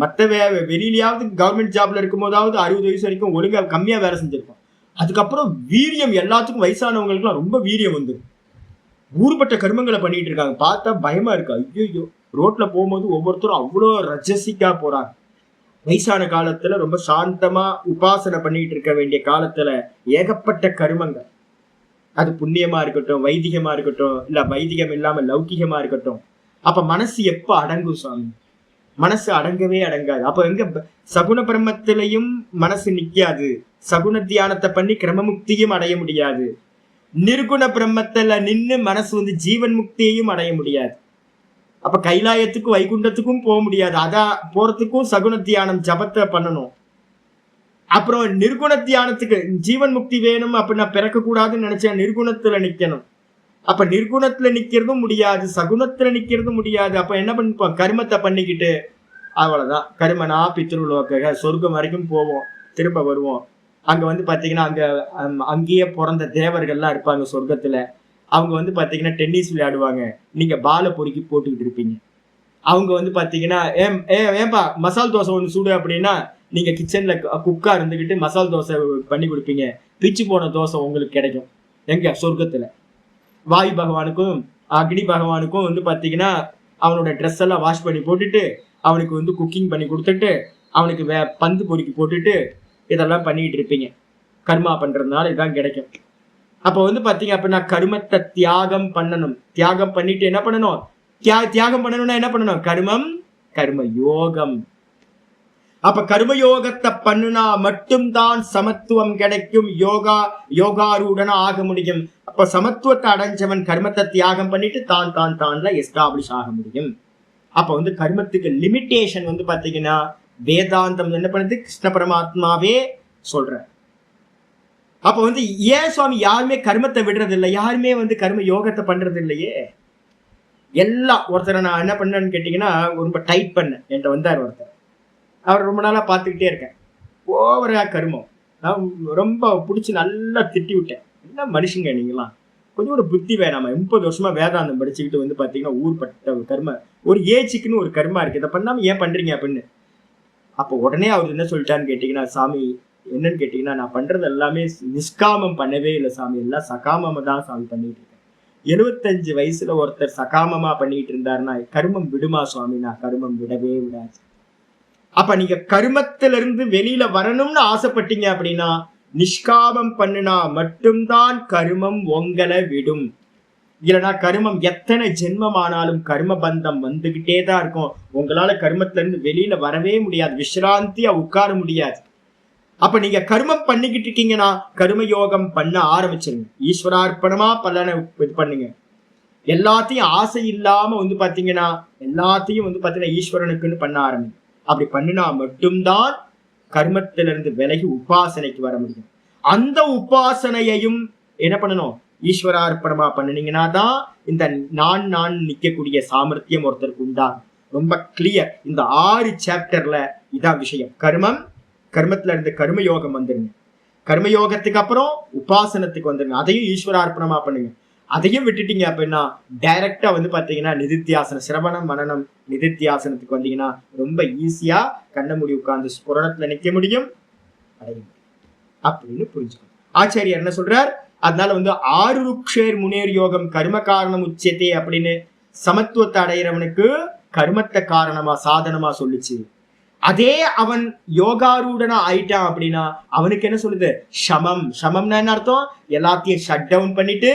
Speaker 1: மற்ற வெளியிலயாவது கவர்மெண்ட் ஜாப்ல இருக்கும் போதாவது 60 வயசு வரைக்கும் ஒழுங்கா கம்மியா வேலை செஞ்சிருக்கோம். அதுக்கப்புறம் வீரியம் எல்லாத்துக்கும் வயசானவங்களுக்கு எல்லாம் ரொம்ப வீரியம் வந்து ஊர்பட்ட கர்மங்களை பண்ணிட்டு இருக்காங்க. பார்த்தா பயமா இருக்கா? ஐயோ ரோட்ல போகும்போது ஒவ்வொருத்தரும் அவ்வளோ ரஜசிக்கா போறாங்க. வயசான காலத்துல ரொம்ப சாந்தமா உபாசனை பண்ணிட்டு இருக்க வேண்டிய காலத்துல ஏகப்பட்ட கர்மங்கள், அது புண்ணியமா இருக்கட்டும், வைதிகமா இருக்கட்டும், இல்ல வைதிகம் இல்லாம லௌகிகமா இருக்கட்டும். அப்ப மனசு எப்ப அடங்கும் சுவாமி? மனசு அடங்கவே அடங்காது. அப்ப எங்க சகுன பிரம்மத்திலையும் மனசு நிக்காது. சகுன தியானத்தை பண்ணி கிரமமுக்தியும் அடைய முடியாது. நிர்குண பிரம்மத்துல நின்று மனசு வந்து ஜீவன் முக்தியையும் அடைய முடியாது. அப்ப கைலாயத்துக்கும் வைகுண்டத்துக்கும் போக முடியாது. அதான் போறதுக்கும் சகுன தியானம் ஜபத்தை பண்ணணும். அப்புறம் நிர்குண தியானத்துக்கு ஜீவன் முக்தி வேணும் அப்படின்னா பிறக்க கூடாதுன்னு நினைச்சா நிர்குணத்துல நிக்கணும். அப்ப நிர்குணத்துல நிக்கிறதும் முடியாது, சகுனத்துல நிக்கிறதும் முடியாது. அப்ப என்ன பண்ணிப்போம்? கர்மத்தை பண்ணிக்கிட்டு அவ்வளவுதான். கர்மனா பித்ருலோக சொர்க்கம் வரைக்கும் போவோம், திரும்ப வருவோம். அங்க வந்து பாத்தீங்கன்னா அங்கேயே பிறந்த தேவர்கள்லாம் இருப்பாங்க சொர்க்கத்துல. அவங்க வந்து பாத்தீங்கன்னா டென்னிஸ் விளையாடுவாங்க, நீங்க பாலை பொறுக்கி போட்டுக்கிட்டு இருப்பீங்க. அவங்க வந்து பாத்தீங்கன்னா ஏன்பா மசால் தோசை ஒண்ணு சுடு அப்படின்னா நீங்க கிச்சன்ல குக்கா இருந்துகிட்டு மசால் தோசை பண்ணி கொடுப்பீங்க. பிச்சு போன தோசை உங்களுக்கு கிடைக்கும் எங்க? சொர்க்கத்துல. வாயு பகவானுக்கும் அக்னி பகவானுக்கும் வந்து பாத்தீங்கன்னா அவனோட ட்ரெஸ் எல்லாம் வாஷ் பண்ணி போட்டுட்டு அவனுக்கு வந்து குக்கிங் பண்ணி கொடுத்துட்டு அவனுக்கு பந்து பொறுக்கி போட்டுட்டு இதெல்லாம் பண்ணிட்டு இருப்பீங்க. கர்மா பண்றதுனால இதான் கிடைக்கும். அப்ப வந்து பாத்தீங்க அப்படின்னா கர்மத்தை தியாகம் பண்ணணும். தியாகம் பண்ணிட்டு என்ன பண்ணணும்? தியாகம் பண்ணணும்னா என்ன பண்ணணும்? கர்ம யோகம். அப்ப கர்மயோகத்தை பண்ணுனா மட்டும்தான் சமத்துவம் கிடைக்கும். யோகாரூடனா ஆக முடியும். அப்ப சமத்துவத்தை அடைஞ்சவன் கர்மத்தை தியாகம் பண்ணிட்டு தான்ல எஸ்டாப்ளிஷ் ஆக முடியும். அப்ப வந்து கர்மத்துக்கு லிமிட்டேஷன் வந்து பாத்தீங்கன்னா வேதாந்தம் என்ன பண்ணுது? கிருஷ்ண பரமாத்மாவே சொல்ற. அப்ப வந்து ஏன் சுவாமி யாருமே கர்மத்தை விடுறது இல்லை? யாருமே வந்து கர்ம யோகத்தை பண்றது இல்லையே? எல்லாம் ஒருத்தரை நான் என்ன பண்ணேன்னு கேட்டீங்கன்னா ரொம்ப டைட் பண்ணேன். என்கிட்ட வந்தார் ஒருத்தர். அவர் ரொம்ப நாளா பார்த்துக்கிட்டே இருக்கேன். ஓவரா கர்மம். நான் ரொம்ப பிடிச்சி நல்லா திட்டி விட்டேன். என்ன மனுஷங்க நீங்களாம், கொஞ்சம் ஒரு புத்தி வேணாமா? 30 வருஷமா வேதாந்தம் படிச்சுக்கிட்டு வந்து பாத்தீங்கன்னா ஊர்பட்ட கர்ம ஒரு ஏஜுக்குன்னு ஒரு கர்மா இருக்கு, இதை பண்ணாம ஏன் பண்றீங்க அப்படின்னு. அப்போ உடனே அவர் என்ன சொல்லிட்டான்னு கேட்டீங்கன்னா, சாமி என்னன்னு கேட்டீங்கன்னா நான் பண்றது எல்லாமே நிஷ்காமம் பண்ணவே இல்லை சாமி, எல்லாம் சகாமமா தான் சாமி பண்ணிட்டு இருக்கேன். 75 வயசுல ஒருத்தர் சகாமமா பண்ணிட்டு இருந்தாருன்னா கர்மம் விடுமா சுவாமி? நான் கர்மம் விடவே விடாது. அப்ப நீங்க கர்மத்திலிருந்து வெளியில வரணும்னு ஆசைப்பட்டீங்க அப்படின்னா நிஷ்காமம் பண்ணுனா மட்டும்தான் கர்மம் உங்களை விடும். இல்லைன்னா கர்மம் எத்தனை ஜென்மமானாலும் கர்ம பந்தம் வந்துகிட்டே தான் இருக்கும். உங்களால கர்மத்துல இருந்து வெளியில வரவே முடியாது, விசிராந்தியா உட்கார முடியாது. அப்ப நீங்க கர்மம் பண்ணிக்கிட்டு இருக்கீங்கன்னா கர்ம யோகம் பண்ண ஆரம்பிச்சிருங்க. ஈஸ்வரார்ப்பணமா பலனை இது பண்ணுங்க. எல்லாத்தையும் ஆசை இல்லாம பாத்தீங்கன்னா எல்லாத்தையும் பாத்தீங்கன்னா ஈஸ்வரனுக்குன்னு பண்ண ஆரம்பிங்க. அப்படி பண்ணினா மட்டும்தான் கர்மத்திலிருந்து விலகி உபாசனைக்கு வர முடியும். அந்த உபாசனையையும் என்ன பண்ணணும், ஈஸ்வரார்ப்பணமா பண்ணினீங்கன்னா தான் இந்த நான் நிக்கக்கூடிய சாமர்த்தியம் ஒருத்தருக்கு உண்டாகும். ரொம்ப கிளியர். இந்த 6 சாப்டர்ல இதான் விஷயம். கர்மத்துல இருந்து கர்மயோகம் வந்துருங்க. கர்மயோகத்துக்கு அப்புறம் உபாசனத்துக்கு வந்துருங்க. அதையும் ஈஸ்வரார்ப்பணமா பண்ணுங்க. அதையும் விட்டுட்டீங்க அப்படின்னா டைரக்டா பாத்தீங்கன்னா நிதித்தியாசனம், சிரவணம் மனனம் நிதித்தியாசனத்துக்கு வந்தீங்கன்னா ரொம்ப ஈஸியா கண்ண மூடி உட்கார்ந்து புரணத்துல நிக்க முடியும், அடைய முடியும் அப்படின்னு புரிஞ்சுக்கணும். ஆச்சாரியர் என்ன சொல்றார், அதனால ஆருருக்ஷேர் முனேர் யோகம் கர்ம காரணம் உச்சத்தே அப்படின்னு சமத்துவத்தை அடையிறவனுக்கு கர்மத்தை காரணமா சாதனமா சொல்லுச்சு. அதே அவன் யோகாரூடனா ஆயிட்டான் அப்படின்னா அவனுக்கு என்ன சொல்லுது, சமம்னா என்ன அர்த்தம், எல்லாத்தையும் ஷட் டவுன் பண்ணிட்டு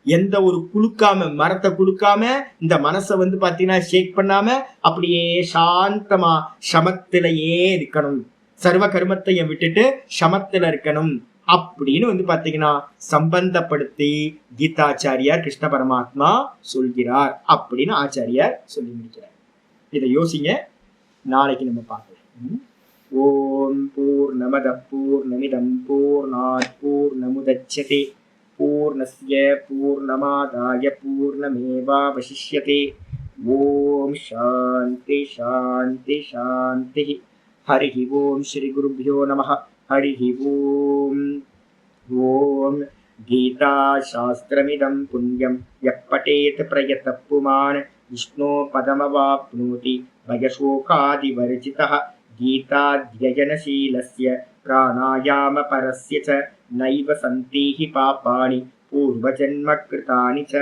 Speaker 1: எந்த ஒரு குலுக்காம, மரத்தை குலுக்காம, இந்த மனசை பாத்தீங்கன்னா ஷேக் பண்ணாம அப்படியே சாந்தமா சமத்திலேயே இருக்கணும், சர்வ கர்மத்தையும் விட்டுட்டு சமத்துல இருக்கணும் அப்படின்னு பாத்தீங்கன்னா சம்பந்தப்படுத்தி கீதாச்சாரியார் கிருஷ்ண பரமாத்மா சொல்கிறார் அப்படின்னு ஆச்சாரியார் சொல்லி முடிக்கிறார். இதை யோசிங்க, நாளைக்கு நம்ம பார்க்கலாம். ஓம் பூர்ணமத பூர்ணமிதம் பூர்ணாத் பூர்ணமுதச்யதே பூர்ணஸ்ய பூர்ணமாதாய பூர்ணமேவாவசிஷ்யதே. ஓம் சாந்தி சாந்தி சாந்தி. ஹரி ஓம் ஸ்ரீ குருभ्यो நமः. ஹரி ஓம். ஓம் கீதா சாஸ்திரமிதம் புண்ணியம் யः படேத் பிரயதः புமான் விஷ்ணோ பதமவாப்னோதி பயசோகாதிவர்ஜிதः. கீதாத்யயனசீலஸ்ய பிராணாயாம பரஸ்ய ச நைவ சந்தீஹி பாபானி பூர்வஜன்மக்ருதானி ச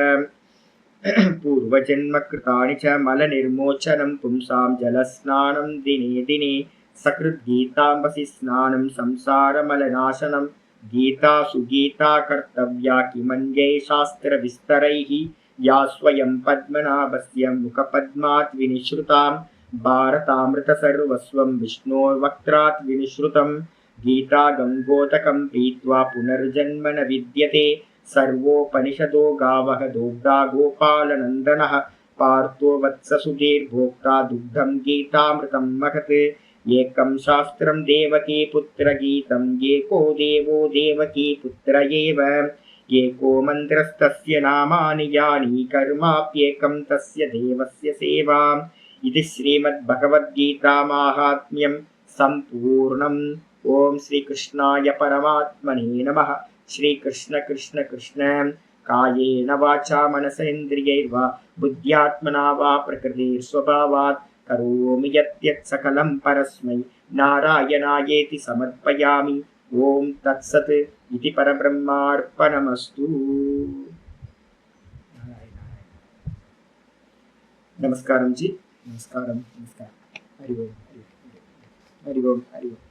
Speaker 1: மலநிர்மோச்சனம் பும்சாம் ஜலஸ்நானம் தினே தினே சக்ருத்கீதாம்பசி ஸ்நானம் சம்சாரமலநாசனம். கீதா சுகீதா கர்த்தவ்யா கிமன்யை சாஸ்திர விஸ்தரைஹி யா ஸ்வயம் பத்மநாபஸ்ய முகபத்மாத் வினிஸ்ருதாம் பாரதாமிருத சர்வஸ்வம் விஷ்ணோர்வக்த்ராத் வினிஸ்ருதம். கீதா கங்கோதகம் பீத்வா புனர்ஜன்ம ந வித்யதே சர்வோபனிஷதோ காவஹ தோக்தா கோபாலநந்தனः பார்த்தோ வத்ஸ சுதீர்போக்தா துக்தம் கீதாமிருதம் மகத். ஏகம் சாஸ்திரம் தேவகீ புத்திர கீதம் ஏகோ தேவோ தேவகீ புத்திர ஏவ ஏகோ மந்திரஸ்தஸ்ய நாமானி யானி கர்மாப்யேகம் தஸ்ய தேவஸ்ய சேவா. இது ஸ்ரீமத் பகவத்கீதா மாஹாத்மியம் சம்பூர்ணம். ஓம் ஸ்ரீ கிருஷ்ணாய பரமாத்மனே நமः. ஸ்ரீ கிருஷ்ண கிருஷ்ண கிருஷ்ண காயேன வாசா மனசேந்திரியைர்வா புத்யாத்மனா வா பிரகிருதிஸ்வபாவாத் கரோமி யத்யத் சகலம் பரஸ்மை நாராயணாயேதி சமர்ப்பயாமி. ஓம் தத்சத் இதி பரபிரம்மார்ப்பணமஸ்து. நமஸ்காரம் ஜி, நமஸ்காரம் நமஸ்காரம். ஹரி ஓம் ஹரி ஓம் ஹரி ஓம் ஹரி ஓம்.